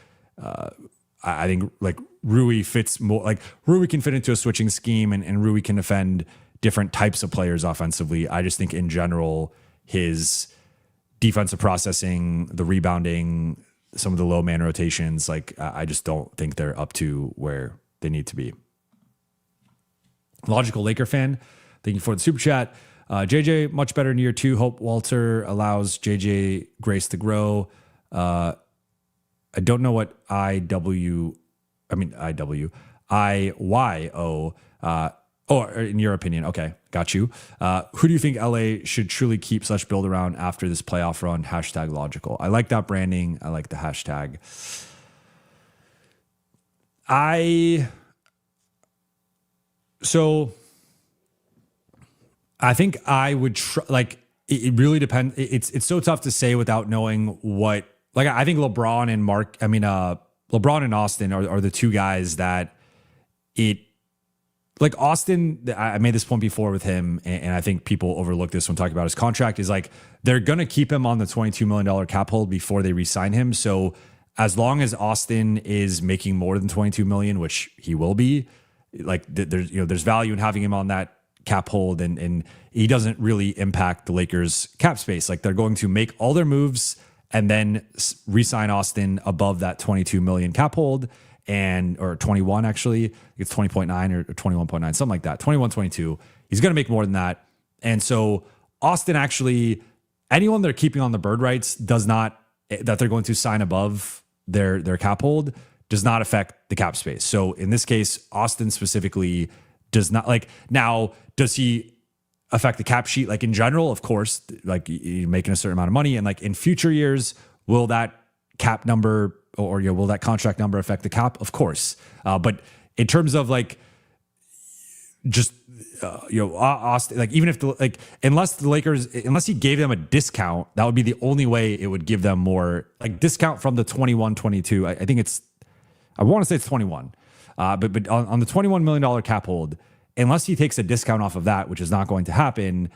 Speaker 2: I think like Rui fits more, like Rui can fit into a switching scheme, and Rui can defend different types of players offensively. I just think in general his defensive processing, the rebounding, some of the low man rotations, like I just don't think they're up to where they need to be. Logical Laker fan, thank you for the super chat. JJ, much better in year 2. Hope Walter allows JJ Grace to grow. I don't know what IYO, in your opinion. Okay, got you. Who do you think LA should truly keep / build around after this playoff run? #logical. I like that branding. I like the hashtag. I think I would it really depends. It's so tough to say without knowing what, like, I think LeBron and Austin are the two guys that like Austin, I made this point before with him, and I think people overlook this when talking about his contract, is like they're going to keep him on the $22 million cap hold before they re-sign him. So as long as Austin is making more than $22 million, which he will be, like there's value in having him on that cap hold, and he doesn't really impact the Lakers cap space. Like they're going to make all their moves and then re-sign Austin above that 22 million cap hold, or 21 actually. It's 20.9 or 21.9, something like that. 21, 22. He's going to make more than that. And so Austin actually, anyone they're keeping on the bird rights that they're going to sign above their cap hold does not affect the cap space. So in this case, Austin specifically does not, like, now, does he affect the cap sheet? Like in general, of course, like you're making a certain amount of money, and like in future years, will that cap number or will that contract number affect the cap? Of course. But in terms of like, just, Austin, like even if unless he gave them a discount, that would be the only way it would give them more, like, discount from the 21, 22. I think I want to say it's 21. But on the $21 million cap hold, unless he takes a discount off of that, which is not going to happen,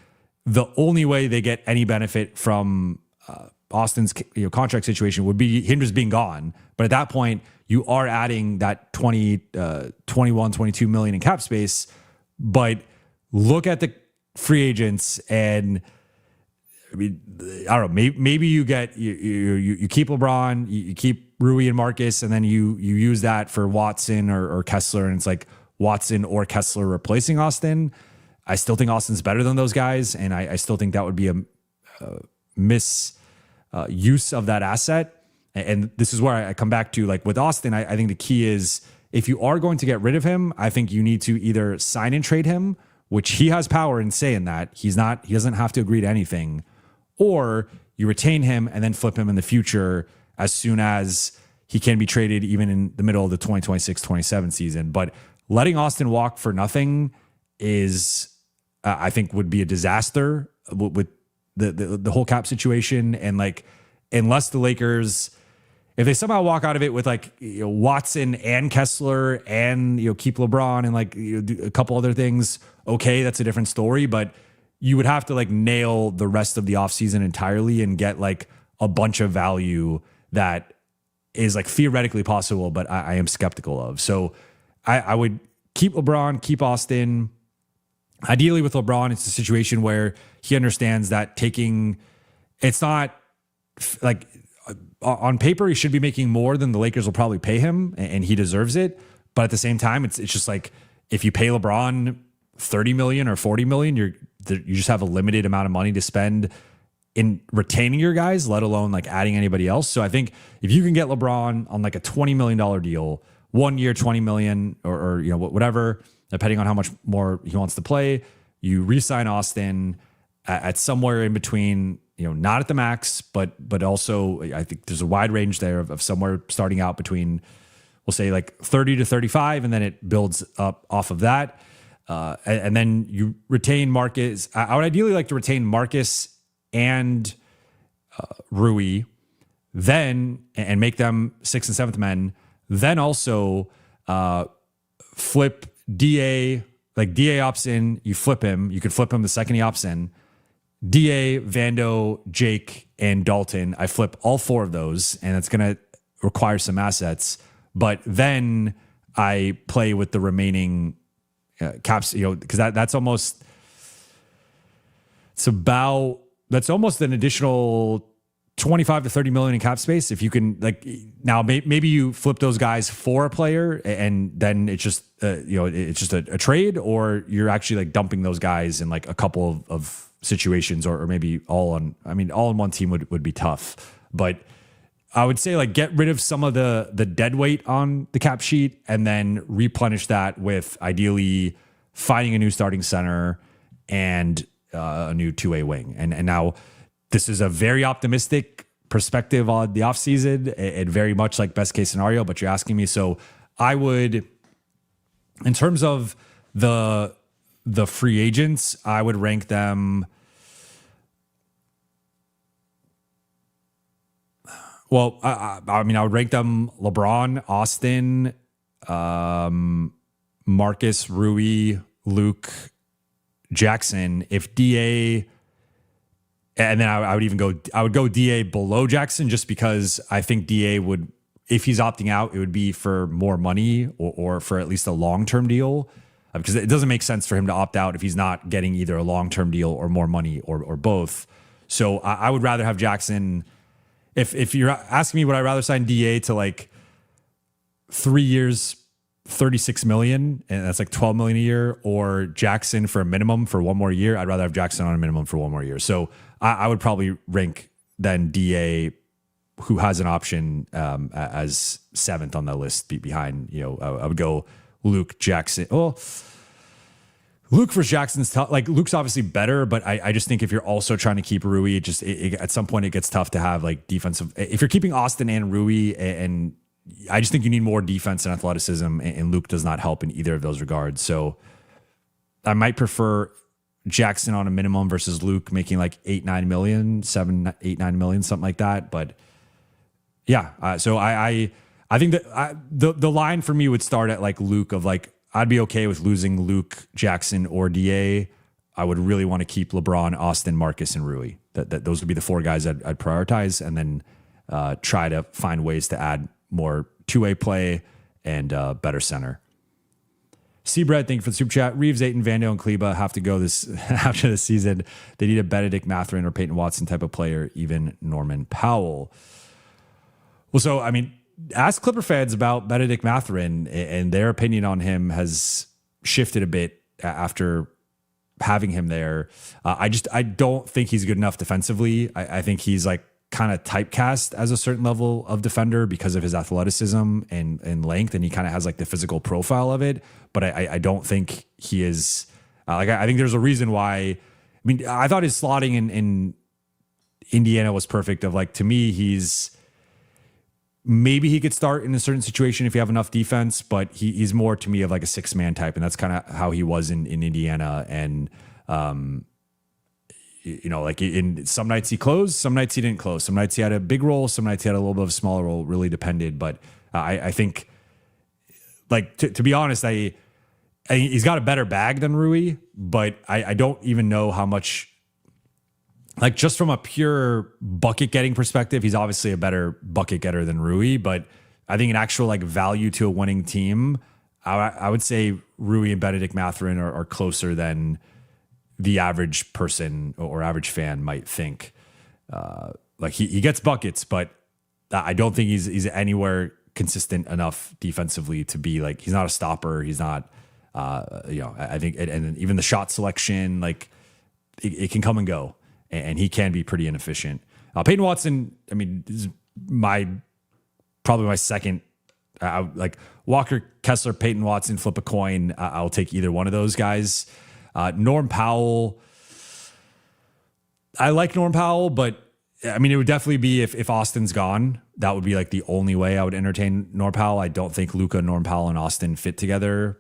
Speaker 2: the only way they get any benefit from Austin's contract situation would be him just being gone. But at that point, you are adding that 21, 22 million in cap space. But look at the free agents, and I mean, I don't know, maybe you get you keep LeBron, you keep Rui and Marcus, and then you use that for Watson or Kessler, and it's like Watson or Kessler replacing Austin. I still think Austin's better than those guys, and I still think that would be a misuse of that asset. And this is where I come back to, like, with Austin, I think the key is, if you are going to get rid of him, I think you need to either sign and trade him, which he has power in saying that. He doesn't have to agree to anything, or you retain him and then flip him in the future as soon as he can be traded, even in the middle of the 2026-27 season. But letting Austin walk for nothing is, I think, would be a disaster with the whole cap situation. And like, unless the Lakers, if they somehow walk out of it with like Watson and Kessler and keep LeBron and like do a couple other things, okay, that's a different story. But you would have to like nail the rest of the offseason entirely and get like a bunch of value that is like theoretically possible, but I am skeptical of. So I would keep LeBron, keep Austin. Ideally with LeBron, it's a situation where he understands that it's not like, on paper, he should be making more than the Lakers will probably pay him, and he deserves it. But at the same time, it's just like, if you pay LeBron $30 million or $40 million, you just have a limited amount of money to spend in retaining your guys, let alone like adding anybody else. So I think if you can get LeBron on like a $20 million deal, 1 year, $20 million, or whatever, depending on how much more he wants to play, you re-sign Austin at somewhere in between, not at the max, but also I think there's a wide range there of somewhere starting out between, we'll say like 30 to 35, and then it builds up off of that. And then you retain Marcus. I would ideally like to retain Marcus and Rui, then, and make them 6th and 7th men. Then also flip DA, like DA opts in, you flip him. You could flip him the second he opts in. DA, Vando, Jake, and Dalton. I flip all 4 of those, and it's going to require some assets. But then I play with the remaining caps, because that's almost an additional 25 to 30 million in cap space. If you can, like, now maybe you flip those guys for a player, and then it's just it's just a trade, or you're actually like dumping those guys in like a couple of situations, or maybe all in one team would be tough. But I would say like get rid of some of the dead weight on the cap sheet, and then replenish that with ideally finding a new starting center and a new 2A wing. And now this is a very optimistic perspective on the offseason, and very much like best case scenario, but you're asking me. So I would, in terms of the free agents, I would rank them. Well, I mean, I would rank them LeBron, Austin, Marcus, Rui, Luke, Jackson. If DA, and then I would go DA below Jackson, just because I think DA would, if he's opting out, it would be for more money or for at least a long-term deal, because it doesn't make sense for him to opt out if he's not getting either a long-term deal or more money or both. So I would rather have Jackson. If you're asking me, would I rather sign DA to like 3 years, $36 million, and that's like $12 million a year, or Jackson for a minimum for 1 more year? I'd rather have Jackson on a minimum for 1 more year. So I would probably rank then DA, who has an option, as 7th on the list behind, I would go Luke, Jackson. Oh, Luke versus Jackson's tough. Like, Luke's obviously better, but I just think if you're also trying to keep Rui, at some point it gets tough to have like defensive. If you're keeping Austin and Rui, and I just think you need more defense and athleticism, and Luke does not help in either of those regards. So I might prefer Jackson on a minimum versus Luke making like 8-9 million, 7-8-9 million, something like that. But yeah, so I think that the line for me would start at like Luke, of like, I'd be okay with losing Luke, Jackson, or DA. I would really want to keep LeBron, Austin, Marcus, and Rui. That those would be the 4 guys I'd prioritize, and then try to find ways to add more two-way play and better center. Seabread, thank you for the super chat. Reeves, Ayton, Vando, and Kleba have to go this after the season. They need a Benedict Mathurin or Peyton Watson type of player, even Norman Powell. Well, so, I mean, ask Clipper fans about Benedict Mathurin, and their opinion on him has shifted a bit after having him there. I don't think he's good enough defensively. I think he's like kind of typecast as a certain level of defender because of his athleticism and length, and he kind of has like the physical profile of it. But I don't think he is I think there's a reason why. I mean, I thought his slotting in Indiana was perfect. Of like, to me, maybe he could start in a certain situation if you have enough defense, but he's more to me of like a 6-man type. And that's kind of how he was in Indiana. And, like in some nights he closed, some nights he didn't close. Some nights he had a big role, some nights he had a little bit of a smaller role, really depended. But I think, like, to be honest, I he's got a better bag than Rui, but I don't even know how much. Like, just from a pure bucket getting perspective, he's obviously a better bucket getter than Rui. But I think an actual like value to a winning team, I would say Rui and Benedict Mathurin are closer than the average person or average fan might think. Like, he gets buckets, but I don't think he's anywhere consistent enough defensively to be like, he's not a stopper. He's not, I think, and even the shot selection, like it can come and go. And he can be pretty inefficient. Peyton Watson, I mean, is probably my second. Like Walker Kessler, Peyton Watson, flip a coin. I'll take either one of those guys. Norm Powell, I like Norm Powell, but I mean, it would definitely be if Austin's gone. That would be like the only way I would entertain Norm Powell. I don't think Luka, Norm Powell, and Austin fit together.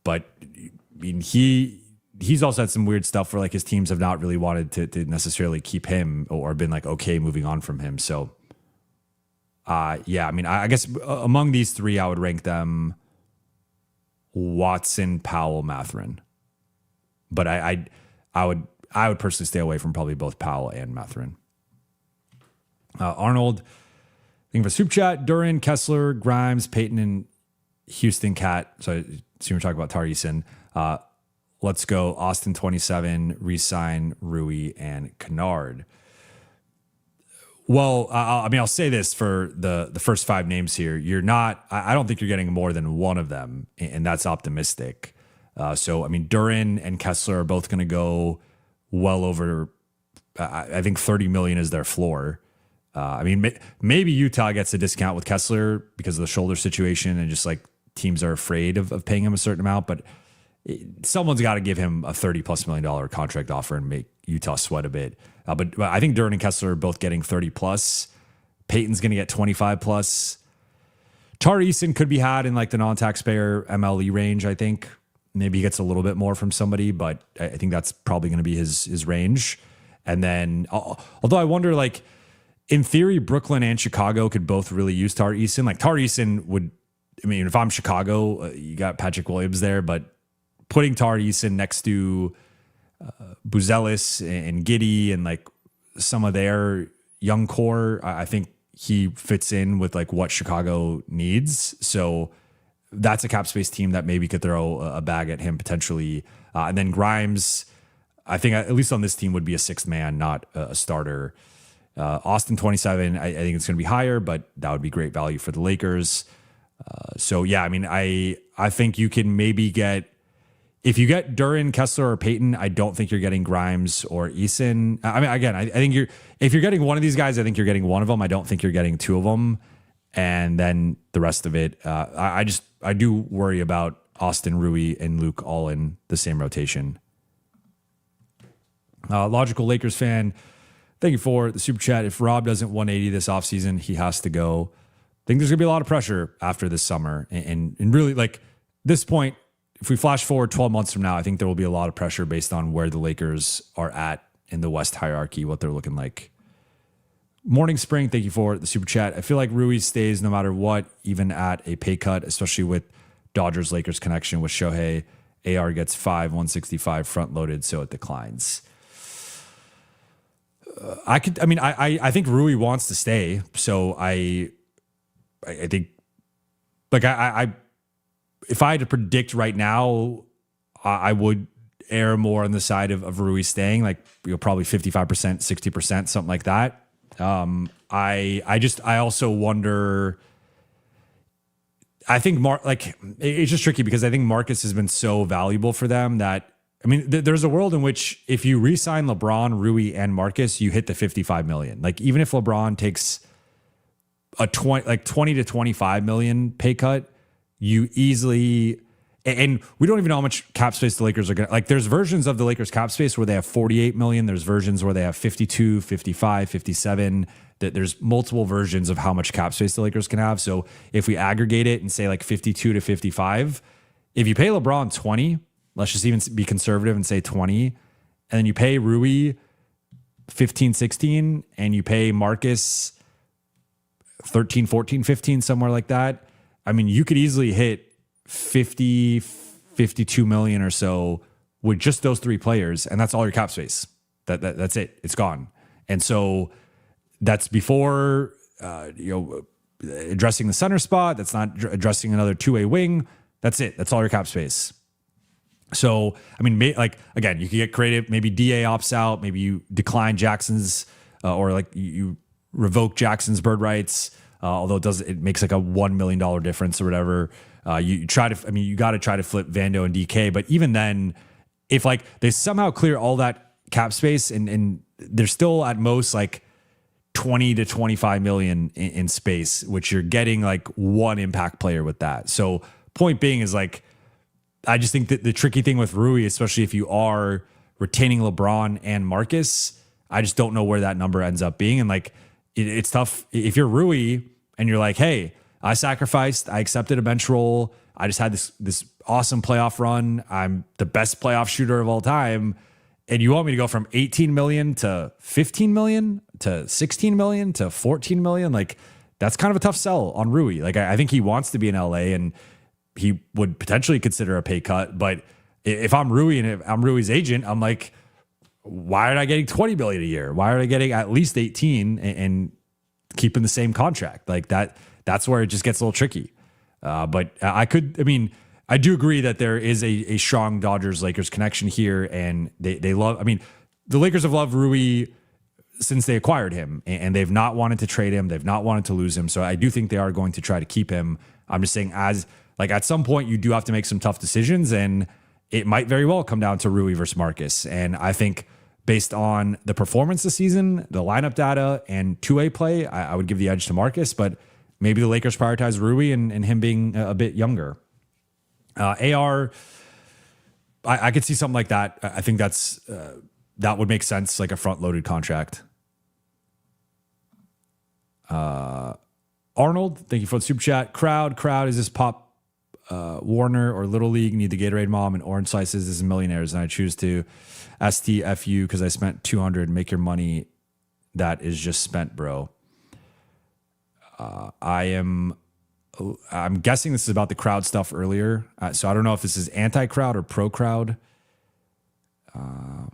Speaker 2: But I mean, he's also had some weird stuff where like his teams have not really wanted to necessarily keep him or been like, okay, moving on from him. So, yeah, I mean, I guess among these 3, I would rank them Watson, Powell, Mathurin. But I would personally stay away from probably both Powell and Mathurin. Arnold, thank you for super chat. Duran, Kessler, Grimes, Peyton, and Houston Cat. So I assume we're talking about Tari Eason. Let's go Austin 27, re-sign Rui and Kennard. Well, I'll say this for the first 5 names here. I don't think you're getting more than one of them, and that's optimistic. So, I mean, Duran and Kessler are both going to go well over, I think 30 million is their floor. I mean, maybe Utah gets a discount with Kessler because of the shoulder situation and just like teams are afraid of paying him a certain amount, but someone's got to give him a $30+ million contract offer and make Utah sweat a bit. But I think Duran and Kessler are both getting 30+. Peyton's going to get 25+. Tari Eason could be had in like the non-taxpayer MLE range, I think. Maybe he gets a little bit more from somebody, but I think that's probably going to be his range. And then, although I wonder, like, in theory, Brooklyn and Chicago could both really use Tari Eason. Like, Tari Eason would, I mean, if I'm Chicago, you got Patrick Williams there, but putting Tari Eason next to Buzelis and Giddey and like some of their young core, I think he fits in with like what Chicago needs. So that's a cap space team that maybe could throw a bag at him potentially. And then Grimes, I think at least on this team would be a sixth man, not a starter. Austin 27, I think it's going to be higher, but that would be great value for the Lakers. So yeah, I mean, I think you can maybe get, if you get Duren, Kessler, or Payton, I don't think you're getting Grimes or Eason. I mean, again, I think if you're getting one of these guys, I think you're getting one of them. I don't think you're getting two of them. And then the rest of it, I do worry about Austin, Rui, and Luke all in the same rotation. Logical Lakers fan, thank you for the super chat. If Rob doesn't 180 this offseason, he has to go. I think there's going to be a lot of pressure after this summer. And really, like, this point, if we flash forward 12 months from now, I think there will be a lot of pressure based on where the Lakers are at in the West hierarchy, what they're looking like. Morning Spring, thank you for the super chat. I feel like Rui stays no matter what, even at a pay cut, especially with Dodgers-Lakers connection with Shohei. AR gets 165 front loaded, so it declines. I think Rui wants to stay, so I think, like, if I had to predict right now, I would err more on the side of Rui staying, like, probably 55%, 60%, something like that. I also wonder, I think it's just tricky because I think Marcus has been so valuable for them that, I mean, there's a world in which if you re-sign LeBron, Rui, and Marcus, you hit the 55 million. Like, even if LeBron takes a 20 to 25 million pay cut, you easily, and we don't even know how much cap space the Lakers are going to, like, there's versions of the Lakers cap space where they have 48 million. There's versions where they have 52, 55, 57. There's multiple versions of how much cap space the Lakers can have. So if we aggregate it and say like 52 to 55, if you pay LeBron 20, let's just even be conservative and say 20, and then you pay Rui 15, 16, and you pay Marcus 13, 14, 15, somewhere like that. I mean, you could easily hit 50, 52 million or so with just those three players, and that's all your cap space. That's it. It's gone. And so that's before addressing the center spot. That's not addressing another two-way wing. That's it. That's all your cap space. So, I mean, like, again, you can get creative. Maybe DA opts out. Maybe you decline Jackson's or like you revoke Jackson's bird rights. Although it makes like a $1 million difference or whatever. You got to try to flip Vando and DK. But even then, if like they somehow clear all that cap space and they're still at most like 20 to 25 million in space, which you're getting like one impact player with that. So point being is, like, I just think that the tricky thing with Rui, especially if you are retaining LeBron and Marcus, I just don't know where that number ends up being. And like, it's tough if you're Rui and you're like, hey, I sacrificed, I accepted a bench role. I just had this awesome playoff run. I'm the best playoff shooter of all time. And you want me to go from 18 million to 15 million to 16 million to 14 million? Like, that's kind of a tough sell on Rui. Like, I think he wants to be in LA and he would potentially consider a pay cut. But if I'm Rui and if I'm Rui's agent, I'm like, why are I getting 20 million a year? Why are I getting at least 18 and keeping the same contract? Like, that's where it just gets a little tricky. But I do agree that there is a strong Dodgers-Lakers connection here, and they love, I mean, the Lakers have loved Rui since they acquired him, and they've not wanted to trade him. They've not wanted to lose him. So I do think they are going to try to keep him. I'm just saying, at some point you do have to make some tough decisions, and it might very well come down to Rui versus Marcus. And I think based on the performance this season, the lineup data, and two-way play, I would give the edge to Marcus, but maybe the Lakers prioritize Rui and him being a bit younger. AR, I could see something like that. I think that would make sense, like a front-loaded contract. Arnold, thank you for the super chat. Crowd, is this Pop Warner or Little League? Need the Gatorade mom and orange slices. This is millionaires, and I choose to STFU because I spent 200. Make your money. That is just spent, bro. I'm guessing this is about the crowd stuff earlier. So I don't know if this is anti-crowd or pro-crowd. I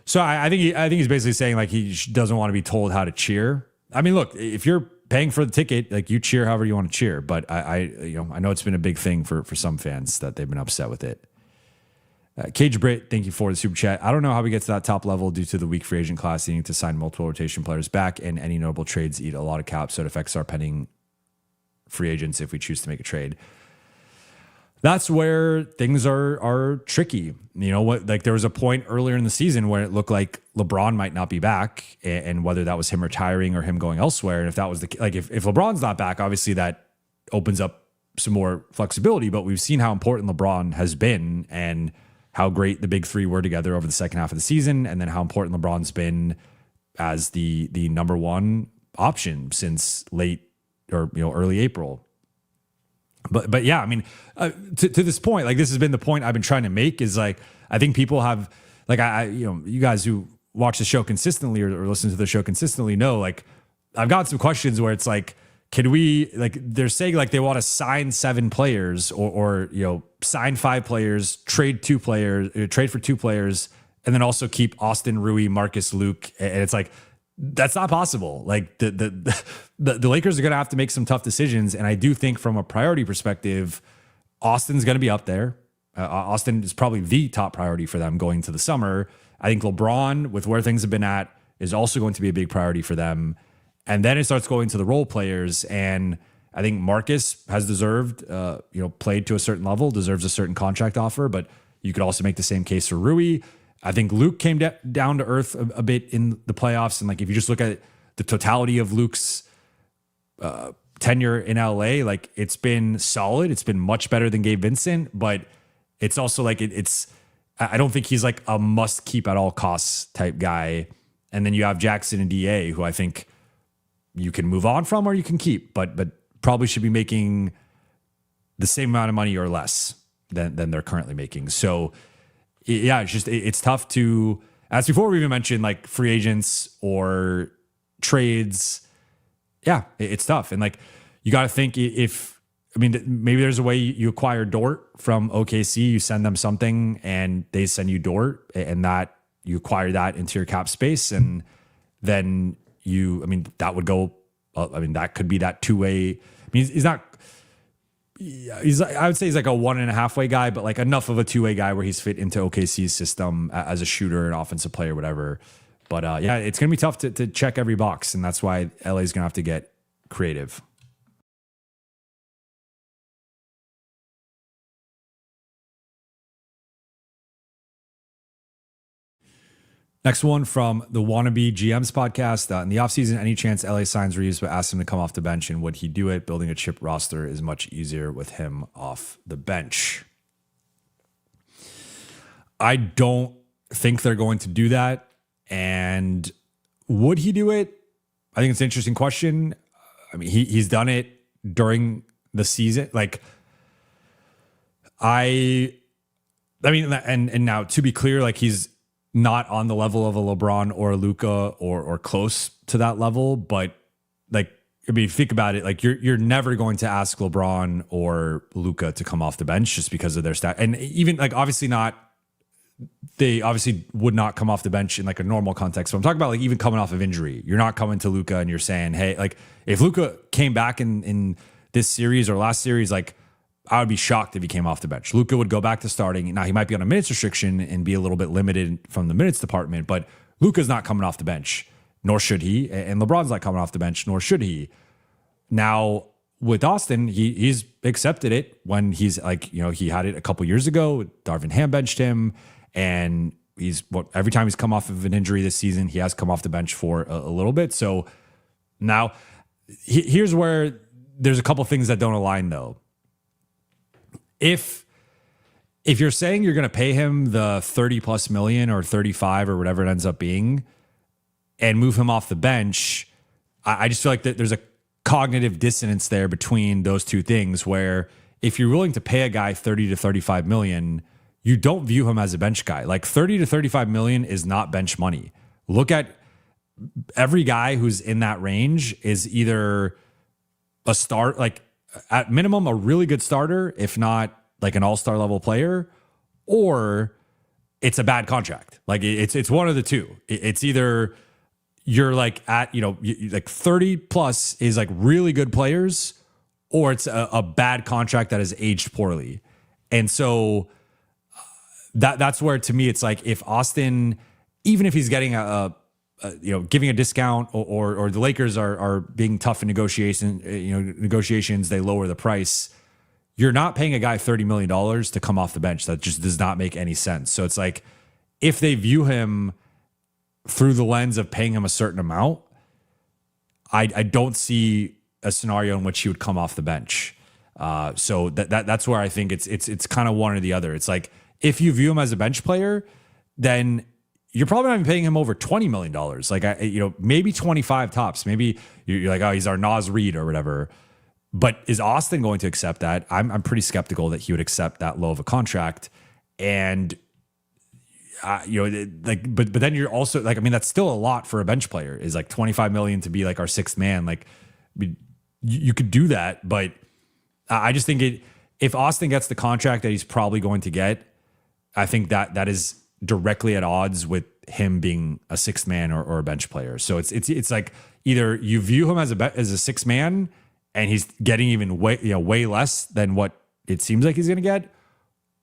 Speaker 2: think he's basically saying like he doesn't want to be told how to cheer. I mean, look, if you're paying for the ticket, like you cheer however you want to cheer. But I know it's been a big thing for some fans that they've been upset with it. Cage Britt, thank you for the super chat. I don't know how we get to that top level due to the weak free agent class needing to sign multiple rotation players back, and any notable trades eat a lot of cap, so it affects our pending free agents if we choose to make a trade. That's where things are tricky. You know what? Like there was a point earlier in the season where it looked like LeBron might not be back, and whether that was him retiring or him going elsewhere. And if that was if LeBron's not back, obviously that opens up some more flexibility. But we've seen how important LeBron has been and how great the big three were together over the second half of the season, and then how important LeBron's been as the number one option since late or early April. But yeah, I mean, to this point, like this has been the point I've been trying to make is like, I think people have like, you guys who watch the show consistently or listen to the show consistently know, like I've got some questions where it's like, can we, like they're saying like they want to sign 7 players or sign 5 players, trade for 2 players, and then also keep Austin, Rui, Marcus, Luke. And it's like, that's not possible. Like the Lakers are going to have to make some tough decisions. And I do think from a priority perspective, Austin's going to be up there. Austin is probably the top priority for them going to the summer. I think LeBron, with where things have been at, is also going to be a big priority for them. And then it starts going to the role players. And I think Marcus has deserved, played to a certain level, deserves a certain contract offer. But you could also make the same case for Rui. I think Luke came down to earth a bit in the playoffs. And like, if you just look at the totality of Luke's tenure in LA, like it's been solid. It's been much better than Gabe Vincent, but it's also like I don't think he's like a must keep at all costs type guy. And then you have Jackson and DA, who I think you can move on from or you can keep, but probably should be making the same amount of money or less than they're currently making. So yeah, it's tough to, as before we even mentioned like free agents or trades. Yeah, it's tough. And like, you got to think maybe there's a way you acquire Dort from OKC, you send them something and they send you Dort, and that you acquire that into your cap space. And then that would go, that could be that two-way. I would say he's like a 1.5 way guy, but like enough of a 2-way guy where he's fit into OKC's system as a shooter, an offensive player, whatever. But yeah, it's going to be tough to check every box. And that's why LA is going to have to get creative. Next one from the Wannabe GMs podcast. In the offseason, any chance LA signs Reeves but asks him to come off the bench, and would he do it? Building a chip roster is much easier with him off the bench. I don't think they're going to do that. And would he do it? I think it's an interesting question. I mean, he's done it during the season. Like, and now to be clear, like he's not on the level of a LeBron or a Luka or close to that level. But like, I mean, think about it. Like you're never going to ask LeBron or Luka to come off the bench just because of their stat. And even like, they obviously would not come off the bench in like a normal context. So I'm talking about like even coming off of injury. You're not coming to Luka and you're saying, hey, like if Luka came back in this series or last series, like I would be shocked if he came off the bench. Luka would go back to starting. Now he might be on a minutes restriction and be a little bit limited from the minutes department, but Luka's not coming off the bench, nor should he. And LeBron's not coming off the bench, nor should he. Now with Austin, he's accepted it when he's like, he had it a couple years ago. Darvin Ham benched him. And every time he's come off of an injury this season, he has come off the bench for a little bit. So now here's where there's a couple things that don't align though. If you're saying you're going to pay him the 30 plus million or 35 or whatever it ends up being, and move him off the bench, I just feel like that there's a cognitive dissonance there between those two things, where if you're willing to pay a guy 30 to 35 million, you don't view him as a bench guy. Like 30 to 35 million is not bench money. Look at every guy who's in that range is either a start, like at minimum, a really good starter, if not like an all-star level player, or it's a bad contract. Like it's one of the two. It's either you're like at, like 30 plus is like really good players, or it's a bad contract that has aged poorly. And so that's where, to me, it's like if Austin, even if he's getting giving a discount, or the Lakers are being tough in negotiations, they lower the price. You're not paying a guy $30 million to come off the bench. That just does not make any sense. So it's like, if they view him through the lens of paying him a certain amount, I don't see a scenario in which he would come off the bench. So that's where I think it's kind of one or the other. It's like, if you view him as a bench player, then you're probably not even paying him over $20 million. Like, maybe 25 tops. Maybe you're like, oh, he's our Nas Reed or whatever. But is Austin going to accept that? I'm pretty skeptical that he would accept that low of a contract. And but then you're also like, I mean, that's still a lot for a bench player. Is like 25 million to be like our sixth man. Like, you could do that, but I just think if Austin gets the contract that he's probably going to get, I think that is directly at odds with him being a sixth man or a bench player. So it's like, either you view him as a sixth man and he's getting even way less than what it seems like he's going to get,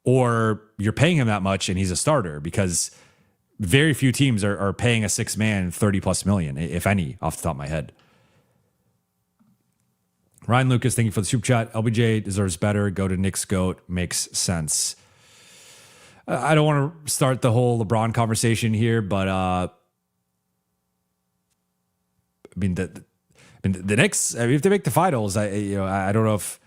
Speaker 2: or you're paying him that much and he's a starter, because very few teams are paying a sixth man 30 plus million, if any, off the top of my head. Ryan Lucas, thank you for the super chat. LBJ deserves better. Go to Knicks GOAT. Makes sense. I don't want to start the whole LeBron conversation here, but the Knicks, if they make the finals, I don't know if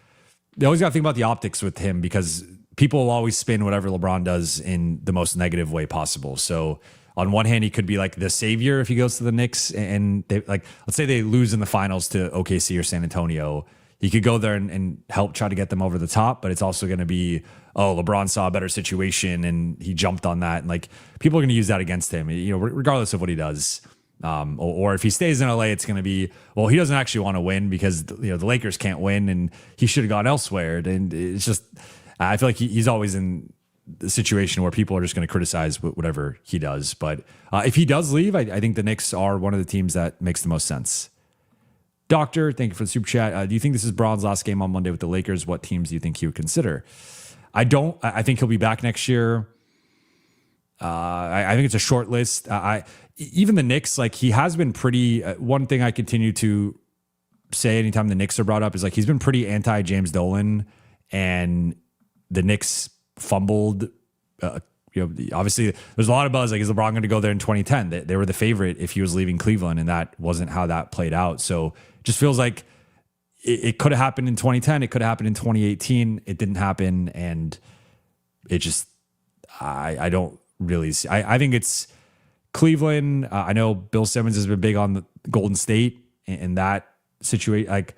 Speaker 2: they always got to think about the optics with him, because people will always spin whatever LeBron does in the most negative way possible. So on one hand, he could be like the savior if he goes to the Knicks, and they, like, let's say they lose in the finals to OKC or San Antonio. He could go there and help try to get them over the top, but it's also going to be, oh, LeBron saw a better situation and he jumped on that. And like, people are going to use that against him, regardless of what he does. Or if he stays in LA, it's going to be, well, he doesn't actually want to win because the Lakers can't win and he should have gone elsewhere. And it's just, I feel like he's always in the situation where people are just going to criticize whatever he does. But if he does leave, I think the Knicks are one of the teams that makes the most sense. Doctor, thank you for the super chat. Do you think this is Bron's last game on Monday with the Lakers? What teams do you think he would consider? I don't. I think he'll be back next year. I think it's a short list. Even the Knicks, like, he has been pretty. One thing I continue to say anytime the Knicks are brought up is like, he's been pretty anti James Dolan, and the Knicks fumbled. Obviously there's a lot of buzz. Like, is LeBron going to go there in 2010? They were the favorite if he was leaving Cleveland, and that wasn't how that played out. So just feels like it could have happened in 2010. It could have happened in 2018. It didn't happen. And it just, I don't really see, I think it's Cleveland. I know Bill Simmons has been big on the Golden State in that situation. Like,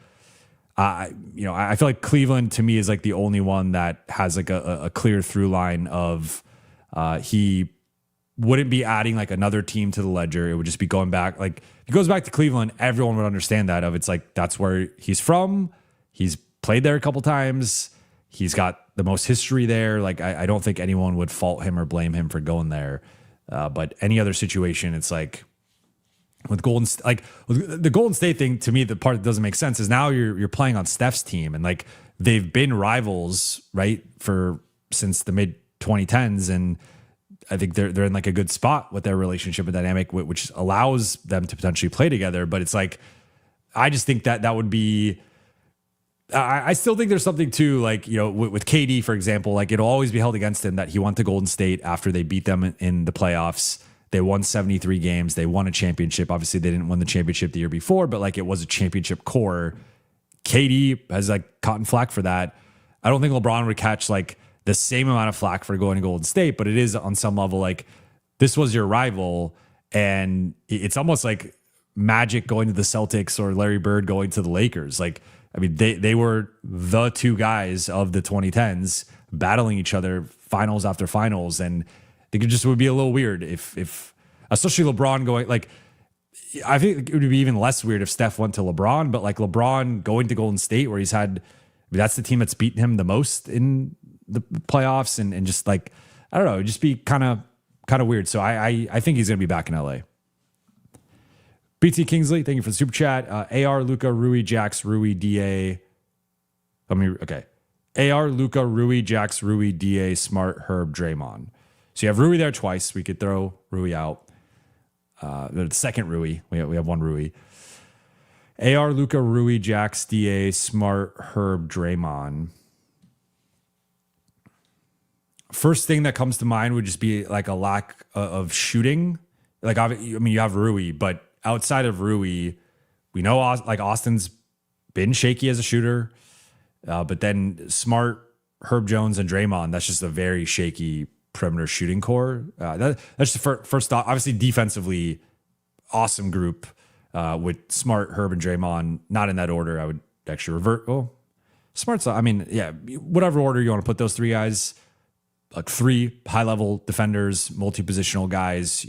Speaker 2: I feel like Cleveland to me is like the only one that has like a clear through line of, he wouldn't be adding like another team to the ledger. It would just be going back. Like, if he goes back to Cleveland, everyone would understand that. It's like, that's where he's from. He's played there a couple times. He's got the most history there. Like, I don't think anyone would fault him or blame him for going there. But any other situation, it's like with the Golden State thing, to me, the part that doesn't make sense is now you're playing on Steph's team, and like, they've been rivals, right, since the mid 2010s, and I think they're in like a good spot with their relationship and dynamic, which allows them to potentially play together. But it's like, I just think that would be, I still think there's something to, like, with KD, for example, like, it'll always be held against him that he went to Golden State after they beat them in the playoffs. They won 73 games. They won a championship. Obviously they didn't win the championship the year before, but like, it was a championship core. KD has like caught flack for that. I don't think LeBron would catch like the same amount of flack for going to Golden State, but it is on some level like, this was your rival, And it's almost like Magic going to the Celtics or Larry Bird going to the Lakers. Like, I mean, they were the two guys of the 2010s battling each other finals after finals. And I think it just would be a little weird if especially LeBron going, like, I think it would be even less weird if Steph went to LeBron, but like LeBron going to Golden State where he's had, that's the team that's beaten him the most in the playoffs and just like, I don't know, it'd just be kind of weird. So I think he's going to be back in LA. BT Kingsley, thank you for the super chat. AR, Luca, Rui, Jax, Rui, DA. AR, Luca, Rui, Jax, Rui, DA, Smart, Herb, Draymond. So you have Rui there twice. We could throw Rui out. The second Rui. We have one Rui. AR, Luca, Rui, Jax, DA, Smart, Herb, Draymond. First thing that comes to mind would just be like a lack of shooting. Like, I mean, you have Rui, but outside of Rui, we know like Austin's been shaky as a shooter, but then Smart, Herb Jones, and Draymond, that's just a very shaky perimeter shooting core. That's the first thought. Obviously, defensively, awesome group with Smart, Herb, and Draymond. Not in that order. I would actually revert. Oh, Smart's, I mean, yeah, whatever order you want to put those three guys. Like three high-level defenders, multi-positional guys.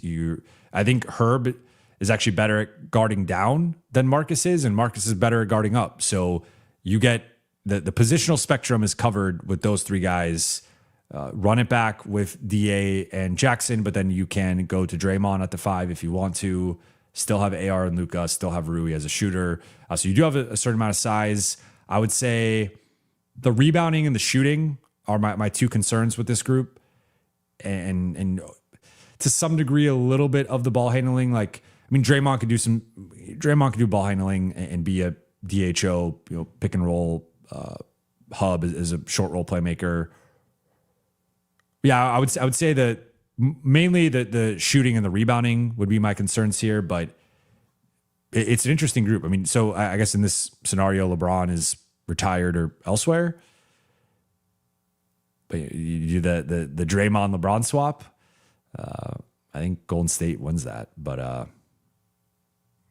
Speaker 2: I think Herb is actually better at guarding down than Marcus is, and Marcus is better at guarding up. So you get the positional spectrum is covered with those three guys. Run it back with DA and Jackson, but then you can go to Draymond at the 5 if you want to. Still have AR and Luka, still have Rui as a shooter. So you do have a certain amount of size. I would say the rebounding and the shooting are my two concerns with this group. And to some degree, a little bit of the ball handling. Like, I mean, Draymond could do ball handling and be a DHO, pick and roll hub as a short roll playmaker. Yeah, I would say that mainly the shooting and the rebounding would be my concerns here, but it's an interesting group. I mean, so I guess in this scenario, LeBron is retired or elsewhere. But you do the Draymond LeBron swap. I think Golden State wins that. But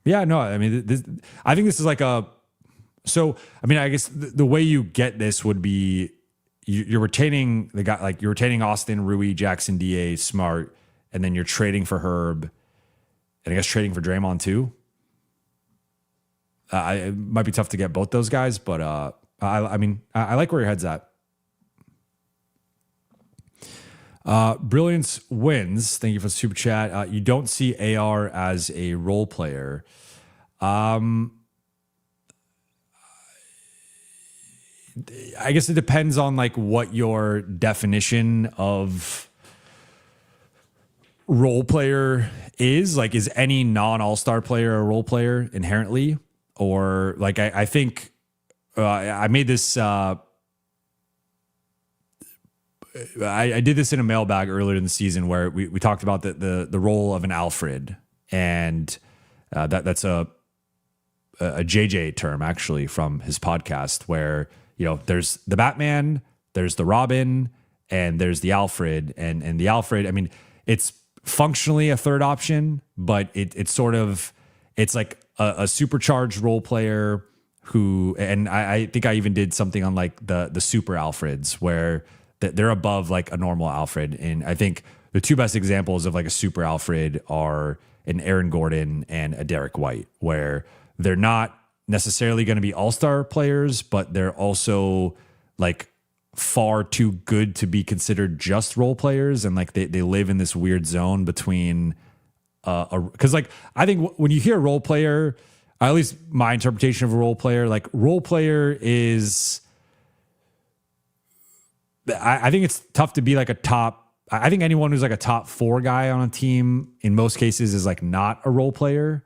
Speaker 2: yeah, no, I mean, I think this is like so, I mean, I guess the way you get this would be you're retaining the guy, like you're retaining Austin, Rui, Jackson, DA, Smart, and then you're trading for Herb, and I guess trading for Draymond too. It might be tough to get both those guys, but I mean, I like where your head's at. Brilliance wins. Thank you for the super chat. You don't see AR as a role player. I guess it depends on like what your definition of role player is. Like, is any non-all-star player a role player inherently? Or like, I think I made this, I did this in a mailbag earlier in the season where we talked about the role of an Alfred, and that's a JJ term actually from his podcast, where there's the Batman, there's the Robin, and there's the Alfred, and the Alfred. I mean, it's functionally a third option, but it's like a supercharged role player who, and I think I even did something on like the super Alfreds where they're above like a normal Alfred. And I think the two best examples of like a super Alfred are an Aaron Gordon and a Derek White, where they're not necessarily going to be all-star players, but they're also like far too good to be considered just role players. And like they live in this weird zone between, because like I think when you hear role player, at least my interpretation of a role player, like role player is, I think it's tough to be like a top. I think anyone who's like a top 4 guy on a team in most cases is like not a role player,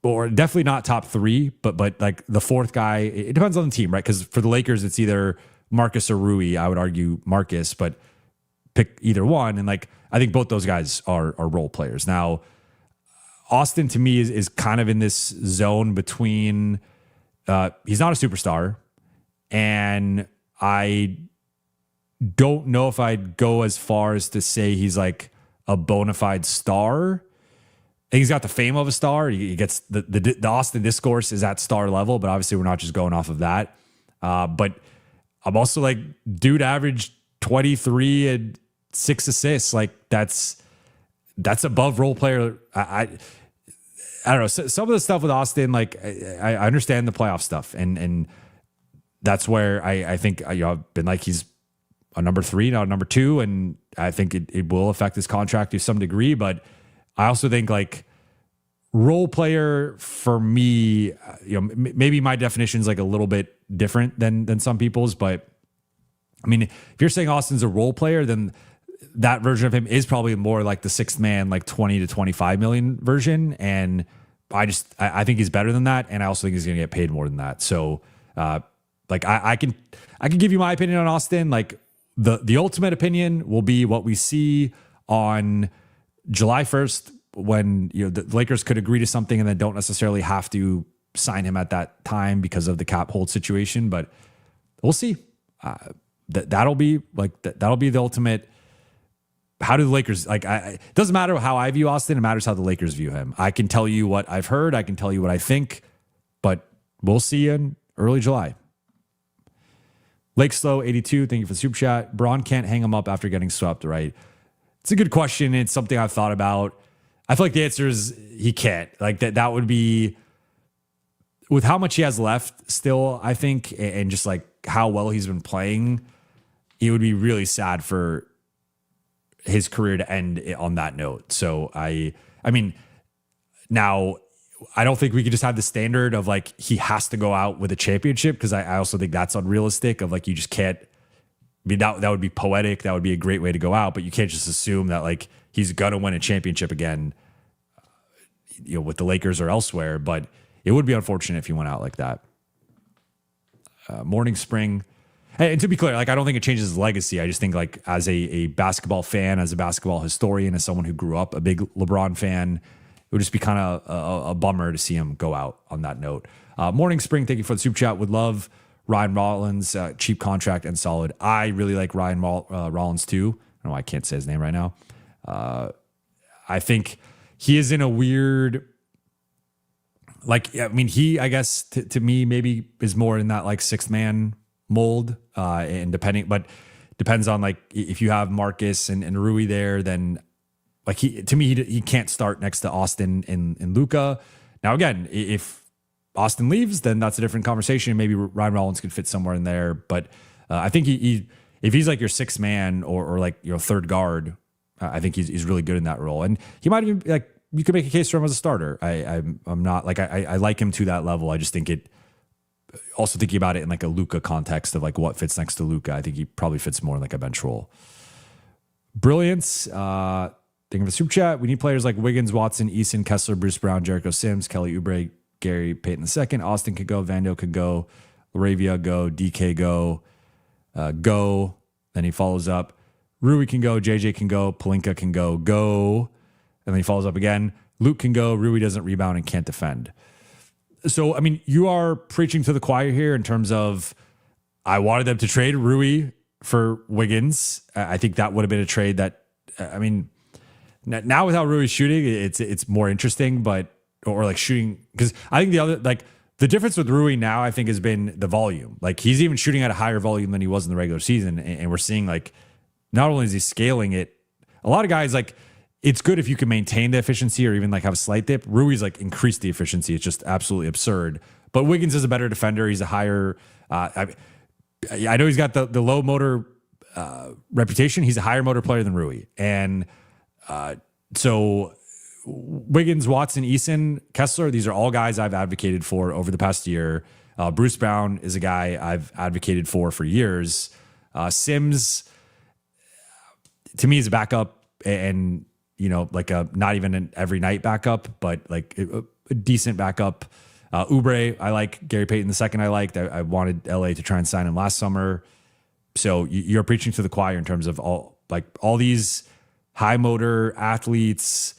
Speaker 2: or definitely not top 3. But like the 4th guy, it depends on the team, right? Because for the Lakers, it's either Marcus or Rui. I would argue Marcus, but pick either one. And like I think both those guys are role players. Now, Austin to me is kind of in this zone between he's not a superstar, and I don't know if I'd go as far as to say he's like a bona fide star. He's got the fame of a star. He gets the Austin discourse is at star level, but obviously we're not just going off of that. But I'm also like, dude averaged 23 and 6 assists. Like that's above role player. I don't know. Some of the stuff with Austin, like I understand the playoff stuff, and that's where I think I've been like he's a number 3, not a number 2, and I think it will affect his contract to some degree. But I also think like role player for me, maybe my definition is like a little bit different than some people's. But I mean, if you're saying Austin's a role player, then that version of him is probably more like the sixth man, like 20 to 25 million version. And I think he's better than that. And I also think he's going to get paid more than that. So, like I can give you my opinion on Austin. Like the ultimate opinion will be what we see on July 1st, when the Lakers could agree to something and then don't necessarily have to sign him at that time because of the cap hold situation. But we'll see. That'll be the ultimate. How do the Lakers like? It doesn't matter how I view Austin. It matters how the Lakers view him. I can tell you what I've heard. I can tell you what I think, but we'll see in early July. Lake Slow 82, thank you for the super chat. Braun can't hang him up after getting swept, right? It's a good question. It's something I've thought about. I feel like the answer is he can't. Like that would be, with how much he has left still, I think, and just like how well he's been playing, it would be really sad for his career to end on that note. So I mean, now I don't think we could just have the standard of like he has to go out with a championship, because I also think that's unrealistic. Of like, you just can't. I mean, that would be poetic. That would be a great way to go out, but you can't just assume that like he's gonna win a championship again, with the Lakers or elsewhere. But it would be unfortunate if he went out like that. Morning Spring. Hey, and to be clear, like I don't think it changes his legacy. I just think like as a basketball fan, as a basketball historian, as someone who grew up a big LeBron fan, it would just be kind of a bummer to see him go out on that note. Morning Spring, thank you for the super chat. Would love Ryan Rollins, cheap contract and solid. I really like Ryan Rollins too. I don't know why I can't say his name right now. I think he is in a weird, like, I mean, I guess to me maybe is more in that like sixth man mold, and depends on like if you have Marcus and Rui there, then like he can't start next to Austin and Luka. Now again, if Austin leaves, then that's a different conversation. Maybe Ryan Rollins could fit somewhere in there, but I think if he's like your sixth man or like third guard, I think he's really good in that role, and he might even like you could make a case for him as a starter. I'm not like I like him to that level. I just think it. Also thinking about it in like a Luka context of like what fits next to Luka, I think he probably fits more in like a bench role. Brilliance. Thinking of a super chat. We need players like Wiggins, Watson, Eason, Kessler, Bruce Brown, Jericho Sims, Kelly Oubre, Gary Payton II. Austin could go. Vando could go. Laravia go. DK go. Go. Then he follows up. Rui can go. JJ can go. Pelinka can go. Go. And then he follows up again. Luke can go. Rui doesn't rebound and can't defend. So, I mean, you are preaching to the choir here in terms of I wanted them to trade Rui for Wiggins. I think that would have been a trade that, I mean, now with how Rui's shooting, it's more interesting, but, or like shooting, because I think the difference with Rui now, I think, has been the volume. Like he's even shooting at a higher volume than he was in the regular season. And we're seeing like, not only is he scaling it, a lot of guys like, it's good if you can maintain the efficiency or even like have a slight dip. Rui's like increased the efficiency. It's just absolutely absurd. But Wiggins is a better defender. He's a higher, I know he's got the low motor reputation. He's a higher motor player than Rui. And so Wiggins, Watson, Eason, Kessler, these are all guys I've advocated for over the past year. Bruce Brown is a guy I've advocated for years. Sims, to me, is a backup and, like a not even an every night backup, but like a decent backup. Oubre, I like. Gary Payton II, I liked. I wanted LA to try and sign him last summer. So you're preaching to the choir in terms of all these high motor athletes,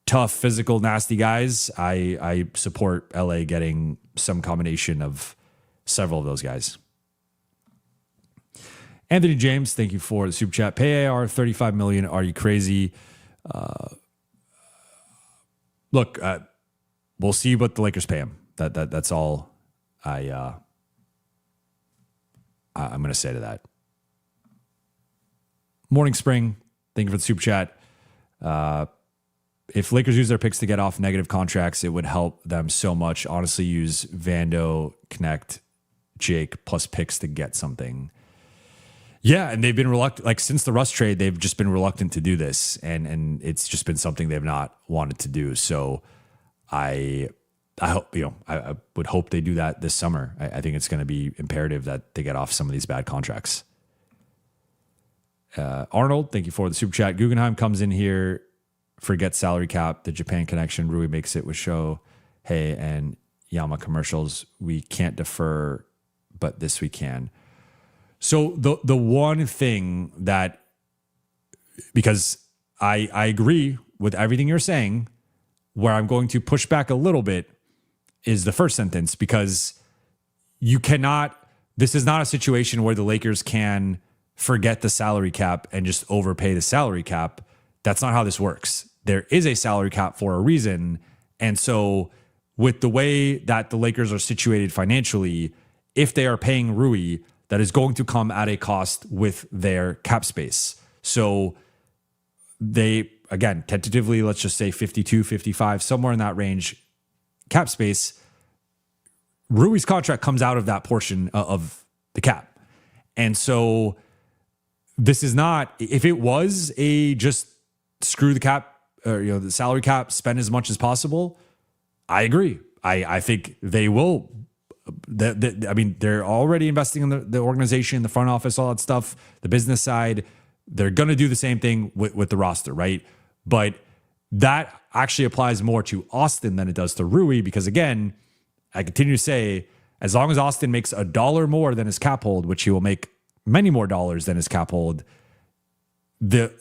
Speaker 2: tough, physical, nasty guys. I support LA getting some combination of several of those guys. Anthony James, thank you for the super chat. Pay AR $35 million. Are you crazy? Look, we'll see what the Lakers pay him. That's all I'm going to say to that. Morning Spring, thank you for the super chat. If Lakers use their picks to get off negative contracts, it would help them so much. Honestly, use Vando, Connect, Jake plus picks to get something. Yeah, and they've been reluctant. Like since the Russ trade, they've just been reluctant to do this, and it's just been something they've not wanted to do. So I hope I would hope they do that this summer. I think it's going to be imperative that they get off some of these bad contracts. Arnold, thank you for the super chat. Guggenheim comes in here, forget salary cap. The Japan connection, Rui makes it with Show, Hey, and Yama commercials. We can't defer, but this we can. So the one thing that, because I agree with everything you're saying, where I'm going to push back a little bit is the first sentence, because you cannot, this is not a situation where the Lakers can forget the salary cap and just overpay the salary cap. That's not how this works. There is a salary cap for a reason. And so with the way that the Lakers are situated financially, if they are paying Rui, that is going to come at a cost with their cap space. So they, again, tentatively, let's just say 52, 55, somewhere in that range, cap space. Rui's contract comes out of that portion of the cap. And so this is not, if it was a just screw the cap, or the salary cap, spend as much as possible, I agree. I think they will. They're already investing in the organization, the front office, all that stuff, the business side. They're going to do the same thing with the roster, right? But that actually applies more to Austin than it does to Rui, because again, I continue to say, as long as Austin makes $1 more than his cap hold, which he will make many more dollars than his cap hold, the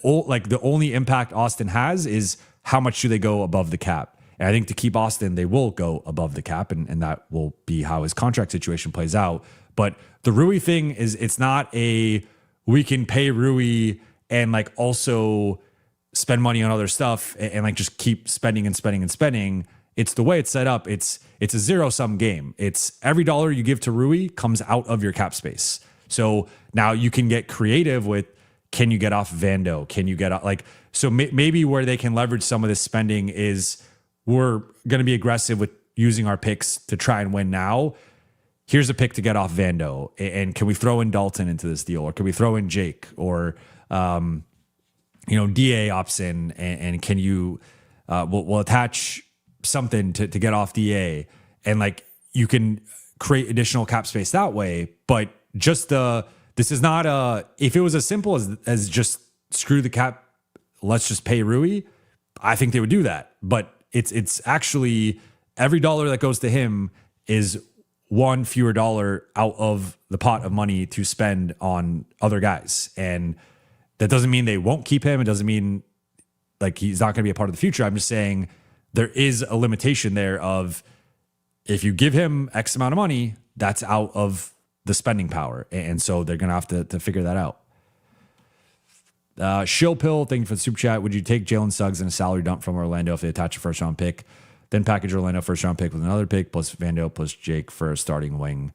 Speaker 2: only impact Austin has is how much do they go above the cap. And I think to keep Austin, they will go above the cap, and that will be how his contract situation plays out. But the Rui thing is, it's not a, we can pay Rui and like also spend money on other stuff and like just keep spending and spending and spending. It's the way it's set up. It's a zero-sum game. It's every dollar you give to Rui comes out of your cap space. So now you can get creative with, can you get off Vando? Can you get off, like, so maybe where they can leverage some of this spending is, we're going to be aggressive with using our picks to try and win now. Here's a pick to get off Vando. And can we throw in Dalton into this deal? Or can we throw in Jake? Or, DA opts in, and can you, we'll attach something to get off DA. And like, you can create additional cap space that way. But just this is not if it was as simple as just screw the cap, let's just pay Rui, I think they would do that. But it's actually every dollar that goes to him is one fewer dollar out of the pot of money to spend on other guys. And that doesn't mean they won't keep him. It doesn't mean like he's not going to be a part of the future. I'm just saying there is a limitation there of, if you give him X amount of money, that's out of the spending power. And so they're going to have to figure that out. Shill Pill, thank you for the super chat. Would you take Jalen Suggs in a salary dump from Orlando if they attach a first round pick, then package Orlando first round pick with another pick plus Vando plus Jake for a starting wing?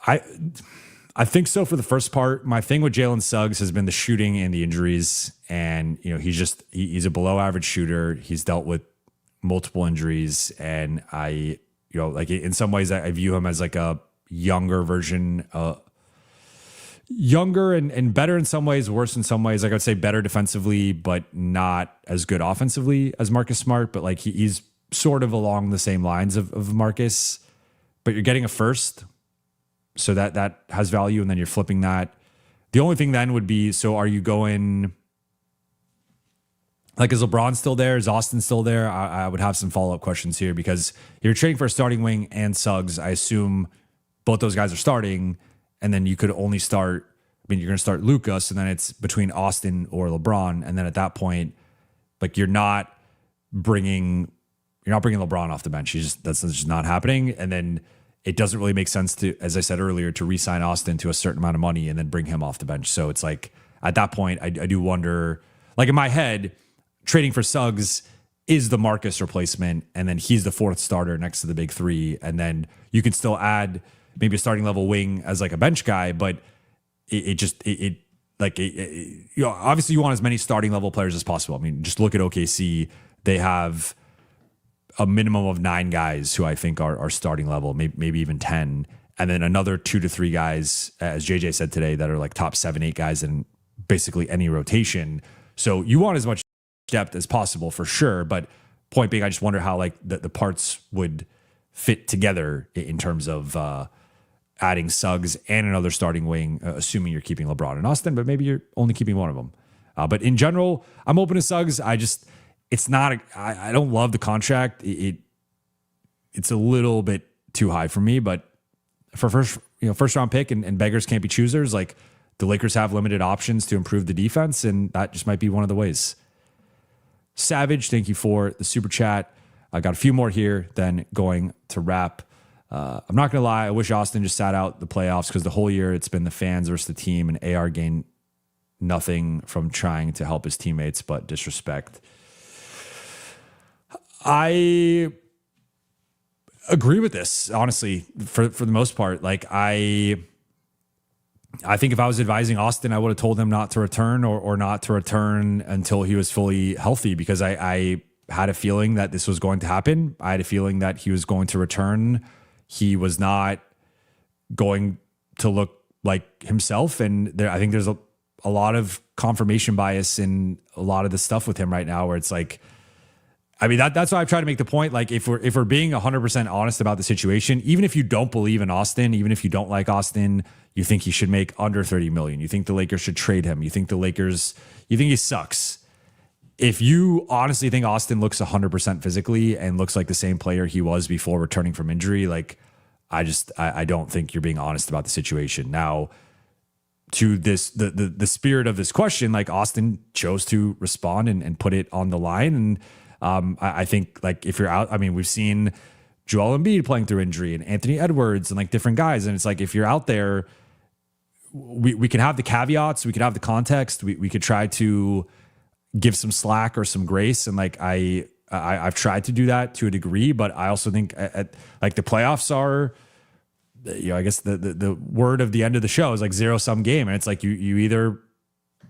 Speaker 2: I think so for the first part. My thing with Jalen Suggs has been the shooting and the injuries, and he's a below average shooter. He's dealt with multiple injuries, and in some ways I view him as like a younger version. Younger and better in some ways, worse in some ways. Like I would say better defensively, but not as good offensively as Marcus Smart. But like he's sort of along the same lines of Marcus. But you're getting a first, so that has value, and then you're flipping that. The only thing then would be, so are you going, like, is LeBron still there? Is Austin still there? I would have some follow-up questions here, because you're trading for a starting wing and Suggs. I assume both those guys are starting. And then you could only start, you're going to start Luka, so then it's between Austin or LeBron. And then at that point, like you're not bringing LeBron off the bench. That's just not happening. And then it doesn't really make sense to, as I said earlier, to re-sign Austin to a certain amount of money and then bring him off the bench. So it's like, at that point, I do wonder, like in my head, trading for Suggs is the Marcus replacement, and then he's the fourth starter next to the big three, and then you can still add maybe a starting level wing as like a bench guy, but you know, obviously you want as many starting level players as possible. I mean, just look at OKC; they have a minimum of 9 guys who I think are starting level, maybe even 10, and then another 2 to 3 guys, as JJ said today, that are like top 7, 8 guys in basically any rotation. So you want as much depth as possible for sure, but point being, I just wonder how like the parts would fit together in terms of adding Suggs and another starting wing, assuming you're keeping LeBron and Austin, but maybe you're only keeping one of them. But in general, I'm open to Suggs. It's not, I don't love the contract. It's a little bit too high for me, but for first round pick and beggars can't be choosers. Like the Lakers have limited options to improve the defense, and that just might be one of the ways. Savage, thank you for the super chat. I got a few more here, then going to wrap. I'm not going to lie. I wish Austin just sat out the playoffs because the whole year it's been the fans versus the team, and AR gained nothing from trying to help his teammates but disrespect. I agree with this, honestly, for the most part. Like I think if I was advising Austin, I would have told him not to return or not to return until he was fully healthy, because I had a feeling that this was going to happen. I had a feeling that he was going to return. He was not going to look like himself. And I think there's a lot of confirmation bias in a lot of the stuff with him right now, where it's like, I mean, that's why I've tried to make the point. Like if we're being 100% honest about the situation, even if you don't believe in Austin, even if you don't like Austin, you think he should make under 30 million. You think the Lakers should trade him. You think he sucks. If you honestly think Austin looks 100% physically and looks like the same player he was before returning from injury, like I don't think you're being honest about the situation. Now, to this, the spirit of this question, like Austin chose to respond and put it on the line. And I think like if you're out, I mean, we've seen Joel Embiid playing through injury and Anthony Edwards and like different guys. And it's like, if you're out there, we can have the caveats, we could have the context, we could try to give some slack or some grace. And like, I've tried to do that to a degree, but I also think like the playoffs are, you know, I guess the word of the end of the show is like 0-sum game. And it's like, you either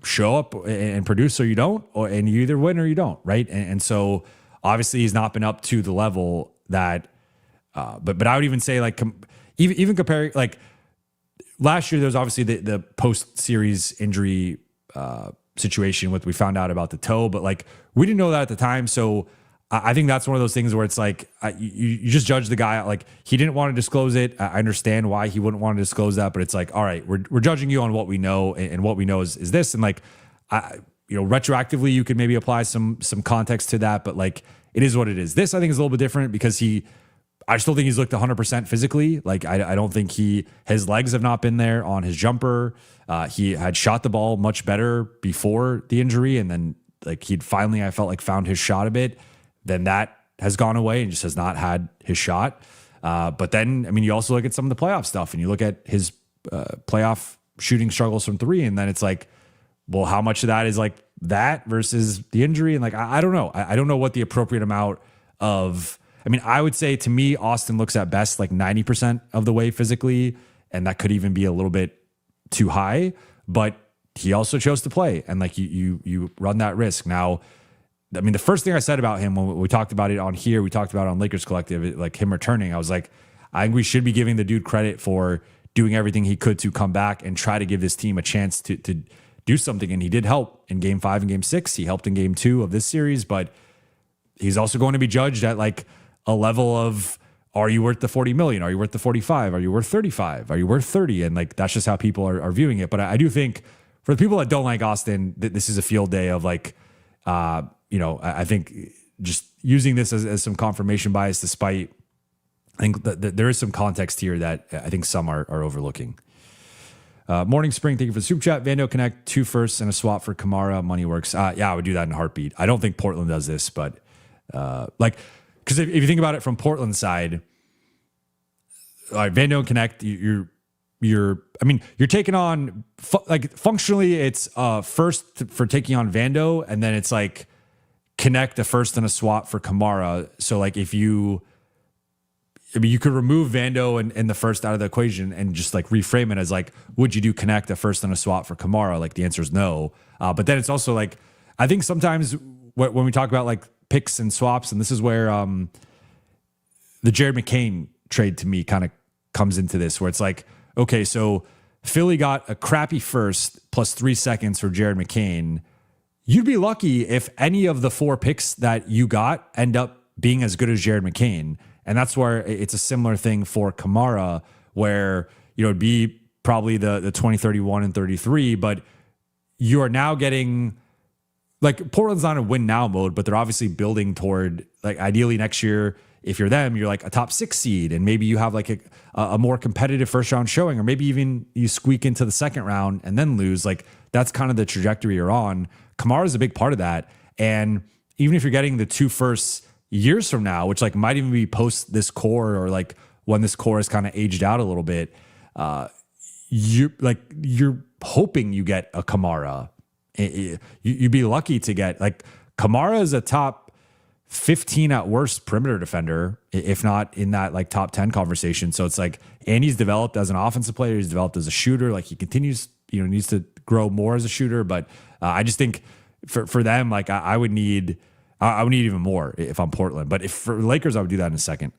Speaker 2: show up and produce or you don't, and you either win or you don't. Right. And so obviously he's not been up to the level that, but I would even say like, even comparing, like last year, there was obviously the post series injury, situation with, we found out about the toe, but like we didn't know that at the time. So I think that's one of those things where it's like you just judge the guy. Like he didn't want to disclose it. I understand why he wouldn't want to disclose that, but it's like, all right, we're judging you on what we know, and what we know is this. And like, retroactively, you could maybe apply some context to that, but like it is what it is. This I think is a little bit different because I still think he's looked 100% physically. Like I don't think his legs have not been there on his jumper. He had shot the ball much better before the injury, and then like he'd finally, I felt like, found his shot a bit. Then that has gone away and just has not had his shot. But then, I mean, you also look at some of the playoff stuff, and you look at his playoff shooting struggles from 3, and then it's like, well, how much of that is like that versus the injury? And like, I don't know. I don't know what the appropriate amount of, I mean, I would say to me, Austin looks at best like 90% of the way physically, and that could even be a little bit too high, but he also chose to play, and like you run that risk. Now, I mean, the first thing I said about him when we talked about it on here, we talked about it on Lakers Collective, like him returning, I was like, I think we should be giving the dude credit for doing everything he could to come back and try to give this team a chance to do something. And he did help in game 5 and game 6. He helped in game 2 of this series, but he's also going to be judged at like a level of, are you worth the 40 million? Are you worth the 45? Are you worth 35? Are you worth 30? And like, that's just how people are viewing it. But I do think for the people that don't like Austin, this is a field day of like, I think just using this as some confirmation bias, despite I think that there is some context here that I think some are overlooking. Morning Spring, thank you for the super chat. Vando Connect, 2 firsts and a swap for Kamara. Money works. Yeah, I would do that in a heartbeat. I don't think Portland does this, but because if you think about it from Portland's side, all right, Vando Connect, you you're taking on functionally it's first for taking on Vando, and then it's like connect a first and a swap for Kamara. So like if you could remove Vando and the first out of the equation and just like reframe it as like, would you do connect a first and a swap for Kamara? Like the answer is no. But then it's also like, I think sometimes when we talk about like picks and swaps, and this is where the Jared McCain trade to me kind of comes into this, where it's like, okay, so Philly got a crappy first plus 3 seconds for Jared McCain. You'd be lucky if any of the 4 picks that you got end up being as good as Jared McCain. And that's where it's a similar thing for Kamara, where, it'd be probably the 20, 31, and 33, but you are now getting, like, Portland's not in win now mode, but they're obviously building toward, like, ideally next year, if you're them, you're like a top 6 seed, and maybe you have like a more competitive first round showing, or maybe even you squeak into the second round and then lose. Like, that's kind of the trajectory you're on. Kamara is a big part of that. And even if you're getting the 2 firsts years from now, which like might even be post this core, or like when this core is kind of aged out a little bit, you're hoping you get a Kamara. You'd be lucky to get, like, Kamara is a top 15 at worst perimeter defender, if not in that like top 10 conversation. So it's like, and he's developed as an offensive player, he's developed as a shooter. Like he continues, needs to grow more as a shooter. But I just think for them, like I would need even more if I'm Portland. But if for Lakers, I would do that in a second.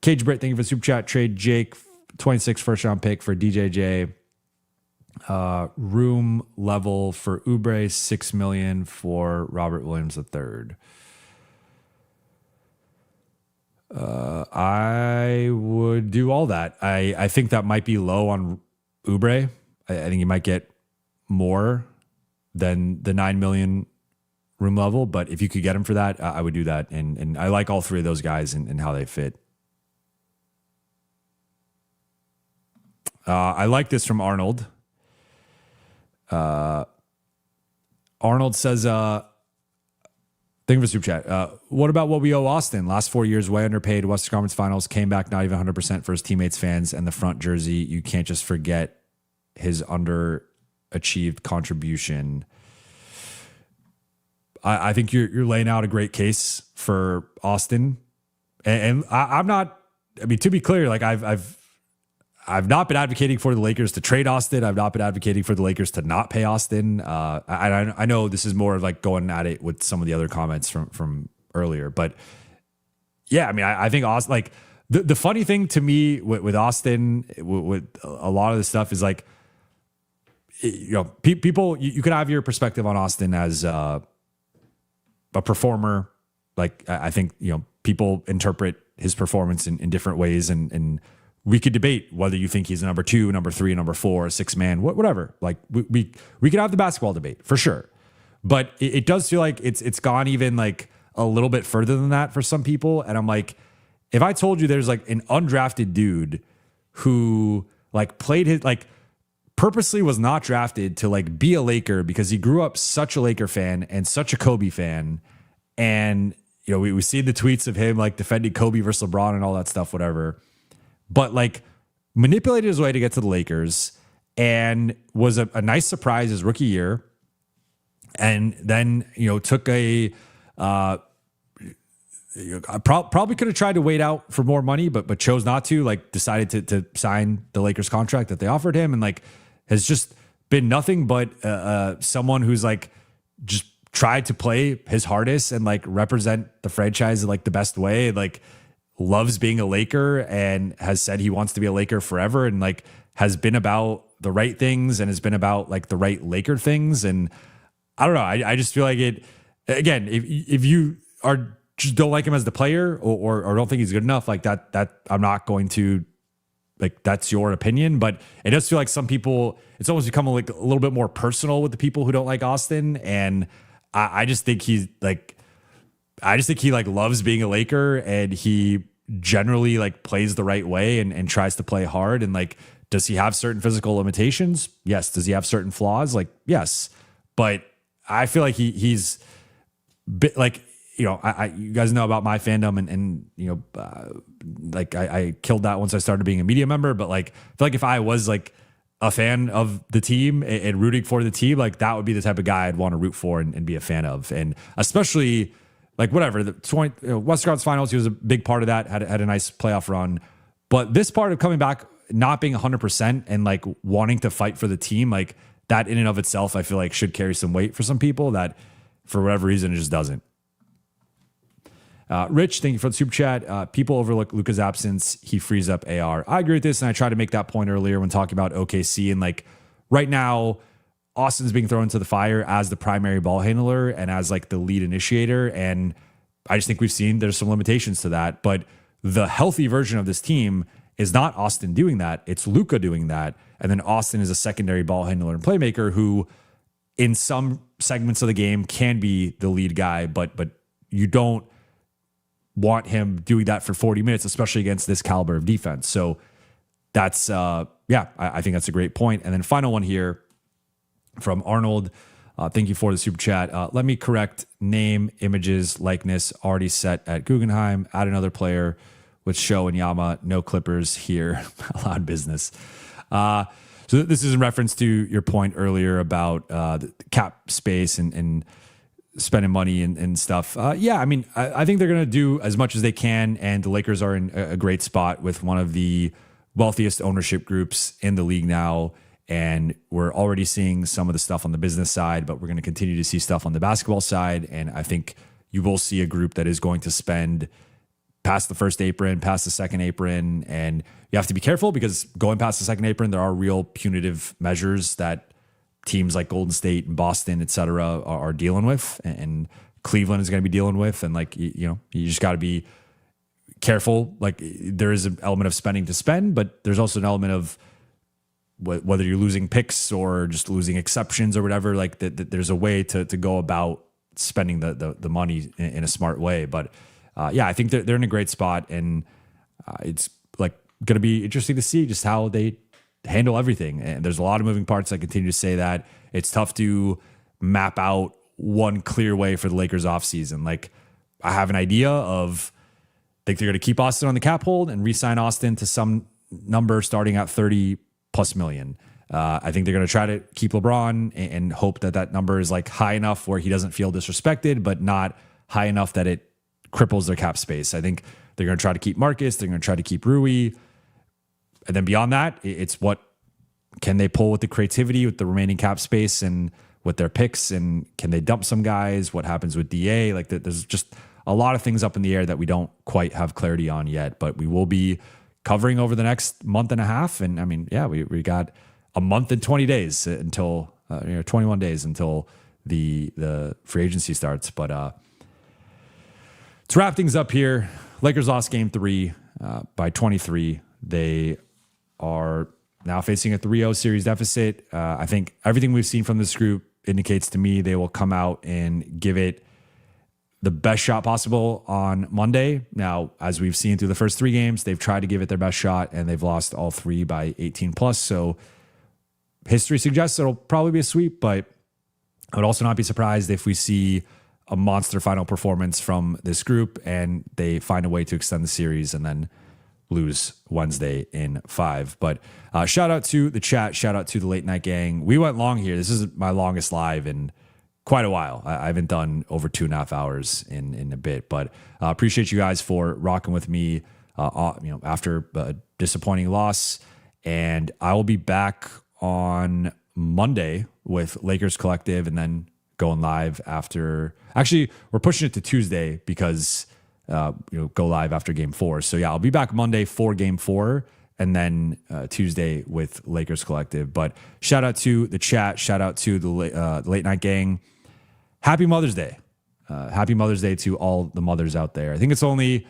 Speaker 2: Cage Britt, thank you for the super chat. Trade Jake, 26 first round pick for DJJ. Room level for Oubre, $6 million for Robert Williams III. I would do all that. I think that might be low on Oubre. I think you might get more than the $9 million room level, but if you could get him for that, I would do that. And I like all 3 of those guys and how they fit. I like this from Arnold. Arnold says, thank you for super chat. What about what we owe Austin? Last 4 years, way underpaid. Western Conference Finals, came back not even 100% for his teammates, fans, and the front jersey. You can't just forget his underachieved contribution. I think you're laying out a great case for Austin, and I'm not. I mean, to be clear, like I've not been advocating for the Lakers to trade Austin. I've not been advocating for the Lakers to not pay Austin. I know this is more of like going at it with some of the other comments from earlier, but yeah, I mean, I think Austin, like the funny thing to me with Austin, with a lot of this stuff is like, people, you could have your perspective on Austin as a performer. Like I think, people interpret his performance in different ways, and we could debate whether you think he's a number 2, number 3, number 4, a 6 man, whatever. Like we could have the basketball debate for sure, but it does feel like it's gone even like a little bit further than that for some people. And I'm like, if I told you there's like an undrafted dude who like played his, like purposely was not drafted to like be a Laker because he grew up such a Laker fan and such a Kobe fan, and we see the tweets of him like defending Kobe versus LeBron and all that stuff, whatever. But like manipulated his way to get to the Lakers and was a nice surprise his rookie year. And then, took probably could have tried to wait out for more money, but chose not to, like decided to sign the Lakers contract that they offered him, and like has just been nothing but someone who's like just tried to play his hardest and like represent the franchise in like the best way. Like, loves being a Laker and has said he wants to be a Laker forever, and like has been about the right things and has been about like the right Laker things. And I don't know. I just feel like it, again, if you are just don't like him as the player or don't think he's good enough, like that I'm not going to, like, that's your opinion. But it does feel like some people, it's almost become like a little bit more personal with the people who don't like Austin. And I just think he loves being a Laker, and he generally like plays the right way and tries to play hard. And like, does he have certain physical limitations? Yes. Does he have certain flaws? Like, yes. But I feel like he's like, you guys know about my fandom and like I killed that once I started being a media member, but like, I feel like if I was like a fan of the team and rooting for the team, like that would be the type of guy I'd want to root for and be a fan of. And especially like whatever the Western Conference Finals, he was a big part of that, had a nice playoff run, but this part of coming back, not being 100% and like wanting to fight for the team, like that in and of itself, I feel like should carry some weight for some people that for whatever reason, it just doesn't. Rich, thank you for the super chat. People overlook Luka's absence. He frees up AR. I agree with this, and I tried to make that point earlier when talking about OKC. And like right now, Austin's being thrown into the fire as the primary ball handler and as like the lead initiator. And I just think we've seen there's some limitations to that. But the healthy version of this team is not Austin doing that. It's Luka doing that. And then Austin is a secondary ball handler and playmaker who in some segments of the game can be the lead guy, but you don't want him doing that for 40 minutes, especially against this caliber of defense. So that's, I think that's a great point. And then final one here from Arnold. Thank you for the super chat. Let me correct name, images, likeness already set at Guggenheim. Add another player with Show and Yama. No Clippers here. Allowed business. So this is in reference to your point earlier about the cap space and spending money and stuff. I think they're going to do as much as they can, and the Lakers are in a great spot with one of the wealthiest ownership groups in the league now, and we're already seeing some of the stuff on the business side, but we're going to continue to see stuff on the basketball side, and I think you will see a group that is going to spend past the first apron, past the second apron, and you have to be careful because going past the second apron, there are real punitive measures that teams like Golden State and Boston, et cetera, are dealing with, and Cleveland is going to be dealing with. And like, you just got to be careful. Like there is an element of spending to spend, but there's also an element of whether you're losing picks or just losing exceptions or whatever, like there's a way to go about spending the money in a smart way. But I think they're in a great spot, and it's like going to be interesting to see just how they handle everything. And there's a lot of moving parts. I continue to say that it's tough to map out one clear way for the Lakers offseason. Like I have an idea of, I think they're going to keep Austin on the cap hold and re-sign Austin to some number starting at 30 plus million. I think they're going to try to keep LeBron and hope that number is like high enough where he doesn't feel disrespected, but not high enough that it cripples their cap space. I think they're going to try to keep Marcus. They're going to try to keep Rui. And then beyond that, it's what can they pull with the creativity, with the remaining cap space and with their picks, and can they dump some guys? What happens with DA? Like there's just a lot of things up in the air that we don't quite have clarity on yet, but we will be covering over the next month and a half. And I mean, we got a month and 20 days until 21 days until the free agency starts. But to wrap things up here, Lakers lost game 3 by 23. They are now facing a 3-0 series deficit. I think everything we've seen from this group indicates to me they will come out and give it the best shot possible on Monday. Now, as we've seen through the first 3 games, they've tried to give it their best shot, and they've lost all 3 by 18 plus. So history suggests it'll probably be a sweep, but I would also not be surprised if we see a monster final performance from this group and they find a way to extend the series and then lose Wednesday in 5. But shout out to the chat. Shout out to the late night gang. We went long here. This is my longest live in quite a while. I haven't done over 2.5 hours in a bit, but appreciate you guys for rocking with me, after a disappointing loss. And I will be back on Monday with Lakers Collective and then going live after. Actually, we're pushing it to Tuesday because go live after game 4. So yeah, I'll be back Monday for game 4 and then Tuesday with Lakers Collective. But shout out to the chat. Shout out to the late night gang. Happy Mother's Day. Happy Mother's Day to all the mothers out there. I think it's only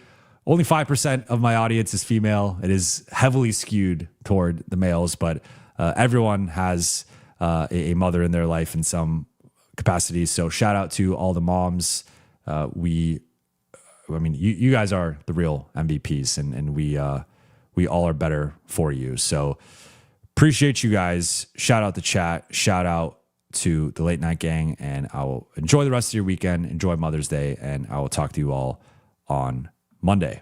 Speaker 2: 5% of my audience is female. It is heavily skewed toward the males, but everyone has a mother in their life in some capacity. So shout out to all the moms. You guys are the real MVPs, and we all are better for you. So appreciate you guys. Shout out the chat. Shout out to the Late Night Gang, and I will enjoy the rest of your weekend. Enjoy Mother's Day, and I will talk to you all on Monday.